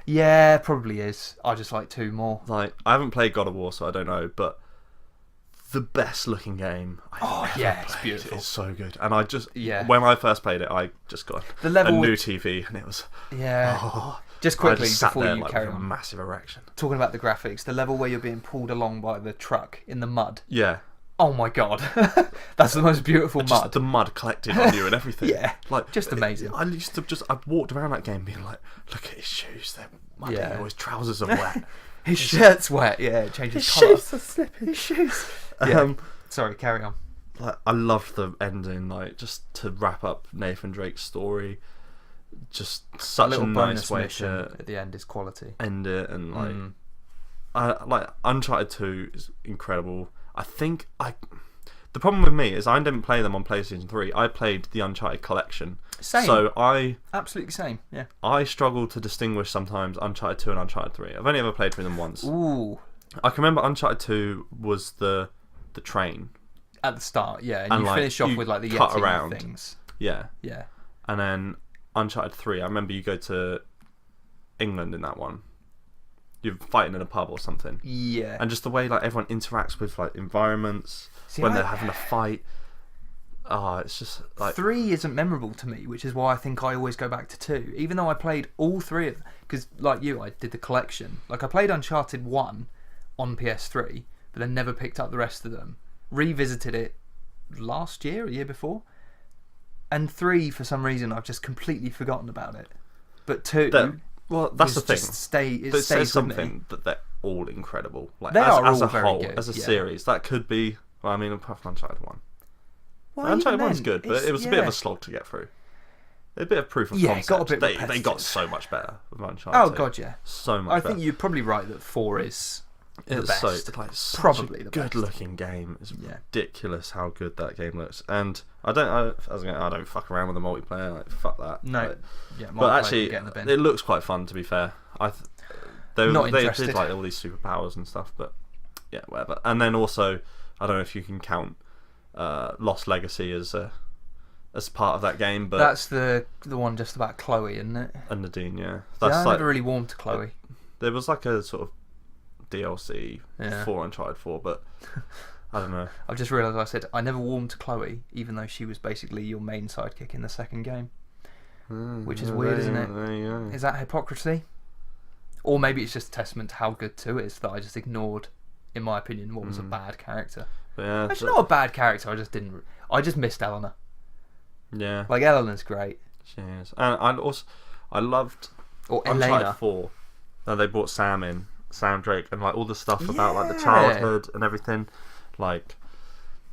Yeah, probably is. I just like 2 more. Like, I haven't played God of War, so I don't know, but the best looking game it's beautiful. It's so good. And I just, when I first played it, I just got a new TV, and it was... Yeah. Just quickly, before you carry on. A massive erection. Talking about the graphics, the level where you're being pulled along by the truck in the mud. Yeah. Oh my god. That's the most beautiful mud. The mud collected on you and everything. Yeah. Like, just amazing. I walked around that game being like, look at his shoes, they're muddy, or his trousers are wet. His shirt's wet, it changes colour. His shoes are slipping. His shoes. Yeah. Sorry, carry on. Like, I loved the ending, like, just to wrap up Nathan Drake's story. Just such a nice way to at the end is quality. End it, and like Uncharted 2 is incredible. I think the problem with me is I didn't play them on PlayStation 3. I played the Uncharted collection. Same. So absolutely same. Yeah. I struggle to distinguish sometimes Uncharted 2 and Uncharted 3. I've only ever played through them once. Ooh. I can remember Uncharted 2 was the train at the start, and you like, finish off with like the cut around things. Yeah. Yeah. And then Uncharted 3, I remember you go to England in that one. You're fighting in a pub or something. Yeah. And just the way like everyone interacts with like environments when they're having a fight. It's just like 3 isn't memorable to me, which is why I think I always go back to 2. Even though I played all 3 of them, because like you, I did the collection. Like I played Uncharted 1 on PS3, but then never picked up the rest of them. Revisited it last year, a year before. And 3, for some reason, I've just completely forgotten about it. But 2, that's the thing. It stays something that they're all incredible. Like they are as all a very whole, good, as a series, that could be. Well, I mean, apart from Uncharted 1. Well, Uncharted 1's good, but it was a bit of a slog to get through. A bit of proof of concept. Got a bit they got so much better with Uncharted. Oh god, yeah, so much. I think you're probably right that 4 is the best. Probably the good-looking game. It's ridiculous how good that game looks, and I don't fuck around with the multiplayer. Like fuck that. No, but actually, it looks quite fun. To be fair, they did like all these superpowers and stuff, but yeah, whatever. And then also, I don't know if you can count Lost Legacy as part of that game, but that's the one just about Chloe, isn't it? And Nadine, yeah. I never really warmed to Chloe. There was like a sort of DLC for Uncharted 4, but I don't know. I've just realised I said I never warmed to Chloe, even though she was basically your main sidekick in the second game. Which is weird, isn't it? There you go. Is that hypocrisy? Or maybe it's just a testament to how good 2 is that I just ignored, in my opinion, what was a bad character. Yeah, actually, not a bad character. I just missed Eleanor. Yeah, like Eleanor's great. She is, and I loved Uncharted 4. They brought Sam Drake, and like all the stuff about like the childhood and everything, like,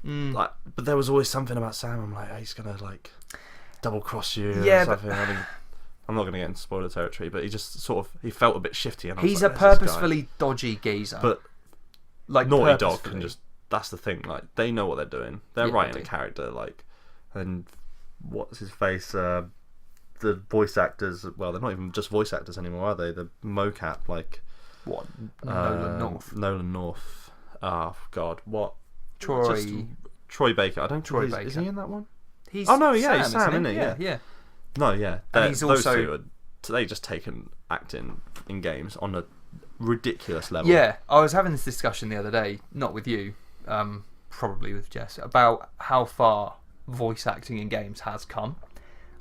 but there was always something about Sam. I'm like, he's gonna like double cross you. Yeah, or something. I mean, I'm not gonna get into spoiler territory, but he just he felt a bit shifty, and he's a purposefully dodgy geezer. But like Naughty Dog can just. That's the thing. Like they know what they're doing. They're writing a character. Like, and what's his face? The voice actors. Well, they're not even just voice actors anymore, are they? The mocap, like what? Nolan North. Nolan North. Oh God, what? Troy Baker. I don't. Troy think Baker. Is he in that one? He's Sam, he's Sam, isn't he? Yeah. No, yeah. And he's those also. Two they just taken acting in games on a ridiculous level. Yeah, I was having this discussion the other day, not with you. Probably with Jess, about how far voice acting in games has come.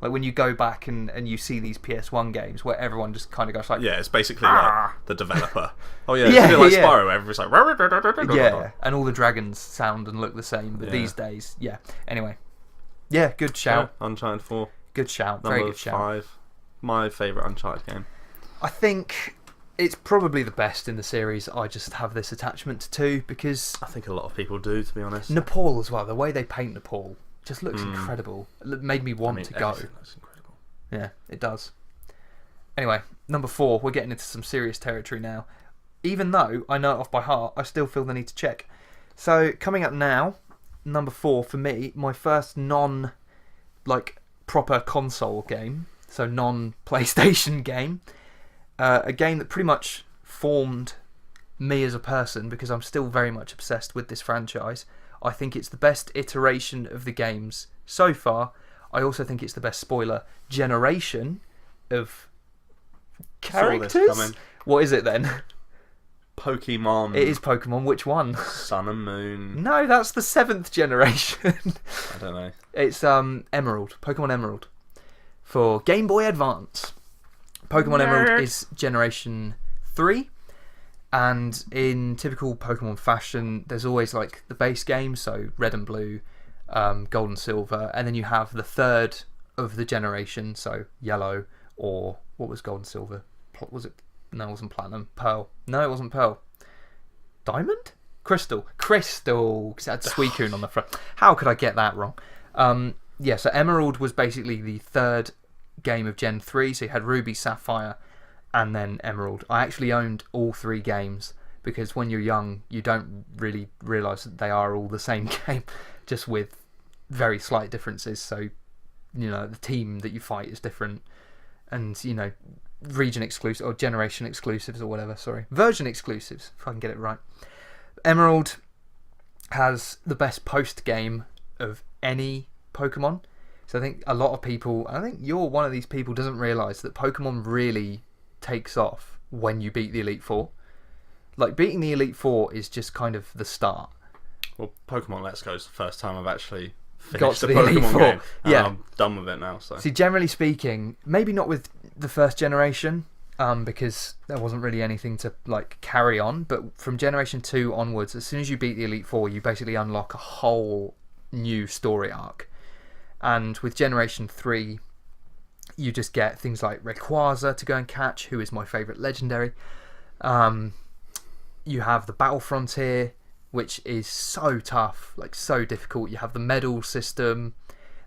Like when you go back and you see these PS1 games where everyone just kind of goes like, it's basically like the developer. Oh yeah, it's a bit like Spyro. Everybody's like, and all the dragons sound and look the same. But these days, Anyway, good shout. Uncharted 4. Good shout. Number Very good shout. 5. My favourite Uncharted game. I think it's probably the best in the series. I just have this attachment to 2 because I think a lot of people do, to be honest. Nepal as well. The way they paint Nepal just looks incredible. It made me want to go. Looks incredible. Yeah, it does. Anyway, number 4, we're getting into some serious territory now. Even though I know it off by heart, I still feel the need to check. So, coming up now, number 4 for me, my first proper console game, so non-PlayStation game, a game that pretty much formed me as a person because I'm still very much obsessed with this franchise. I think it's the best iteration of the games so far. I also think it's the best generation of characters. What is it then? Pokemon. It is Pokemon. Which one? Sun and Moon. No, that's the 7th generation. I don't know. It's Emerald. Pokemon Emerald for Game Boy Advance. Pokemon Emerald is generation 3. And in typical Pokemon fashion, there's always like the base game, so Red and Blue, Gold and Silver, and then you have the 3rd of the generation, so Yellow, or what was Gold and Silver? Was it? No, it wasn't Platinum. Pearl. No, it wasn't Pearl. Diamond? Crystal. Crystal, because it had Suicune on the front. How could I get that wrong? Yeah, so Emerald was basically the 3rd game of Gen 3, so you had Ruby, Sapphire, and then Emerald. I actually owned all 3 games because when you're young, you don't really realise that they are all the same game, just with very slight differences. So, the team that you fight is different, and region exclusive or generation exclusives or whatever. Sorry, version exclusives, if I can get it right. Emerald has the best post game of any Pokemon. So I think a lot of people, I think you're one of these people, doesn't realise that Pokemon really takes off when you beat the Elite Four. Like, beating the Elite Four is just kind of the start. Well, Pokemon Let's Go is the first time I've actually got finished to the the Elite Pokemon Four. game. Yeah. I'm done with it now. So. See, generally speaking, maybe not with the first generation, because there wasn't really anything to carry on. But from generation 2 onwards, as soon as you beat the Elite Four, you basically unlock a whole new story arc. And with generation 3, you just get things like Rayquaza to go and catch, who is my favourite legendary. You have the Battle Frontier, which is so tough, so difficult. You have the medal system.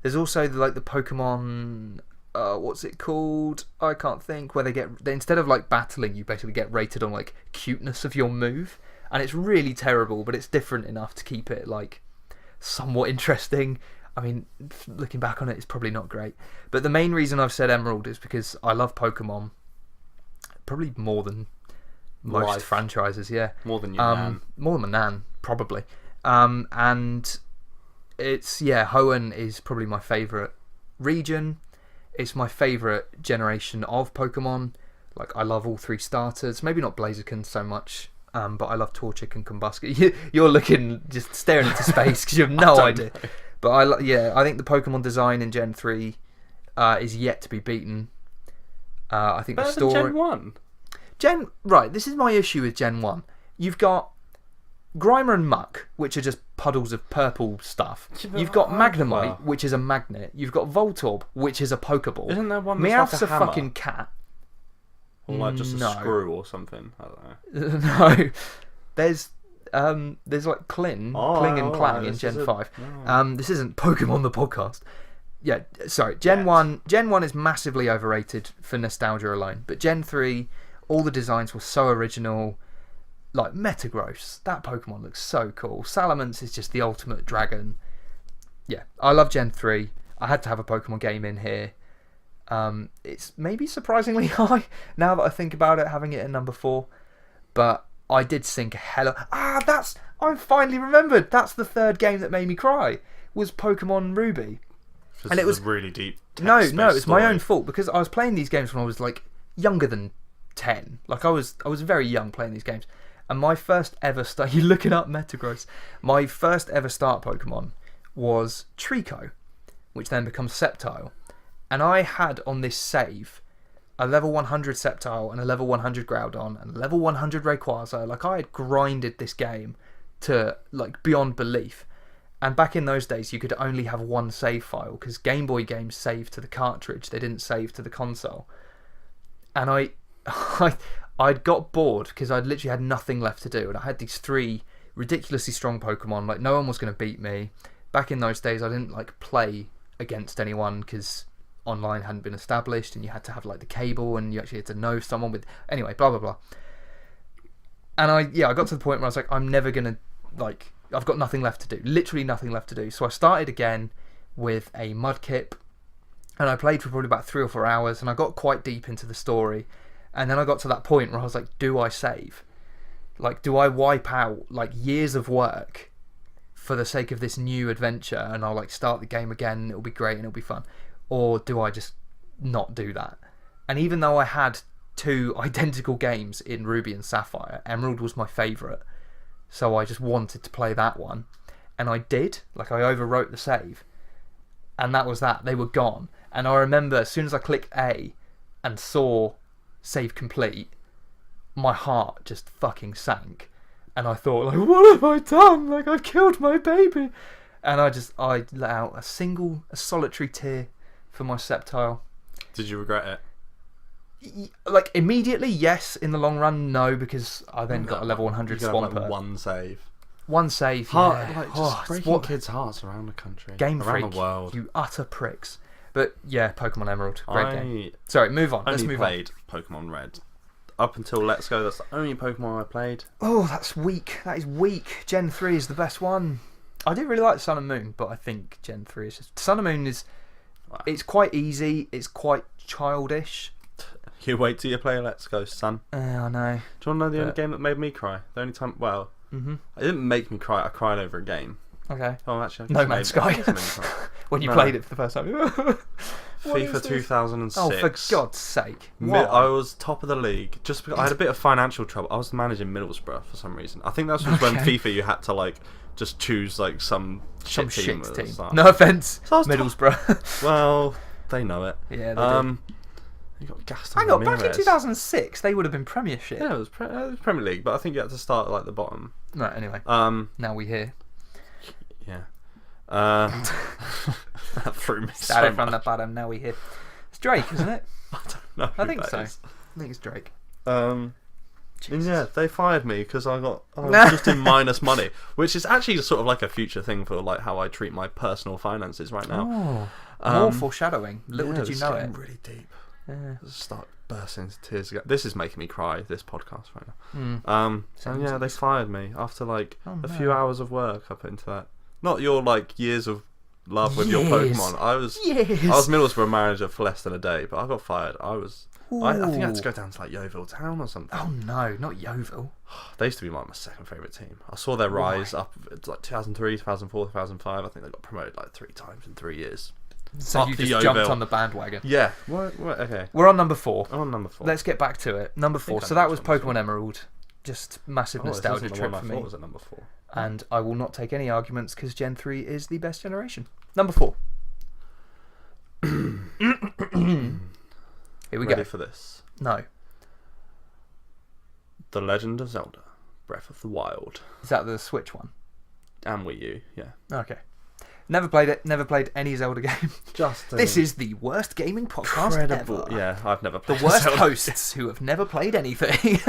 There's also the Pokemon, what's it called? I can't think. Where they instead of battling, you basically get rated on cuteness of your move, and it's really terrible, but it's different enough to keep it somewhat interesting. I mean, looking back on it, it's probably not great. But the main reason I've said Emerald is because I love Pokemon. Probably more than most franchises, yeah. More than your nan. More than my nan, probably. And it's, Hoenn is probably my favourite region. It's my favourite generation of Pokemon. I love all 3 starters. Maybe not Blaziken so much. But I love Torchic and Combusken. You're looking, just staring into space because you have no idea. Know. But I think the Pokemon design in Gen 3 is yet to be beaten. I think better the story. Than Gen 1. Right, this is my issue with Gen 1. You've got Grimer and Muck, which are just puddles of purple stuff. You've got Magnemite, which is a magnet. You've got Voltorb, which is a Pokeball. Isn't there one Meowth's that's a hammer? fucking cat. Or just a screw or something. I don't know. No. There's Kling and Clang in Gen 5. This isn't Pokemon the podcast. Yeah, sorry. Gen 1 is massively overrated for nostalgia alone. But Gen 3, all the designs were so original. Metagross, that Pokemon looks so cool. Salamence is just the ultimate dragon. Yeah, I love Gen 3. I had to have a Pokemon game in here. It's maybe surprisingly high now that I think about it, having it at number 4. But I did sink a hell of... I finally remembered. That's the 3rd game that made me cry. Was Pokemon Ruby. And it was really deep. No, it's my own fault because I was playing these games when I was younger than 10. I was very young playing these games. And my first ever start... You're looking up Metagross. My first ever start Pokemon was Trico, which then becomes Sceptile. And I had on this save a level 100 Sceptile and a level 100 Groudon and a level 100 Rayquaza. I had grinded this game to beyond belief. And back in those days, you could only have one save file because Game Boy games saved to the cartridge. They didn't save to the console. And I'd got bored because I'd literally had nothing left to do. And I had these 3 ridiculously strong Pokemon. No one was going to beat me. Back in those days, I didn't play against anyone because online hadn't been established, and you had to have like the cable, and you actually had to know someone with. Anyway, blah blah blah. And I got to the point where I was like, I'm never gonna I've got nothing left to do, literally nothing left to do. So I started again with a Mudkip, and I played for probably about 3 or 4 hours, and I got quite deep into the story, and then I got to that point where I was like, do I save? Like, do I wipe out like years of work for the sake of this new adventure, and I'll like start the game again, and it'll be great and it'll be fun, or do I just not do that? And even though I had 2 identical games in Ruby and Sapphire, Emerald was my favourite, so I just wanted to play that one, and I did. Like, I overwrote the save, and that was that. They were gone. And I remember as soon as I clicked A and saw save complete, my heart just fucking sank, and I thought, like, what have I done? Like, I've killed my baby. And I let out a solitary tear for my Sceptile. Did you regret it? Like, immediately, yes. In the long run, no, because I then got a level 100 Swampert. Like one save. One save, just breaking kids' hearts around the country, Game around Freak, the world. You utter pricks. But yeah, Pokemon Emerald, great game. Sorry, move on. Let's move on. I only played Pokemon Red. Up until Let's Go, that's the only Pokemon I played. Oh, that's weak. That is weak. Gen 3 is the best one. I do really like Sun and Moon, but I think Gen 3 is just... Sun and Moon is... It's quite easy. It's quite childish. You wait till you play Let's Go, son. I know. Do you want to know the only game that made me cry? The only time... Well, it didn't make me cry. I cried over a game. Okay. Oh, actually... No Man's Sky. When you played it for the first time. FIFA 2006. Oh, for God's sake. I was top of the league. Just because I had a bit of financial trouble. I was managing Middlesbrough for some reason. I think that was when FIFA you had to like just choose like some shit team. No offence, so Middlesbrough. Well, they know it. Yeah, they do. You got Gaston Hang on, back in 2006 they would have been Premiership. Yeah, it was Premier League, but I think you had to start at like the bottom. Right, anyway. Now we here. Yeah. That threw me so Started much. from the bottom, now we here. It's Drake, isn't it? I don't know. I think so. I think it's Drake. And yeah, they fired me because I was just in minus money, which is actually sort of like a future thing for like how I treat my personal finances right now. More foreshadowing. Little did you know it. Really deep. Yeah. Start bursting into tears again. This is making me cry. This podcast right now. And yeah, they fired me after like a few hours of work I put into that. Not your like years of love with your Pokemon. I was Middlesbrough manager for less than a day, but I got fired. I think I had to go down to like Yeovil Town or something. Oh no, not Yeovil. They used to be like my second favourite team. I saw their rise up to like 2003, 2004, 2005. I think they got promoted like 3 times in 3 years. So you just jumped on the bandwagon. Yeah. Okay. We're on number 4. I'm on number 4. Let's get back to it. Number 4. So that was Pokemon Emerald. Just massive nostalgia trip for me. Was at number 4. And I will not take any arguments because Gen 3 is the best generation. Number 4. Here we go. Ready for this? No. The Legend of Zelda: Breath of the Wild. Is that the Switch one? And Wii U, yeah. Okay. Never played it. Never played any Zelda game. This is the worst gaming podcast ever. Yeah, I've never played the worst Zelda. hosts who have never played anything.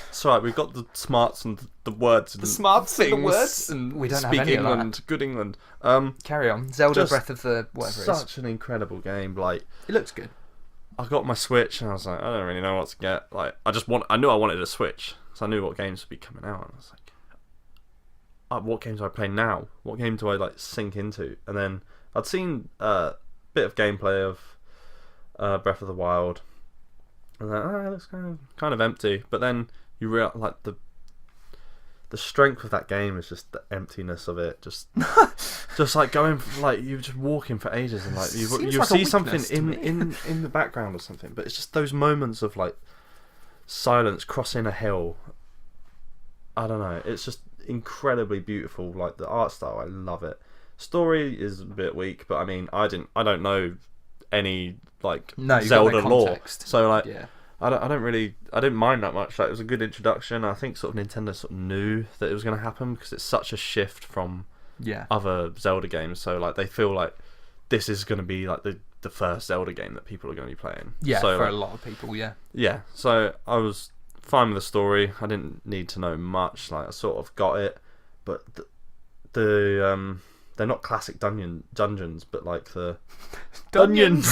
It's alright, we've got the smarts and the words. And the smarts things, and the words. And we don't Speak have any England, of that. Good England. Carry on. Zelda Breath of the whatever it is. Such an incredible game. Like, it looks good. I got my Switch and I was like, I don't really know what to get. Like, I knew I wanted a Switch, so I knew what games would be coming out. And I was like, what games do I play now? What game do I like sink into? And then I'd seen a bit of gameplay of Breath of the Wild, and then it looks kind of empty. But then you realize like the strength of that game is just the emptiness of it. Just like going like you're just walking for ages and like you see something in the background or something. But it's just those moments of like silence crossing a hill. I don't know. It's just incredibly beautiful. Like the art style, I love it. Story is a bit weak, but I mean, I don't know any like Zelda lore, so like I didn't mind that much. Like, it was a good introduction. I think sort of Nintendo sort of knew that it was going to happen because it's such a shift from other Zelda games. So like they feel like this is going to be like the first Zelda game that people are going to be playing. Yeah, so, for a lot of people. Yeah. So I was fine with the story. I didn't need to know much. Like I sort of got it, but the they're not classic dungeons, but like the Dungeons.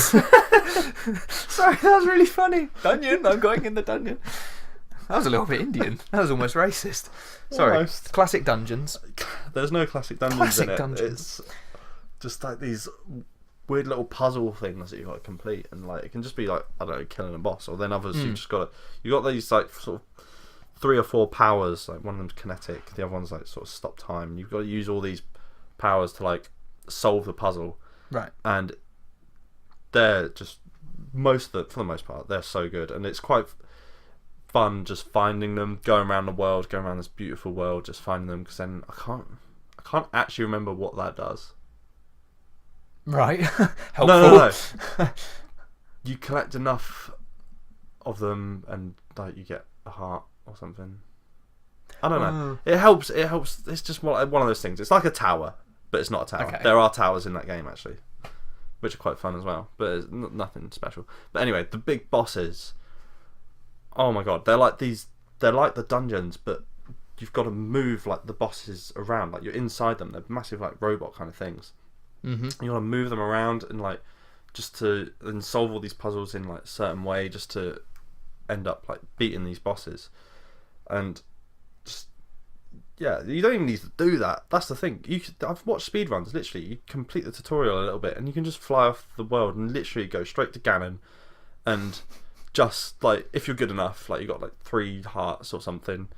Sorry, that was really funny. Dungeon. I'm going in the dungeon. That was a little bit Indian. That was almost racist. Sorry. Almost. Classic dungeons. There's no classic dungeons in it. It's just like these weird little puzzle things that you've got to complete, and like it can just be like, I don't know, killing a boss, or then others you got these like sort of 3 or 4 powers. Like one of them's kinetic, the other one's like sort of stop time. You've got to use all these powers to like solve the puzzle, right? And they're just for the most part, they're so good, and it's quite fun just finding them, going around the world, going around this beautiful world, just finding them. Because then I can't actually remember what that does. Right. Helpful. No. You collect enough of them, and like you get a heart or something. I don't know. It helps. It's just one of those things. It's like a tower, but it's not a tower. Okay. There are towers in that game actually, which are quite fun as well, but it's nothing special. But anyway, the big bosses. Oh my god, they're like the dungeons, but you've got to move like the bosses around, like you're inside them. They're massive like robot kind of things. Mm-hmm. You want to move them around and like and solve all these puzzles in like a certain way, just to end up like beating these bosses. And just you don't even need to do that. That's the thing. I've watched speedruns. Literally, you complete the tutorial a little bit, and you can just fly off the world and literally go straight to Ganon, and just like, if you're good enough, like you got like 3 hearts or something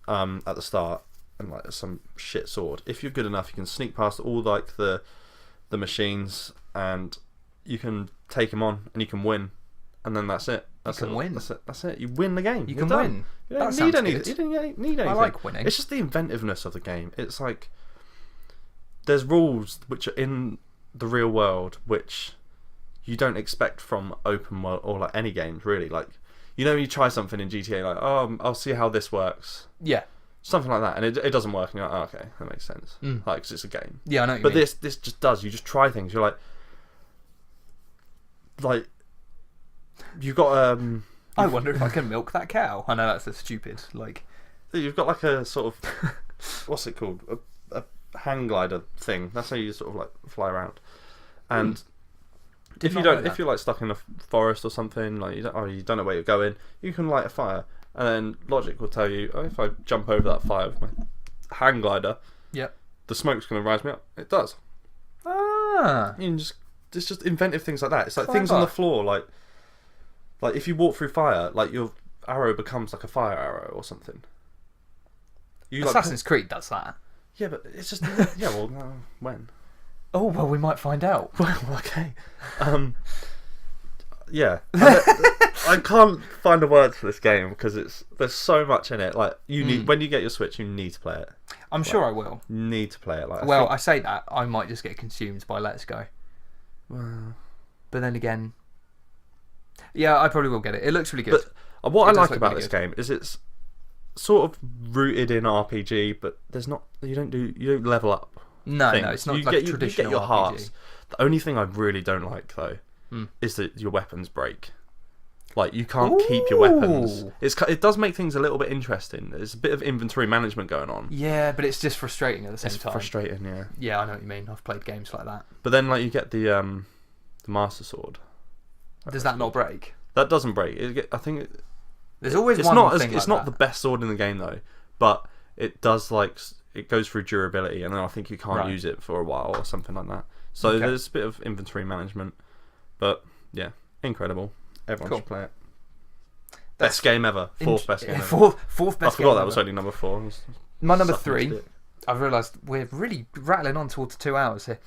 at the start, and like some shit sword. If you're good enough, you can sneak past all like the machines, and you can take them on, and you can win, and then that's it. You can win. That's it. You win the game. You can win. You don't need anything. You don't need anything. I like winning. It's just the inventiveness of the game. It's like there's rules which are in the real world which you don't expect from open world or like any games really. Like, you know, when you try something in GTA, like, oh, I'll see how this works. Yeah. Something like that, and it doesn't work, and you're like, oh, okay, that makes sense. Like, because it's a game. Yeah, I know what you mean. But this just does. You just try things. You're like you've got I wonder if I can milk that cow. I know that's a stupid like. You've got like a sort of what's it called? A hang glider thing. That's how you sort of like fly around. And if you're like stuck in a forest or something, like you don't know where you're going, you can light a fire. And then logic will tell you, oh, if I jump over that fire with my hang glider, the smoke's going to rise me up. It does. Ah. It's just inventive things like that. It's like things on the floor, like if you walk through fire, like your arrow becomes like a fire arrow or something. Assassin's Creed does that. Yeah, but it's just when? Oh well, we might find out. Well, okay. Yeah. I can't find a word for this game because there's so much in it. Like you need when you get your Switch, you need to play it. I'm sure I will. You need to play it. Like I say that I might just get consumed by Let's Go. Well, but then again, yeah, I probably will get it. It looks really good. But what I like about this game is it's sort of rooted in RPG, but there's not. You don't level up. No, it's not like traditional. You get your RPG. hearts. The only thing I really don't like though is that your weapons break. Like you can't keep your weapons. It does make things a little bit interesting. There's a bit of inventory management going on. Yeah, but it's just frustrating at the same time. It's frustrating, yeah. Yeah, I know what you mean. I've played games like that. But then, like, you get the Master Sword. Does that not break? That doesn't break. I think there's always it's one not thing. It's not the best sword in the game though, but it does it goes through durability, and then I think you can't use it for a while or something like that. So there's a bit of inventory management, but yeah, incredible. Everyone should play it. Best game ever. Fourth best game ever. Fourth best game. I forgot that was only number 4. My number 3. I've realised we're really rattling on towards 2 hours here.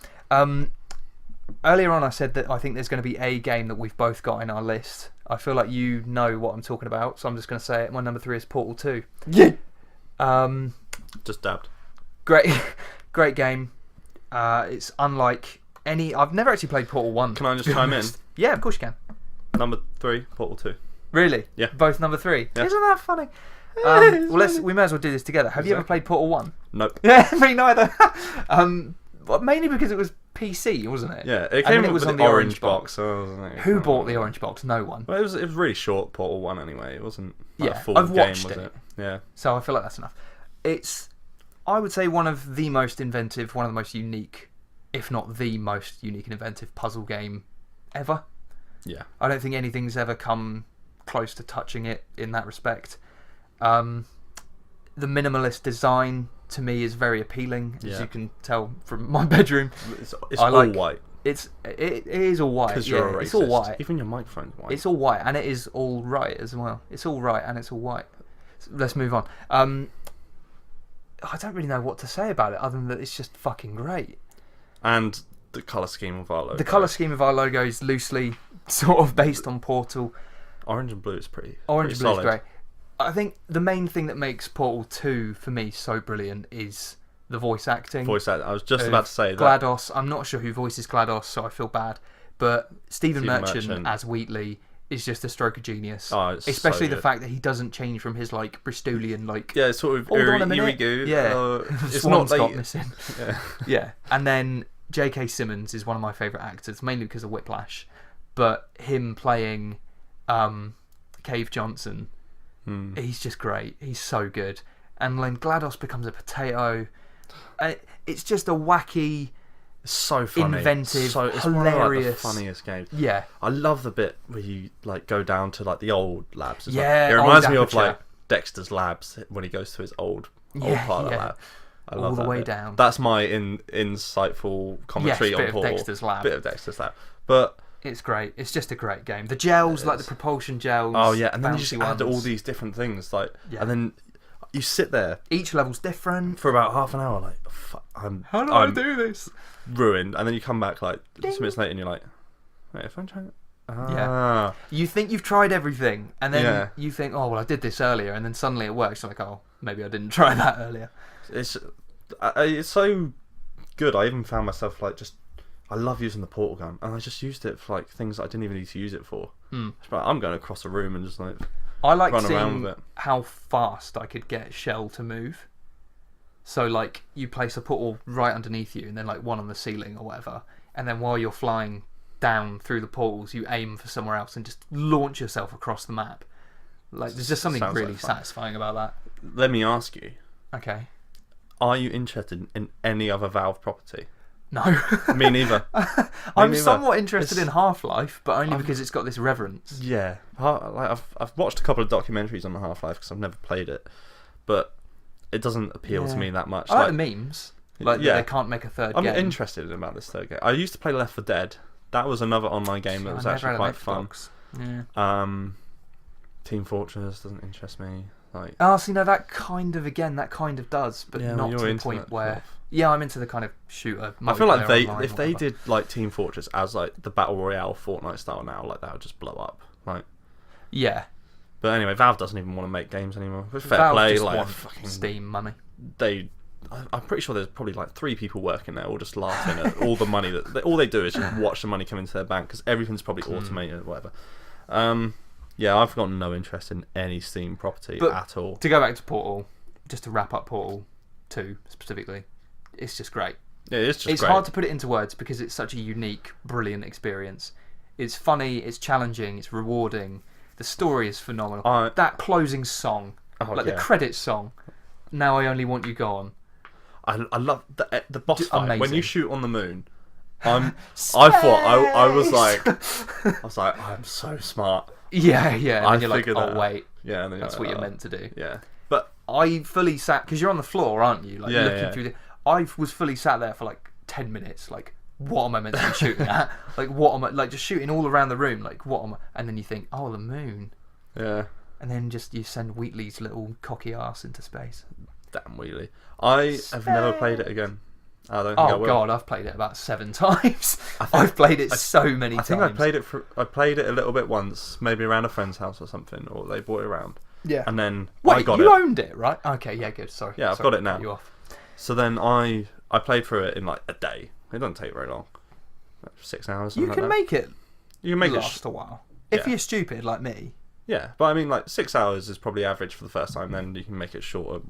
Earlier on, I said that I think there's going to be a game that we've both got in our list. I feel like you know what I'm talking about, so I'm just going to say it. My number 3 is Portal 2. Yeah. Just dabbed. Great game. It's unlike any. I've never actually played Portal 1. Can I just chime in? Yeah, of course you can. Number 3, Portal 2. Really? Yeah. Both number 3. Yeah. Isn't that funny? We may as well do this together. Have you ever played Portal 1? Nope. Yeah, me neither. Mainly because it was PC, wasn't it? Yeah, it came with the orange box. Who bought the orange box? No one. Well, it was really short, Portal 1 anyway. It wasn't a full I've game, watched was it? Yeah. So I feel like that's enough. It's, I would say, one of the most inventive, one of the most unique if not the most unique and inventive puzzle game ever. Yeah. I don't think anything's ever come close to touching it in that respect. The minimalist design to me is very appealing, as you can tell from my bedroom. It's all white. It is all white. Because you're a racist. It's all white. Even your microphone's white. It's all white, and it is all right as well. It's all right, and it's all white. So let's move on. I don't really know what to say about it, other than that it's just fucking great. And the colour scheme of our logo. The colour scheme of our logo is loosely sort of based on Portal. Orange and blue is pretty Orange and solid. blue is great. I think the main thing that makes Portal 2 for me so brilliant is the voice acting. I was just about to say that. GLaDOS. I'm not sure who voices GLaDOS, so I feel bad. But Stephen Merchant as Wheatley is just a stroke of genius. Oh, it's especially so the good. fact that he doesn't change from his like Bristolian Yeah, it's sort of hold on a minute. Irigu. Yeah, It's Swan's not got like, missing. yeah. Yeah, and then J.K. Simmons is one of my favourite actors, mainly because of Whiplash. But him playing Cave Johnson, he's just great. He's so good. And when GLaDOS becomes a potato, it's just a wacky, so funny, inventive, it's hilarious, one of like, the funniest games. Yeah, I love the bit where you like go down to like the old labs. It's Yeah, like, it reminds old me of Aperture. like Dexter's labs when he goes to his old part of the lab. I love all the that way bit. down. That's my insightful commentary Yes, on bit of Portal. Dexter's Lab. Bit of Dexter's Lab, but it's great. It's just a great game. The gels, like the propulsion gels. oh yeah, and then you just bouncy add all ones. these different things, like, Yeah. and then you sit there Each level's different. for about half an hour, like, How do I'm I do this? ruined, and then you come back like 2 minutes later, and you're like, wait, if I'm trying. Yeah. You think you've tried everything, and then Yeah. you think, oh well, I did this earlier, and then suddenly it works. You're like, oh, maybe I didn't try that earlier. It's so good. I even found myself like I love using the portal gun, and I just used it for like things that I didn't even need to use it for. It's like, I'm going across a room and just like I like run around seeing with it. how fast I could get Shell to move. So like you place a portal right underneath you, and then like one on the ceiling or whatever, and then while you're flying down through the portals, you aim for somewhere else and just launch yourself across the map. Like there's just something Sounds like really fun. satisfying about that. Let me ask you: Okay. are you interested in any other Valve property? No. Me neither. I'm neither. somewhat interested It's- in Half-Life, but only because it's got this reverence. Yeah, like I've watched a couple of documentaries on the Half-Life because I've never played it, but it doesn't appeal to me that much. I like the memes. Like that yeah. they can't make a third I'm game. interested about this third game. I used to play Left 4 Dead. That was another online game that was I never actually had quite an fun. Xbox. Yeah. Team Fortress doesn't interest me. Like, Oh, see, no, that kind of does, but yeah, well, not you're to the into point that where. stuff. Yeah, I'm into the kind of shooter. I feel like multiplayer online if or they whatever. did like Team Fortress as like the battle royale Fortnite style now, like that would just blow up. Like, Yeah. but anyway, Valve doesn't even want to make games anymore. With fair Valve play, just like want fucking Steam money. I'm pretty sure there's probably like 3 people working there, all just laughing at all the money all they do is just watch the money come into their bank because everything's probably automated or whatever. Yeah, I've got no interest in any Steam property But at all. To go back to Portal, just to wrap up Portal 2 specifically, it's just great. Yeah, it's just It's great. hard to put it into words because it's such a unique, brilliant experience. It's funny, it's challenging, it's rewarding. The story is phenomenal. That closing song, the credits song, Now I Only Want You Gone. I love the boss Just fight when amazing. you shoot on the moon. I thought I was like I'm so smart. Yeah, and then I you're like, figured that oh out. wait, Yeah, and then that's what you're meant to do. Yeah, but I fully sat, because you're on the floor, aren't you? Like Yeah, looking yeah. through the. I was fully sat there for like 10 minutes, like, what am I meant to be shooting at? Like, what am I, like, just shooting all around the room, like, what am I, and then you think, oh, the moon. yeah, And then just you send Wheatley's little cocky ass into space. damn Wheelie. I have never played it again. I don't think I Oh will. god, I've played it about 7 times. I've played it so many times. I think I played it a little bit once, maybe around a friend's house or something, or they brought it around. Yeah. And then Wait, I got you it. owned it, right? Okay, yeah, good. Sorry. Yeah, I've Sorry got it to now. cut You off. So then I played through it in like a day. It doesn't take very long. 6 hours. You Something can like that. make it You can make it. last a while. If Yeah. you're stupid like me. Yeah, but I mean, like 6 hours is probably average for the first time. Then you can make it shorter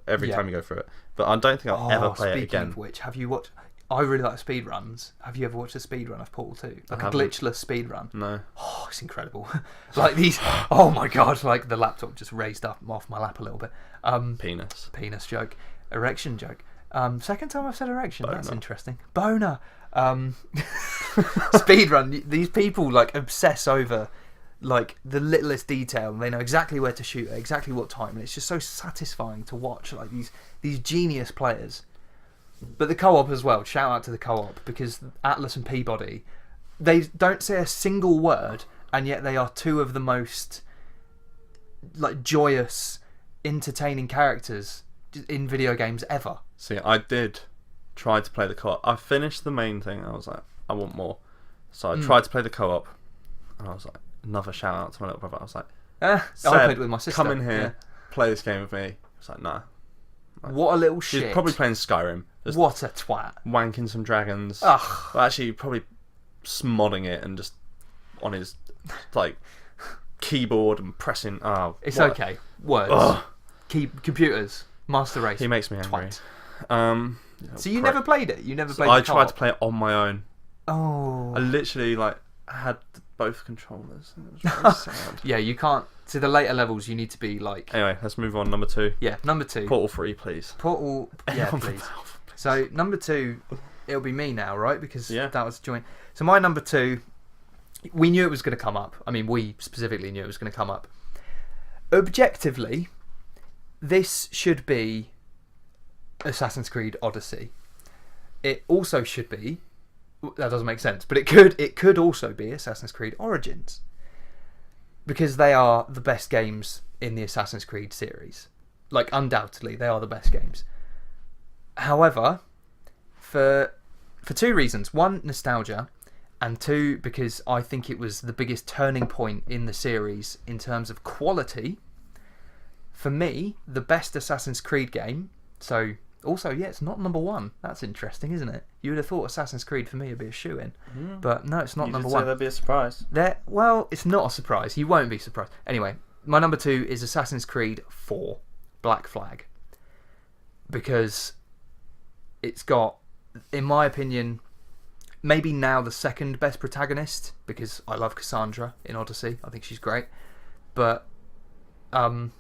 every Yeah. time you go through it. But I don't think I'll ever play it Speaking again. of which, have you watched? I really like speed runs. Have you ever watched a speed run of Portal 2? Like a haven't. glitchless speed run. No. Oh, it's incredible. Like these. Oh my god! Like the laptop just raised up off my lap a little bit. Penis. Penis joke, erection joke. Second time I've said erection. That's Boner. interesting. Boner. Speedrun. These people like obsess over like the littlest detail, and they know exactly where to shoot at exactly what time, and it's just so satisfying to watch like these genius players. But the co-op as well, shout out to the co-op, because Atlas and Peabody, they don't say a single word, and yet they are two of the most like joyous, entertaining characters in video games ever. See, I did try to play the co-op. I finished the main thing and I was like, I want more. So I tried to play the co-op, and I was like, another shout out to my little brother. I was like, I played it with my sister. Come in here, play this game with me. I was like, nah. Like, what a little shit. He's probably playing Skyrim. Just what a twat. Wanking some dragons. Ugh. Well, actually, probably smodding it and just on his like keyboard and pressing. Oh, it's okay. Words. Ugh. Computers. Master Race. He makes me angry. So you never played it? You never played I the tried to play it on my own. Oh. I literally like had both controllers. And it was really sad. Yeah, you can't. To the later levels, you need to be like. Anyway, let's move on. Number 2. Yeah, number 2. Portal 3, please. Portal. Yeah, please. So number 2, it'll be me now, right? Because that was joint. So my number 2, we knew it was going to come up. I mean, we specifically knew it was going to come up. Objectively, this should be Assassin's Creed Odyssey. It also should be. That doesn't make sense, but it could also be Assassin's Creed Origins, because they are the best games in the Assassin's Creed series. Like, undoubtedly, they are the best games. However, for 2 reasons. 1, nostalgia, and 2, because I think it was the biggest turning point in the series in terms of quality. For me, the best Assassin's Creed game, so also, yeah, it's not number 1. That's interesting, isn't it? You would have thought Assassin's Creed for me would be a shoo-in. But no, it's not number 1. There'd be a surprise. Well, it's not a surprise. You won't be surprised. Anyway, my number 2 is Assassin's Creed 4, Black Flag. Because it's got, in my opinion, maybe now the second best protagonist, because I love Cassandra in Odyssey. I think she's great. But, now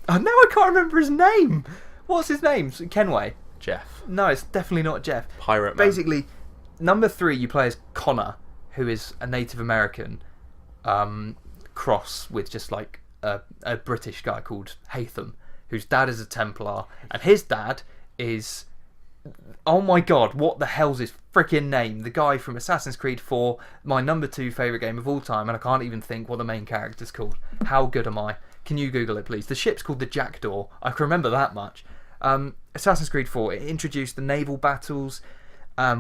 I can't remember his name. What's his name? Kenway? Jeff. No, it's definitely not Jeff. Pirate Man. Basically, number 3 you play as Connor, who is a Native American cross with just like a British guy called Hatham, whose dad is a Templar, and his dad is, oh my god, what the hell's his freaking name? The guy from Assassin's Creed 4, my number 2 favourite game of all time, and I can't even think what the main character's called. How good am I? Can you Google it, please? The ship's called the Jackdaw. I can remember that much. Assassin's Creed 4, it introduced the naval battles,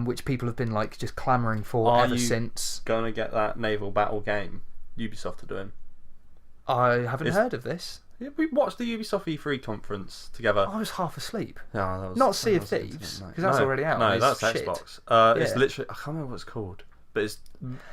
which people have been like just clamouring for ever since. Going to get that naval battle game Ubisoft are doing? I haven't heard of this. Yeah, we watched the Ubisoft E3 conference together. I was half asleep. No, that was, not Sea of Thieves, because that's already out. No, that's shit. Xbox. It's literally, I can't remember what it's called, but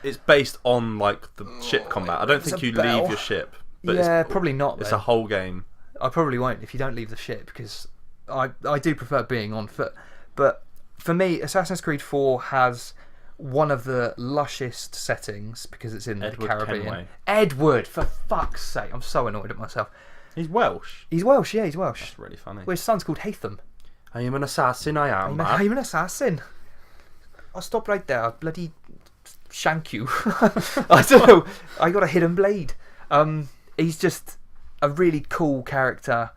it's based on like the ship combat. I don't think you leave your ship. But yeah, probably not. It's a whole game. I probably won't if you don't leave the ship, because I do prefer being on foot. But for me, Assassin's Creed 4 has one of the lushest settings because it's in the Caribbean. Kenway. Edward, for fuck's sake. I'm so annoyed at myself. He's Welsh. He's Welsh, yeah, he's Welsh. That's really funny. Well, his son's called Hatham. I am an assassin, I am. I'm an assassin. I'll stop right there. I'll bloody shank you. I don't know. I got a hidden blade. He's just a really cool character.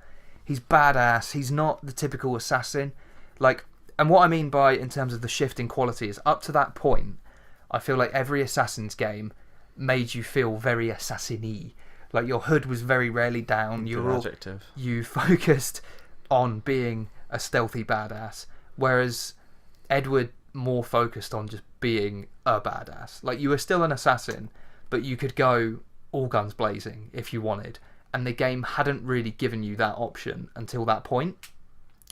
He's badass. He's not the typical assassin. Like, and what I mean by in terms of the shift in quality is up to that point, I feel like every Assassin's game made you feel very assassin-y. Like your hood was very rarely down. You focused on being a stealthy badass, whereas Edward more focused on just being a badass. Like you were still an assassin, but you could go all guns blazing if you wanted, and the game hadn't really given you that option until that point,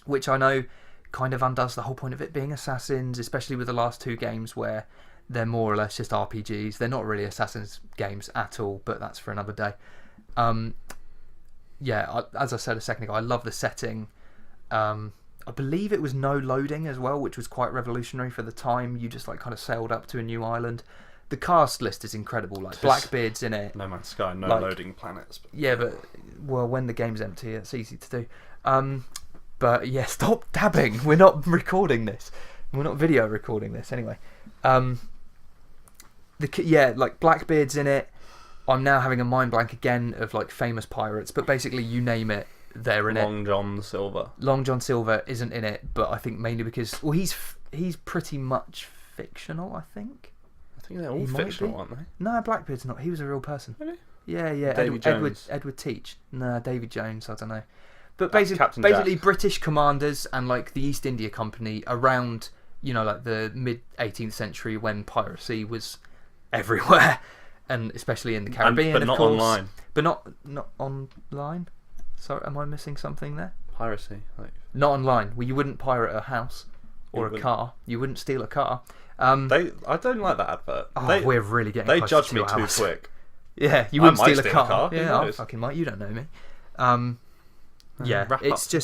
which I know kind of undoes the whole point of it being Assassins, especially with the last 2 games where they're more or less just RPGs. They're not really Assassin's games at all, but that's for another day. As I said a second ago, I love the setting. I believe it was no loading as well, which was quite revolutionary for the time. You just like kind of sailed up to a new island. The cast list is incredible. Like Blackbeard's in it. No Man's Sky, loading planets. Yeah, but well, when the game's empty, it's easy to do. But yeah, stop dabbing. We're not recording this. We're not video recording this anyway. Like Blackbeard's in it. I'm now having a mind blank again of like famous pirates, but basically you name it, they're in Long John Silver. Long John Silver isn't in it, but I think mainly because he's pretty much fictional. I think They're all fictional, aren't they? No, Blackbeard's not. He was a real person. Really? Yeah. Edward Teach. No, David Jones. I don't know. But Captain basically Jack. British commanders and like the East India Company around, like the mid 18th century when piracy was everywhere, and especially in the Caribbean, but not of course. online. But not online. Sorry, am I missing something there? Piracy, like Not online. Well, you wouldn't pirate a house or a car. You wouldn't steal a car. I don't like that advert. We're really getting. They close judge to me 2 too hours. quick. Yeah, you wouldn't I might steal a car. Who Yeah, I knows? fucking might. You don't know me. Yeah, Wrap it's up.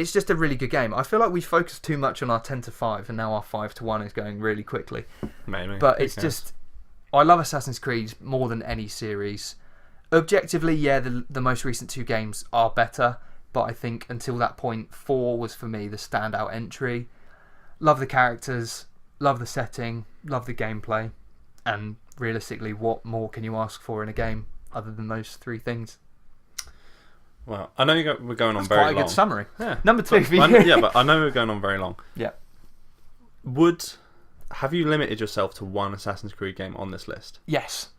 just a really good game. I feel like we focused too much on our 10 to 5, and now our 5 to 1 is going really quickly. Maybe. But Who it's cares? just, I love Assassin's Creed more than any series. Objectively, yeah, the most recent 2 games are better, but I think until that point, 4 was for me the standout entry. Love the characters, love the setting, love the gameplay, and realistically, what more can you ask for in a game other than those 3 things? Well, I know we're going on That's very quite a long. good summary. Yeah. Number 2 for you. But I know we're going on very long. Yeah. Have you limited yourself to one Assassin's Creed game on this list? Yes.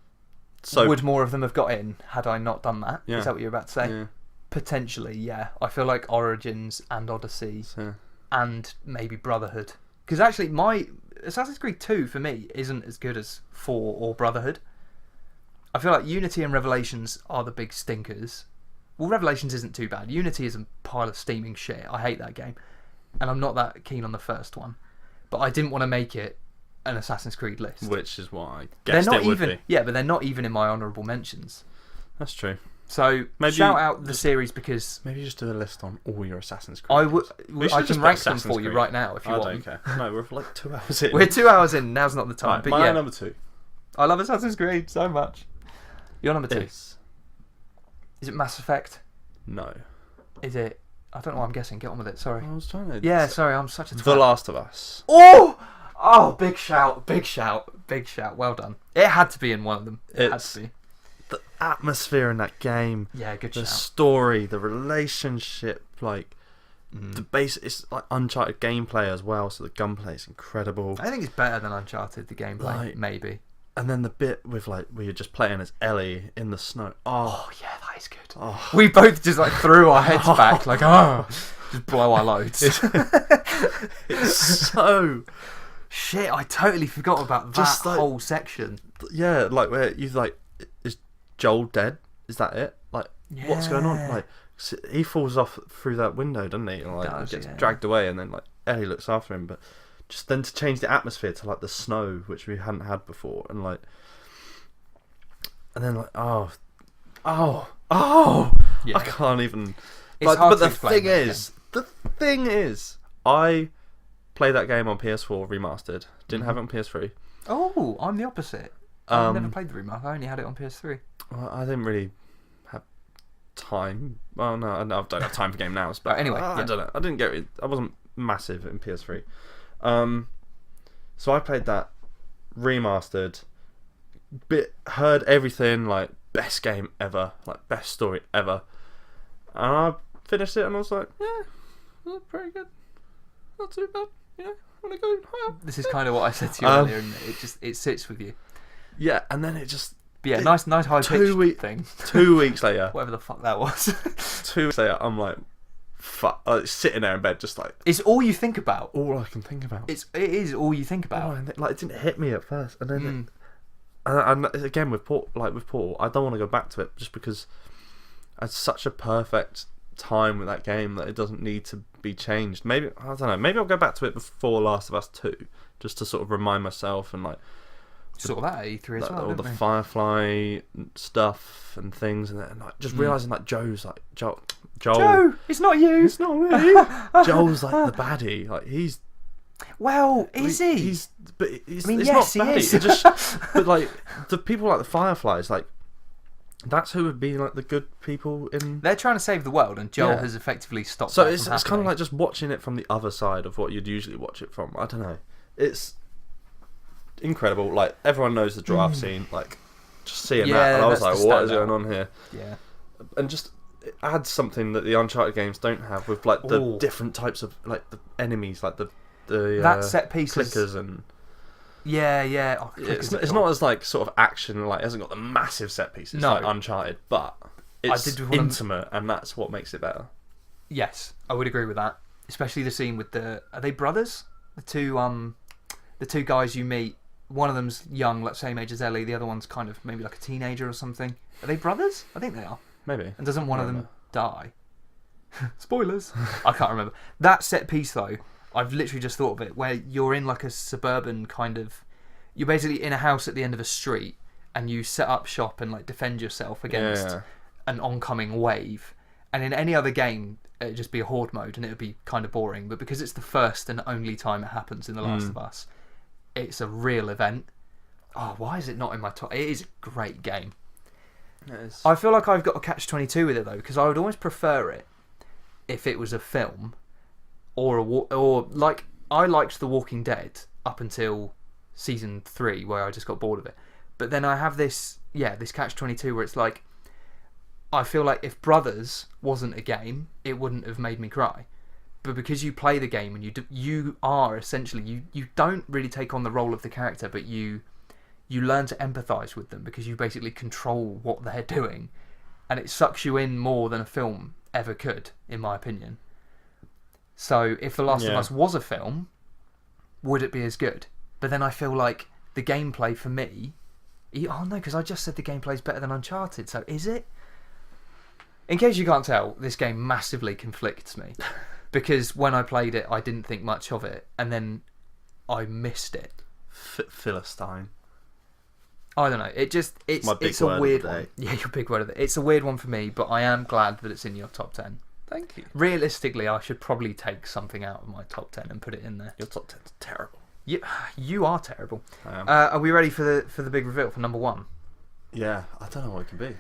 So Would more of them have got in had I not done that? Yeah. Is that what you're about to say? Yeah. Potentially, yeah. I feel like Origins and Odyssey So, and maybe Brotherhood. Because actually, my Assassin's Creed 2 for me isn't as good as 4 or Brotherhood. I feel like Unity and Revelations are the big stinkers. Well, Revelations isn't too bad. Unity is a pile of steaming shit. I hate that game. And I'm not that keen on the first one. But I didn't want to make it an Assassin's Creed list. which is what I They're guessed not it would even, be. yeah, but they're not even in my honourable mentions. That's true. So Maybe shout out the series because Maybe just do a list on all your Assassin's Creed. I would. We should I just can put rank them Assassin's for you Creed. right now if you I want. don't care. No, we're like 2 hours in. We're 2 hours in. Now's not the time. Right, but my yeah, number 2 I love Assassin's Creed so much. Your number 2 is is it Mass Effect? no. Is it? I don't know. What I'm guessing. Get on with it. Sorry. I was trying to. Yeah. Sorry. I'm such a. The twat. Last of Us. Oh! Big shout! Big shout! Big shout! Well done. It had to be in one of them. It had It's- to be. The atmosphere in that game. Yeah. Good The shout. story, the relationship, like the base. It's like Uncharted gameplay as well. So the gunplay is incredible. I think it's better than Uncharted. The gameplay, Like- maybe. And then the bit with like where you're just playing as Ellie in the snow. Oh, Oh yeah, that is good. oh. We both just like threw our heads back, like just blow our loads. It's so Shit, I totally forgot about that Just like- whole section. yeah, like where you like, is Joel dead? Is that it? Like, what's going on? Yeah. Like, he falls off through that window, doesn't he? And like Does, gets yeah. dragged away, and then like Ellie looks after him. But just then to change the atmosphere to like the snow, which we hadn't had before, and then like oh, Yeah. I can't even. It's hard But to the explain that thing is, I played that game on PS4 remastered. Didn't have it on PS3. Oh, I'm the opposite. I've never Um, played the remaster. I only had it on PS3. Well, I didn't really have time. Well, no, I don't have time for game now. But Anyway, I yeah. don't know. I didn't get it. I wasn't massive in PS3. So I played that remastered. Heard everything, like best game ever, like best story ever, and I finished it and I was like, yeah, that's pretty good. Not too bad. You know, want to go higher. This is kind of what I said to you earlier, and it sits with you. Yeah, and then it just But yeah, nice high pitched thing. 2 weeks later. Whatever the fuck that was. 2 weeks later, I'm like, fuck, sitting there in bed, just like It's all you think about. all I can think about. It is all you think Oh, about. and like it didn't hit me at first, and then and again with Portal, I don't want to go back to it just because it's such a perfect time with that game that it doesn't need to be changed. Maybe I don't know. Maybe I'll go back to it before Last of Us 2, just to sort of remind myself and like Saw that at E3 as like, well. all the didn't we? Firefly stuff and things, and like just realizing like Joe's like Joel. Joe, it's not you. It's not me. Joel's like the baddie. Like he's. Well, is he? He's, but it's, I mean, it's yes, not he baddie. is. It just, but like the people like the Fireflies, like That's who would be like the good people in. They're trying to save the world, and Joel Yeah. has effectively stopped. So that it's from kind of happening. like just watching it from the other side of what you'd usually watch it from. I don't know. It's incredible. Like everyone knows the giraffe scene. Like just seeing that, and I was that's like, the what is standout. going on here? Yeah. And just it adds something that the Uncharted games don't have with like the Ooh. different types of like the enemies, like the That set piece is- clickers and. Yeah. Oh, It's not as like sort of action, like it hasn't got the massive set pieces No. like Uncharted, but it's did wanna- intimate, and that's what makes it better. Yes, I would agree with that. Especially the scene with are they brothers? The two guys you meet. One of them's young, like same age as Ellie. The other one's kind of maybe like a teenager or something. Are they brothers? I think they are. Maybe. And doesn't one of them Remember. die? Spoilers. I can't remember. That set piece though, I've literally just thought of it, where you're in like a suburban kind of. You're basically in a house at the end of a street, and you set up shop and like defend yourself against Yeah. an oncoming wave. And in any other game, it'd just be a horde mode, and it would be kind of boring. But because it's the first and only time it happens in The Last of Us, it's a real event. Oh, why is it not in my top? It is a great game. I feel like I've got a catch-22 with it though, because I would almost prefer it if it was a film, or like I liked The Walking Dead up until season 3, where I just got bored of it. But then I have this catch-22 where it's like, I feel like if Brothers wasn't a game, it wouldn't have made me cry. But because you play the game and you are essentially you don't really take on the role of the character, but you learn to empathise with them because you basically control what they're doing, and it sucks you in more than a film ever could, in my opinion. So if The Last of Us was a film, would it be as good? But then I feel like the gameplay for me... Oh no, because I just said the gameplay's better than Uncharted, so is it? In case you can't tell, this game massively conflicts me. Because when I played it, I didn't think much of it, and then I missed it. Philistine. I don't know. My big it's a word of the weird day. one. Yeah, your big word of it. It's a weird one for me, but I am glad that it's in your top 10. Thank you. Realistically, I should probably take something out of my top 10 and put it in there. Your top 10's terrible. You are terrible. I am. Are we ready for the big reveal for number 1? Yeah, I don't know what it can be.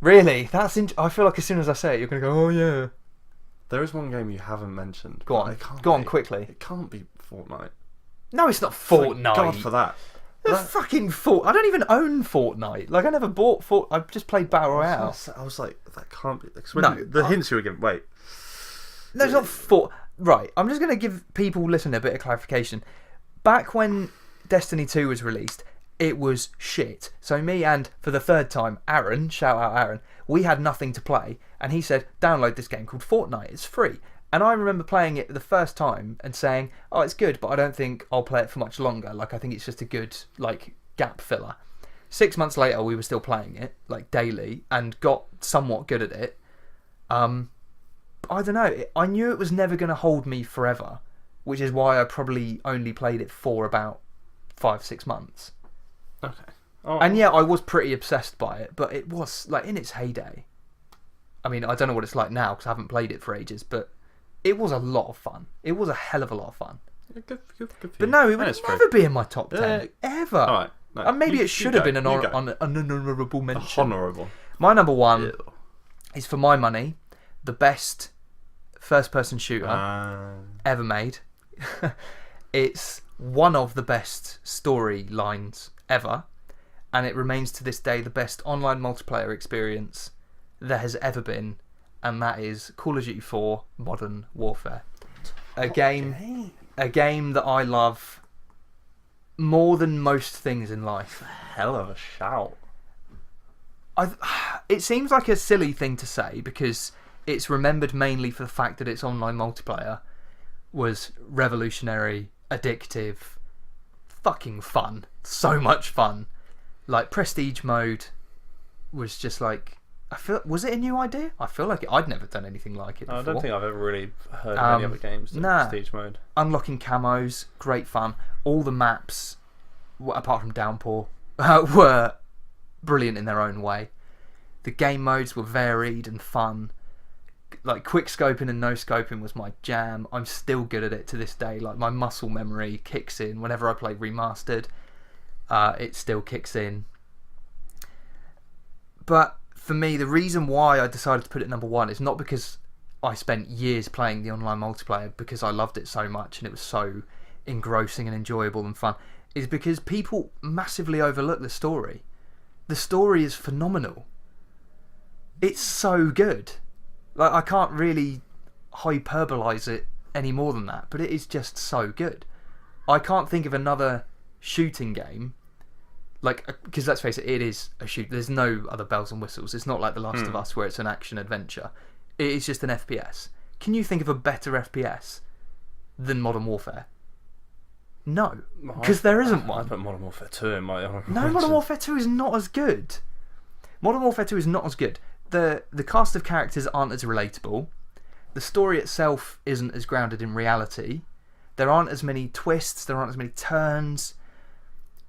Really? I feel like as soon as I say it, you're going to go, oh yeah. There is one game you haven't mentioned. Go on. It can't Go on be. quickly. It can't be Fortnite. No, it's not Thank Fortnite. God for that. Fucking I don't even own Fortnite. Like, I never bought I've just played Battle Royale. I was like, that can't be. No, The hints you were giving. Wait. No, it's not Right, I'm just going to give people listening a bit of clarification. Back when Destiny 2 was released, it was shit. So me and, for the third time, Aaron, shout out Aaron, we had nothing to play. And he said, download this game called Fortnite. It's free. And I remember playing it the first time and saying, oh, it's good, but I don't think I'll play it for much longer. Like, I think it's just a good, like, gap filler. 6 months later, we were still playing it, like, daily, and got somewhat good at it. I don't know. I knew it was never going to hold me forever, which is why I probably only played it for about 5-6 months. Okay. Oh. And yeah, I was pretty obsessed by it, but it was, like, in its heyday. I mean, I don't know what it's like now, because I haven't played it for ages, but it was a lot of fun. It was a hell of a lot of fun. Good for you. But no, it And would it's free. never be in my top 10. Ever. All right. No, And maybe you- it should you have go, been you go. an honourable mention. Honourable. My number 1 Ew. is, for my money, the best first-person shooter ever made. It's one of the best storylines ever, and it remains to this day the best online multiplayer experience there has ever been, and that is Call of Duty 4 Modern Warfare. A game that I love more than most things in life. Hell of a shout. It seems like a silly thing to say because it's remembered mainly for the fact that its online multiplayer was revolutionary, addictive, fucking fun. So much fun. Like, Prestige mode was just like... was it a new idea? I feel like I'd never done anything like it before. I don't think I've ever really heard of any other games that nah. Prestige mode. Unlocking camos, great fun. All the maps, apart from Downpour, were brilliant in their own way. The game modes were varied and fun. Like, quick scoping and no scoping was my jam. I'm still good at it to this day. Like, my muscle memory kicks in whenever I play Remastered. It still kicks in. But for me, the reason why I decided to put it number 1 is not because I spent years playing the online multiplayer, because I loved it so much and it was so engrossing and enjoyable and fun, is because people massively overlook the story. The story is phenomenal. It's so good. Like, I can't really hyperbolize it any more than that, but it is just so good. I can't think of another shooting game, like, because let's face it, it is a shoot. There's no other bells and whistles. It's not like The Last of Us where it's an action adventure. It is just an FPS. Can you think of a better FPS than Modern Warfare? No, because there isn't one. I put Modern Warfare 2 in my honourable No, Modern Warfare 2 is not as good. Modern Warfare 2 is not as good. The cast of characters aren't as relatable. The story itself isn't as grounded in reality. There aren't as many twists. There aren't as many turns.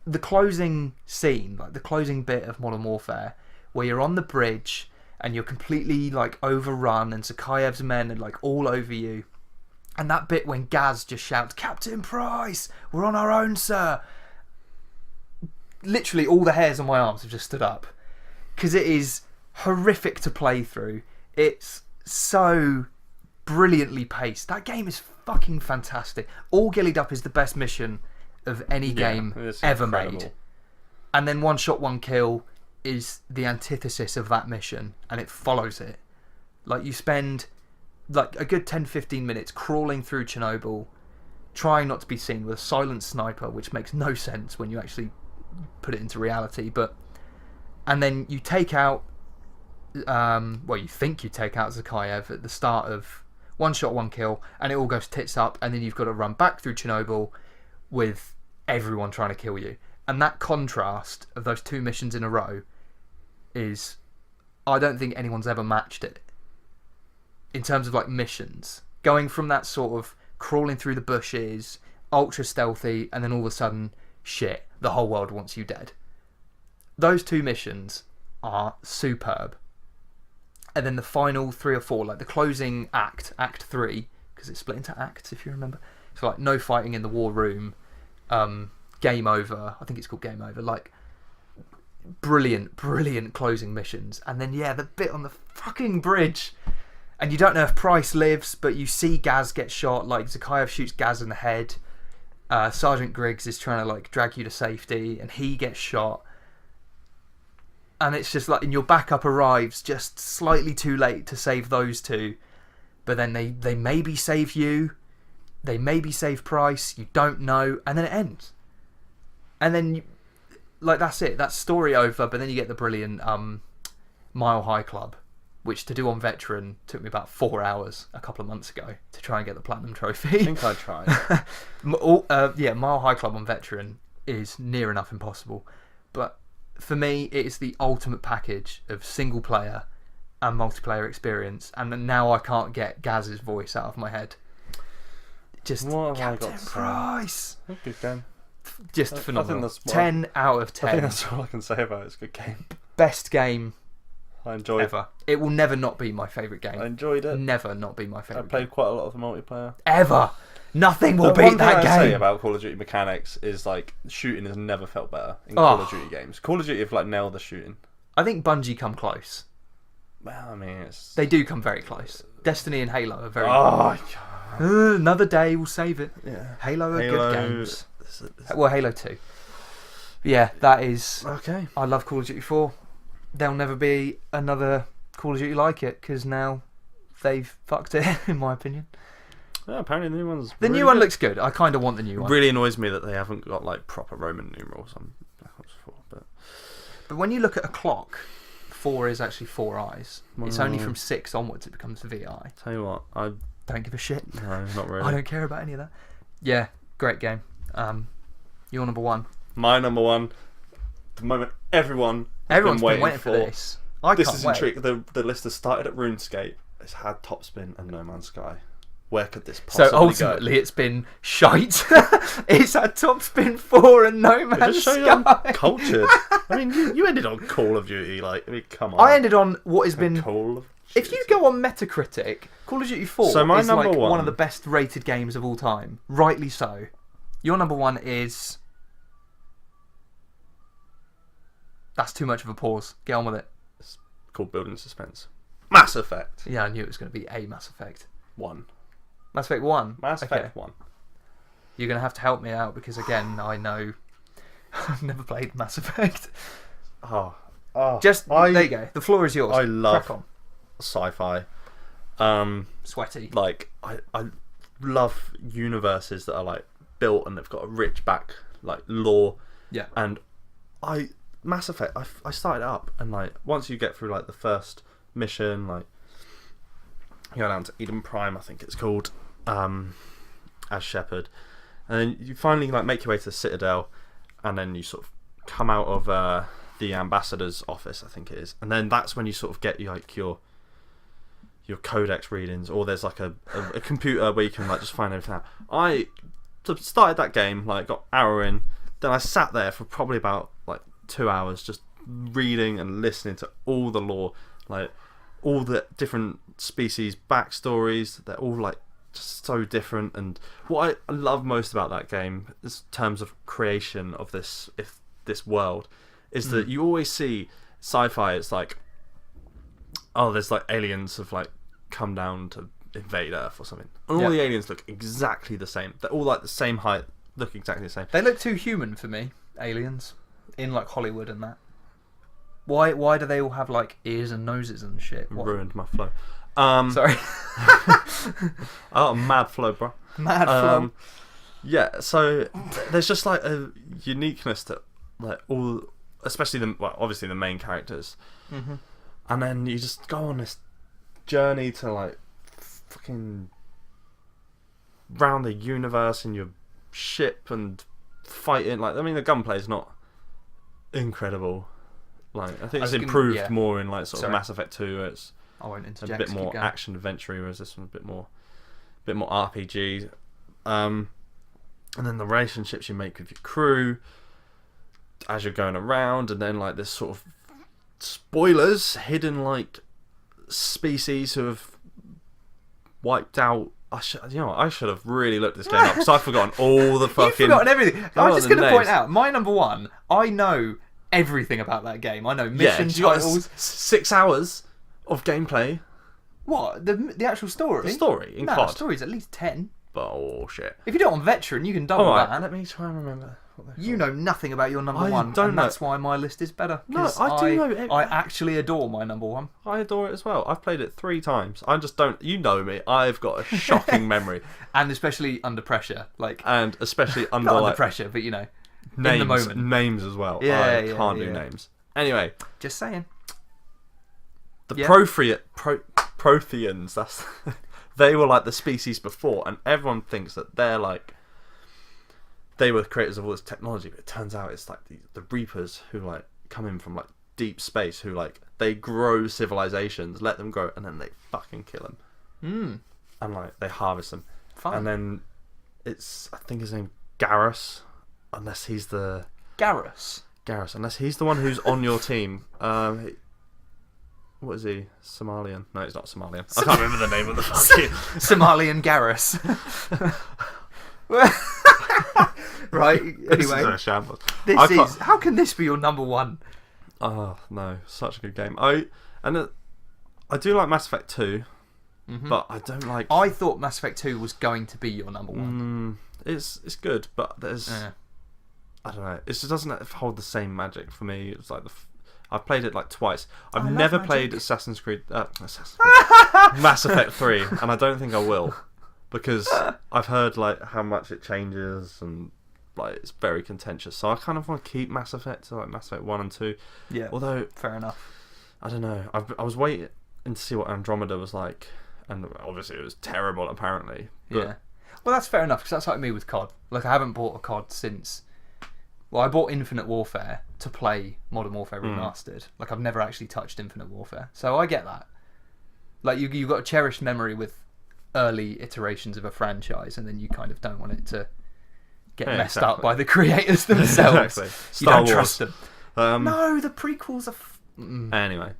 The closing scene, like the closing bit of Modern Warfare, where you're on the bridge and you're completely like overrun and Zakhaev's men are like all over you. And that bit when Gaz just shouts, "Captain Price, we're on our own, sir." Literally all the hairs on my arms have just stood up. Because it is horrific to play through. It's so brilliantly paced. That game is fucking fantastic. All Gillied Up is the best mission of any game ever made. And then One Shot, One Kill is the antithesis of that mission. And it follows it. Like, you spend like a good 10-15 minutes crawling through Chernobyl, trying not to be seen with a silent sniper, which makes no sense when you actually put it into reality. And then you take out, you think you take out Zakhaev at the start of One Shot, One Kill, and it all goes tits up, and then you've got to run back through Chernobyl with everyone trying to kill you. And that contrast of those 2 missions in a row is, I don't think anyone's ever matched it. In terms of like missions, going from that sort of crawling through the bushes, ultra stealthy, and then all of a sudden, shit, the whole world wants you dead. Those 2 missions are superb. And then the final 3 or 4, like the closing act, Act 3, because it's split into acts if you remember. So like no fighting in the war room, game over. I think it's called Game Over. Like, brilliant closing missions. And then the bit on the fucking bridge. And you don't know if Price lives, but you see Gaz get shot. Like, Zakhaev shoots Gaz in the head. Sergeant Griggs is trying to like drag you to safety, and he gets shot. And it's just like, and your backup arrives just slightly too late to save those 2. But then they maybe save you. They maybe save Price. You don't know. And then it ends. And then, that's it. That's story over. But then you get the brilliant Mile High Club, which to do on Veteran took me about 4 hours a couple of months ago to try and get the Platinum Trophy. I think I tried. Mile High Club on Veteran is near enough impossible. But for me, it is the ultimate package of single player and multiplayer experience. And now I can't get Gaz's voice out of my head. Just Captain Price. Good game. Just phenomenal. 10 out of 10. I think that's all I can say about it. It's a good game. Best game I enjoyed ever. It will never not be my favourite game. I enjoyed it. Never not be my favourite. I played quite a lot of the multiplayer. Ever. Nothing will beat that game. One thing I say about Call of Duty mechanics is like shooting has never felt better in Call of Duty games. Call of Duty have like nailed the shooting. I think Bungie come close. Well, I mean, they do come very close. Destiny and Halo are very. Another day will save it. Yeah. Halo are good games. Well, Halo 2. Yeah, that is. Okay. I love Call of Duty 4. There'll never be another Call of Duty like it because now they've fucked it, in my opinion. Yeah, apparently the new one's. The new one looks good. I kind of want the new one. It really annoys me that they haven't got like proper Roman numerals on Black Ops 4. But when you look at a clock, 4 is actually 4 eyes. It's only from 6 onwards it becomes VI. Tell you what, I don't give a shit. No, not really. I don't care about any of that. Yeah, great game. Your number 1. My number 1. The moment everyone's been waiting for this. This is intriguing. The list has started at RuneScape. It's had Topspin and No Man's Sky. Where could this possibly go? So ultimately, it's been shite. It's had Topspin 4 and No Man's Sky. I'm cultured. I mean, you ended on Call of Duty. Like, I mean, come on. I ended on what has been. Call of If you go on Metacritic, Call of Duty 4 is like one of the best rated games of all time. Rightly so. Your number 1 is. That's too much of a pause. Get on with it. It's called Building Suspense. Mass Effect. Yeah, I knew it was going to be a Mass Effect. 1. Mass Effect 1? Mass Effect 1. You're going to have to help me out because, again, I know I've never played Mass Effect. There you go. The floor is yours. I love sci-fi. Sweaty. Like, I love universes that are, like, built and they've got a rich lore. Yeah. And Mass Effect, I started up, and, like, once you get through, like, the first mission, like, you go down to Eden Prime, I think it's called, as Shepard, and then you finally, like, make your way to the Citadel, and then you sort of come out of the ambassador's office, I think it is, and then that's when you sort of get like your codex readings, or there's like a computer where you can like just find everything out. I started that game, like got hour in, then I sat there for probably about like 2 hours just reading and listening to all the lore, like all the different species backstories. They're all like just so different, and what I love most about that game in terms of creation of this world is that you always see sci-fi, it's like, oh, there's like aliens have like come down to invade Earth or something, and all the aliens look exactly the same. They're all like the same height, look exactly the same. They look too human for me, aliens, in like Hollywood and that. Why do they all have like ears and noses and shit? What? Ruined my flow. Sorry. Oh, mad flow, bro. Mad flow. Yeah, so there's just like a uniqueness to like all, especially obviously the main characters, and then you just go on this journey to like fucking round the universe in your ship and fighting. Like, I mean, the gunplay is not incredible. Like, I think it's improved more in like sort of Mass Effect 2. It's I won't interject. A bit more action adventure, whereas this one's a bit more RPG. And then the relationships you make with your crew as you're going around, and then like this sort of spoilers, hidden like species who have wiped out. I should have really looked this game up because I've forgotten all the fucking. You've forgotten everything. I'm just going to point out my number one. I know everything about that game. I know mission titles. 6 hours of gameplay. What? The actual story? The story in COD. The story's at least 10. Bullshit. If you do it on Veteran, you can double that. Let me try and remember. You know nothing about your number one, and that's why my list is better. No, I do know. I actually adore my number one. I adore it as well. I've played it 3 times. I just don't. You know me. I've got a shocking memory, and especially under pressure, and especially under not under pressure, but you know, names, in the moment. Names as well. Yeah, I can't do names. Anyway, just saying. The Protheans. That's they were like the species before, and everyone thinks that they're like. They were creators of all this technology, but it turns out it's like the Reapers who like come in from like deep space, who like they grow civilizations, let them grow, and then they fucking kill them. And like they harvest them. Fun. And then I think his name Garrus, unless he's the Garrus, unless he's the one who's on your team. What is he? Somalian? No, he's not Somalian. I can't remember the name of the fucking Somalian Garrus. Right. Anyway, this is a shambles. How can this be your number one? Oh no, such a good game. I do like Mass Effect 2, but I don't like. I thought Mass Effect 2 was going to be your number one. It's good, but there's I don't know. It just doesn't hold the same magic for me. It's like I've played it like twice. I've never played Assassin's Creed Mass Effect 3, and I don't think I will, because I've heard like how much it changes and like it's very contentious. So I kind of want to keep Mass Effect to like Mass Effect 1 and 2. Yeah. Although fair enough. I don't know. I was waiting to see what Andromeda was like, and obviously it was terrible apparently. But yeah. Well, that's fair enough, because that's like me with COD. Like, I haven't bought a COD since. Well, I bought Infinite Warfare to play Modern Warfare Remastered. Like, I've never actually touched Infinite Warfare, so I get that. Like, you've got a cherished memory with early iterations of a franchise, and then you kind of don't want it to get messed up by the creators themselves. Exactly. You don't trust them. No, the prequels are. Anyway.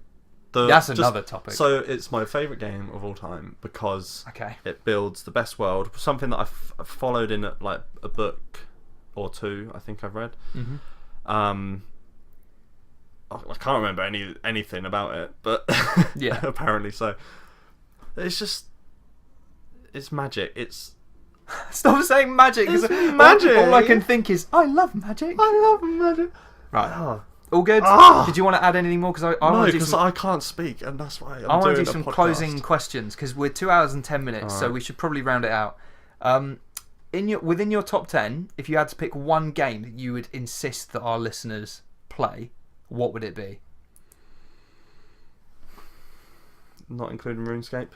That's another topic. So it's my favourite game of all time because it builds the best world. Something that I've followed in like a book or 2, I think I've read. I can't remember anything about it, but Yeah. apparently so. It's magic. It's Stop saying magic. 'Cause It's magic. All I can think is, I love magic. I love magic. Right. Oh. All good? Ah. Did you want to add anything more? Because I No, want to do because some, I can't speak, and that's why I want doing to do a some podcast. closing questions, because we're 2 hours and 10 minutes, so Alright. we should probably round it out. Within your top 10, if you had to pick one game that you would insist that our listeners play, what would it be? Not including RuneScape.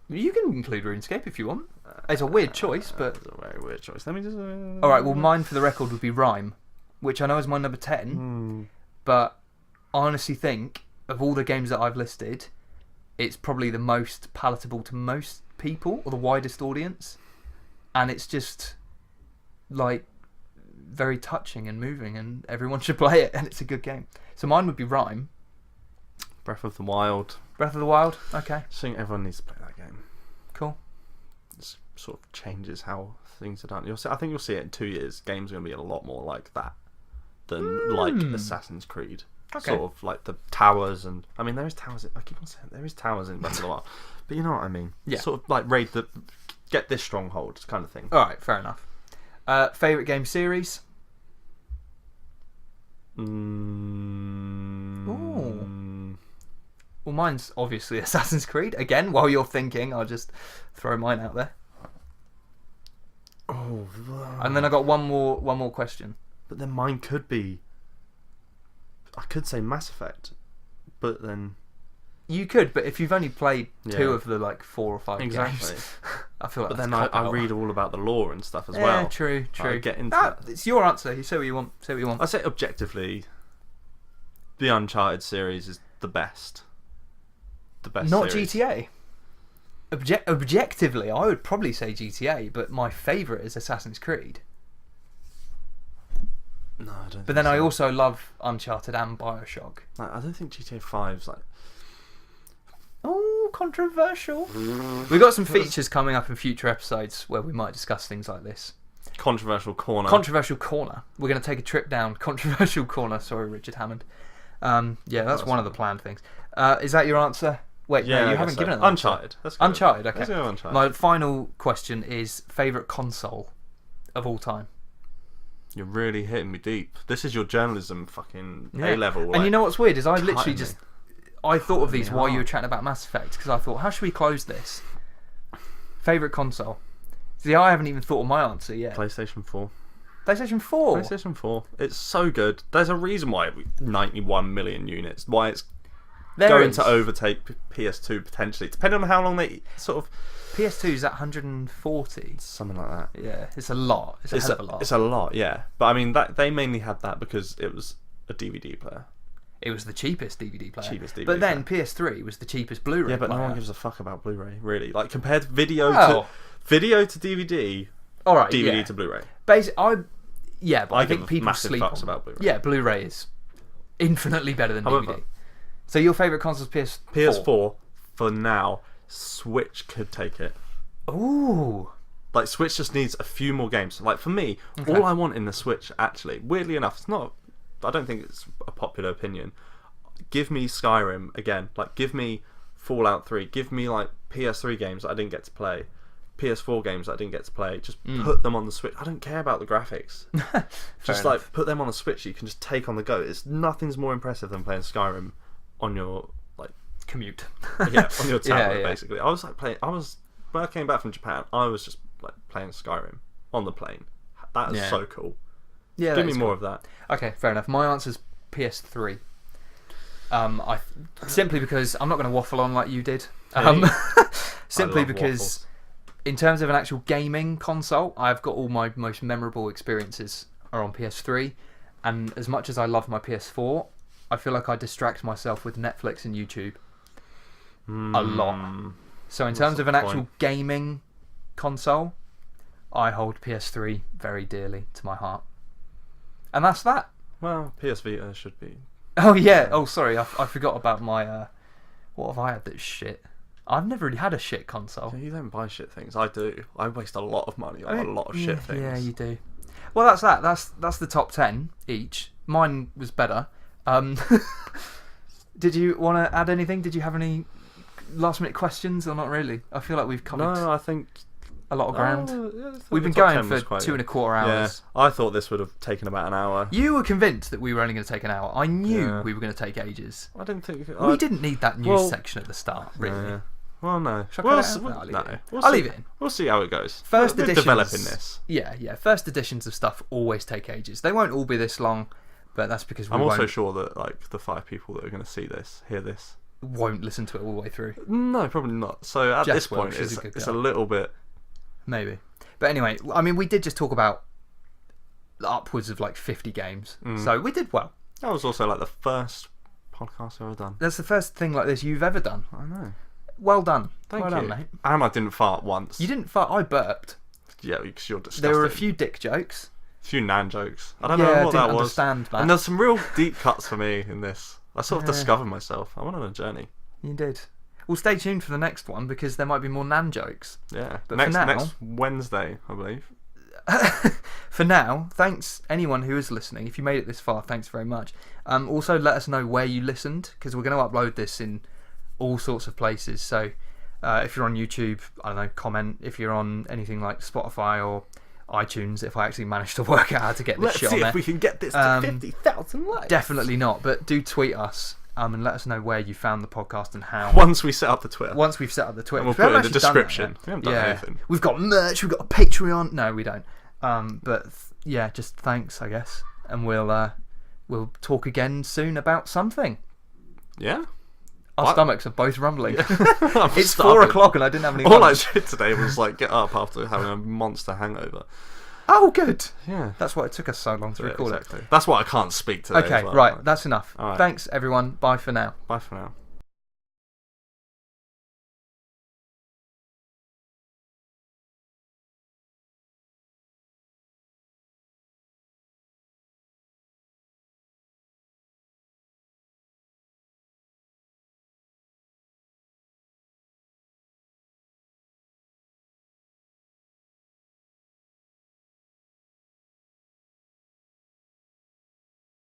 You can include RuneScape if you want. It's a weird choice, but... It's a very weird choice. Let me just... Alright, well, mine for the record would be Rhyme, which I know is my number 10, but I honestly think, of all the games that I've listed, it's probably the most palatable to most people, or the widest audience, and it's just, like, very touching and moving, and everyone should play it, and it's a good game. So mine would be Rhyme. Breath of the Wild. Breath of the Wild, okay, I think everyone needs to play that game. cool. It sort of changes how things are done. I think you'll see it in 2 years. Games are going to be a lot more like that than like Assassin's Creed. Okay. Sort of like the towers and... I mean, there is towers... I keep on saying there is towers in Breath of the Wild. But you know what I mean. Yeah. Sort of like raid the... Get this stronghold kind of thing. Alright, fair enough. Favourite game series? Ooh. Well, mine's obviously Assassin's Creed. Again, while you're thinking, I'll just throw mine out there. Oh, And then I got one more question. but then mine could be... I could say Mass Effect, but then... You could, but if you've only played two Yeah. of the like 4 or 5 Exactly. games, I feel like But that's then I cop-out. read all about the lore and stuff as Yeah, well. true. get into Ah, that. it's your answer. You say what you want. Say what you want. I say objectively, the Uncharted series is the best. The best Not series. GTA. Objectively, I would probably say GTA, but my favourite is Assassin's Creed. No, I don't But then think I so. also love Uncharted and Bioshock. Like, I don't think GTA 5's like... Oh, controversial. We've got some features coming up in future episodes where we might discuss things like this. Controversial corner. Controversial corner. We're going to take a trip down controversial corner. Sorry, Richard Hammond. Yeah, that's one of the planned things. Is that your answer? Wait, Yeah, no, I you guess haven't so. given it. An answer. Uncharted. Let's go. Uncharted, okay. Let's go Uncharted. My final question is favourite console of all time. You're really hitting me deep. This is your journalism fucking Yeah. A-level. And you know what's weird is I literally cutting just... me. I thought of these Cutting me while you hard. were chatting about Mass Effect, because I thought, how should we close this? Favourite console? See, I haven't even thought of my answer yet. PlayStation 4. PlayStation 4. PlayStation 4. It's so good. There's a reason why 91 million units. Why it's There going is. to overtake PS2 potentially, depending on how long they sort of... PS2 is at 140. Something like that. Yeah, it's a lot. It's a hell of a lot. It's a lot, yeah. But I mean, that they mainly had that because it was a DVD player. It was the cheapest DVD player. Cheapest DVD but then PS3 was the cheapest Blu-ray Yeah, but player. no one gives a fuck about Blu-ray, really. Like, compared video Well. to DVD, All right, DVD yeah. to Blu-ray. But I give think a people massive sleep fucks on. about Blu-ray. Yeah, Blu-ray is infinitely better than However, DVD. So your favourite console is PS4? PS4, for now, Switch could take it. Ooh. Like, Switch just needs a few more games. Like, for me, all I want in the Switch, actually, weirdly enough, it's not... I don't think it's a popular opinion. Give me Skyrim again. Like, give me Fallout 3. Give me, like, PS3 games that I didn't get to play. PS4 games that I didn't get to play. Just put them on the Switch. I don't care about the graphics. Just, enough. like, put them on the Switch. You can just take on the go. Nothing's more impressive than playing Skyrim on your, like... Commute. Yeah, on your tablet, Yeah. basically. I was, like, playing... When I came back from Japan, I was just, like, playing Skyrim on the plane. That is Yeah. so cool. Yeah, Give that me is more cool. of that. Okay, fair enough. My answer's PS3. Simply because I'm not going to waffle on like you did. Simply love because, waffles. in terms of an actual gaming console, I've got all my most memorable experiences are on PS3, and as much as I love my PS4, I feel like I distract myself with Netflix and YouTube a lot. So in terms of an the actual point? gaming console, I hold PS3 very dearly to my heart, and that's that. Well, PS Vita should be... Oh yeah. Oh sorry, I forgot about my. What have I had that's shit? I've never really had a shit console. You don't buy shit things. I do. I waste a lot of money on a lot of shit things. Yeah, you do. Well, that's that. That's the top 10 each. Mine was better. Did you want to add anything? Did you have any last minute questions or not really? I feel like we've covered No, I think a lot of ground. I think We've been the top going 10 was for quite 2.25 hours. Yeah, I thought this would have taken about an hour. You were convinced that we were only going to take an hour. I knew Yeah. we were going to take ages. I didn't think We didn't need that news section at the start, really. Yeah. Well, no. Shall I cut it out? No, I'll leave it in. We'll I'll see. leave it in. We'll see how it goes. First We're editions. developing this. Yeah. First editions of stuff always take ages. They won't all be this long, but that's because we I'm also sure that like the 5 people that are going to hear this, won't listen to it all the way through. no, probably not. So at Jess this will, point, she's a good it's girl. a little bit. Maybe. But anyway, I mean, we did just talk about upwards of like 50 games. So we did well. That was also like the first podcast I've ever done. That's the first thing like this you've ever done. I know. Well done. Thank well you. done, mate. And I didn't fart once. You didn't fart. I burped. Yeah, because you're disgusting. There were a few dick jokes. A few nan jokes. I don't Yeah, know I what didn't that was. understand that. And there's some real deep cuts for me in this. I sort of discovered myself. I went on a journey. You did. Well, stay tuned for the next one because there might be more nan jokes. Yeah. But next for now, next Wednesday, I believe. for now, thanks anyone who is listening. If you made it this far, thanks very much. Also, let us know where you listened because we're going to upload this in all sorts of places. So if you're on YouTube, I don't know, comment. If you're on anything like Spotify or iTunes, if I actually manage to work out how to get this Let's shit see on if there. we can get this to 50,000 likes. Definitely not, but do tweet us and let us know where you found the podcast and how. Once we set up the Twitter. Once we've set up the Twitter. And we'll We haven't put it in the actually done that description. yet. We haven't done anything. We've got merch, we've got a Patreon. No, we don't. But yeah, just thanks, I guess. And we'll talk again soon about something. Yeah. Our stomachs are both rumbling. I'm It's starving. 4:00 and I didn't have any All I lunch. did today was like get up after having a monster hangover. Oh, good. Yeah. That's why it took us so long to record exactly. That's why I can't speak today. it. Okay, as well. right. That's enough. All right. Thanks, everyone. Bye for now. Bye for now.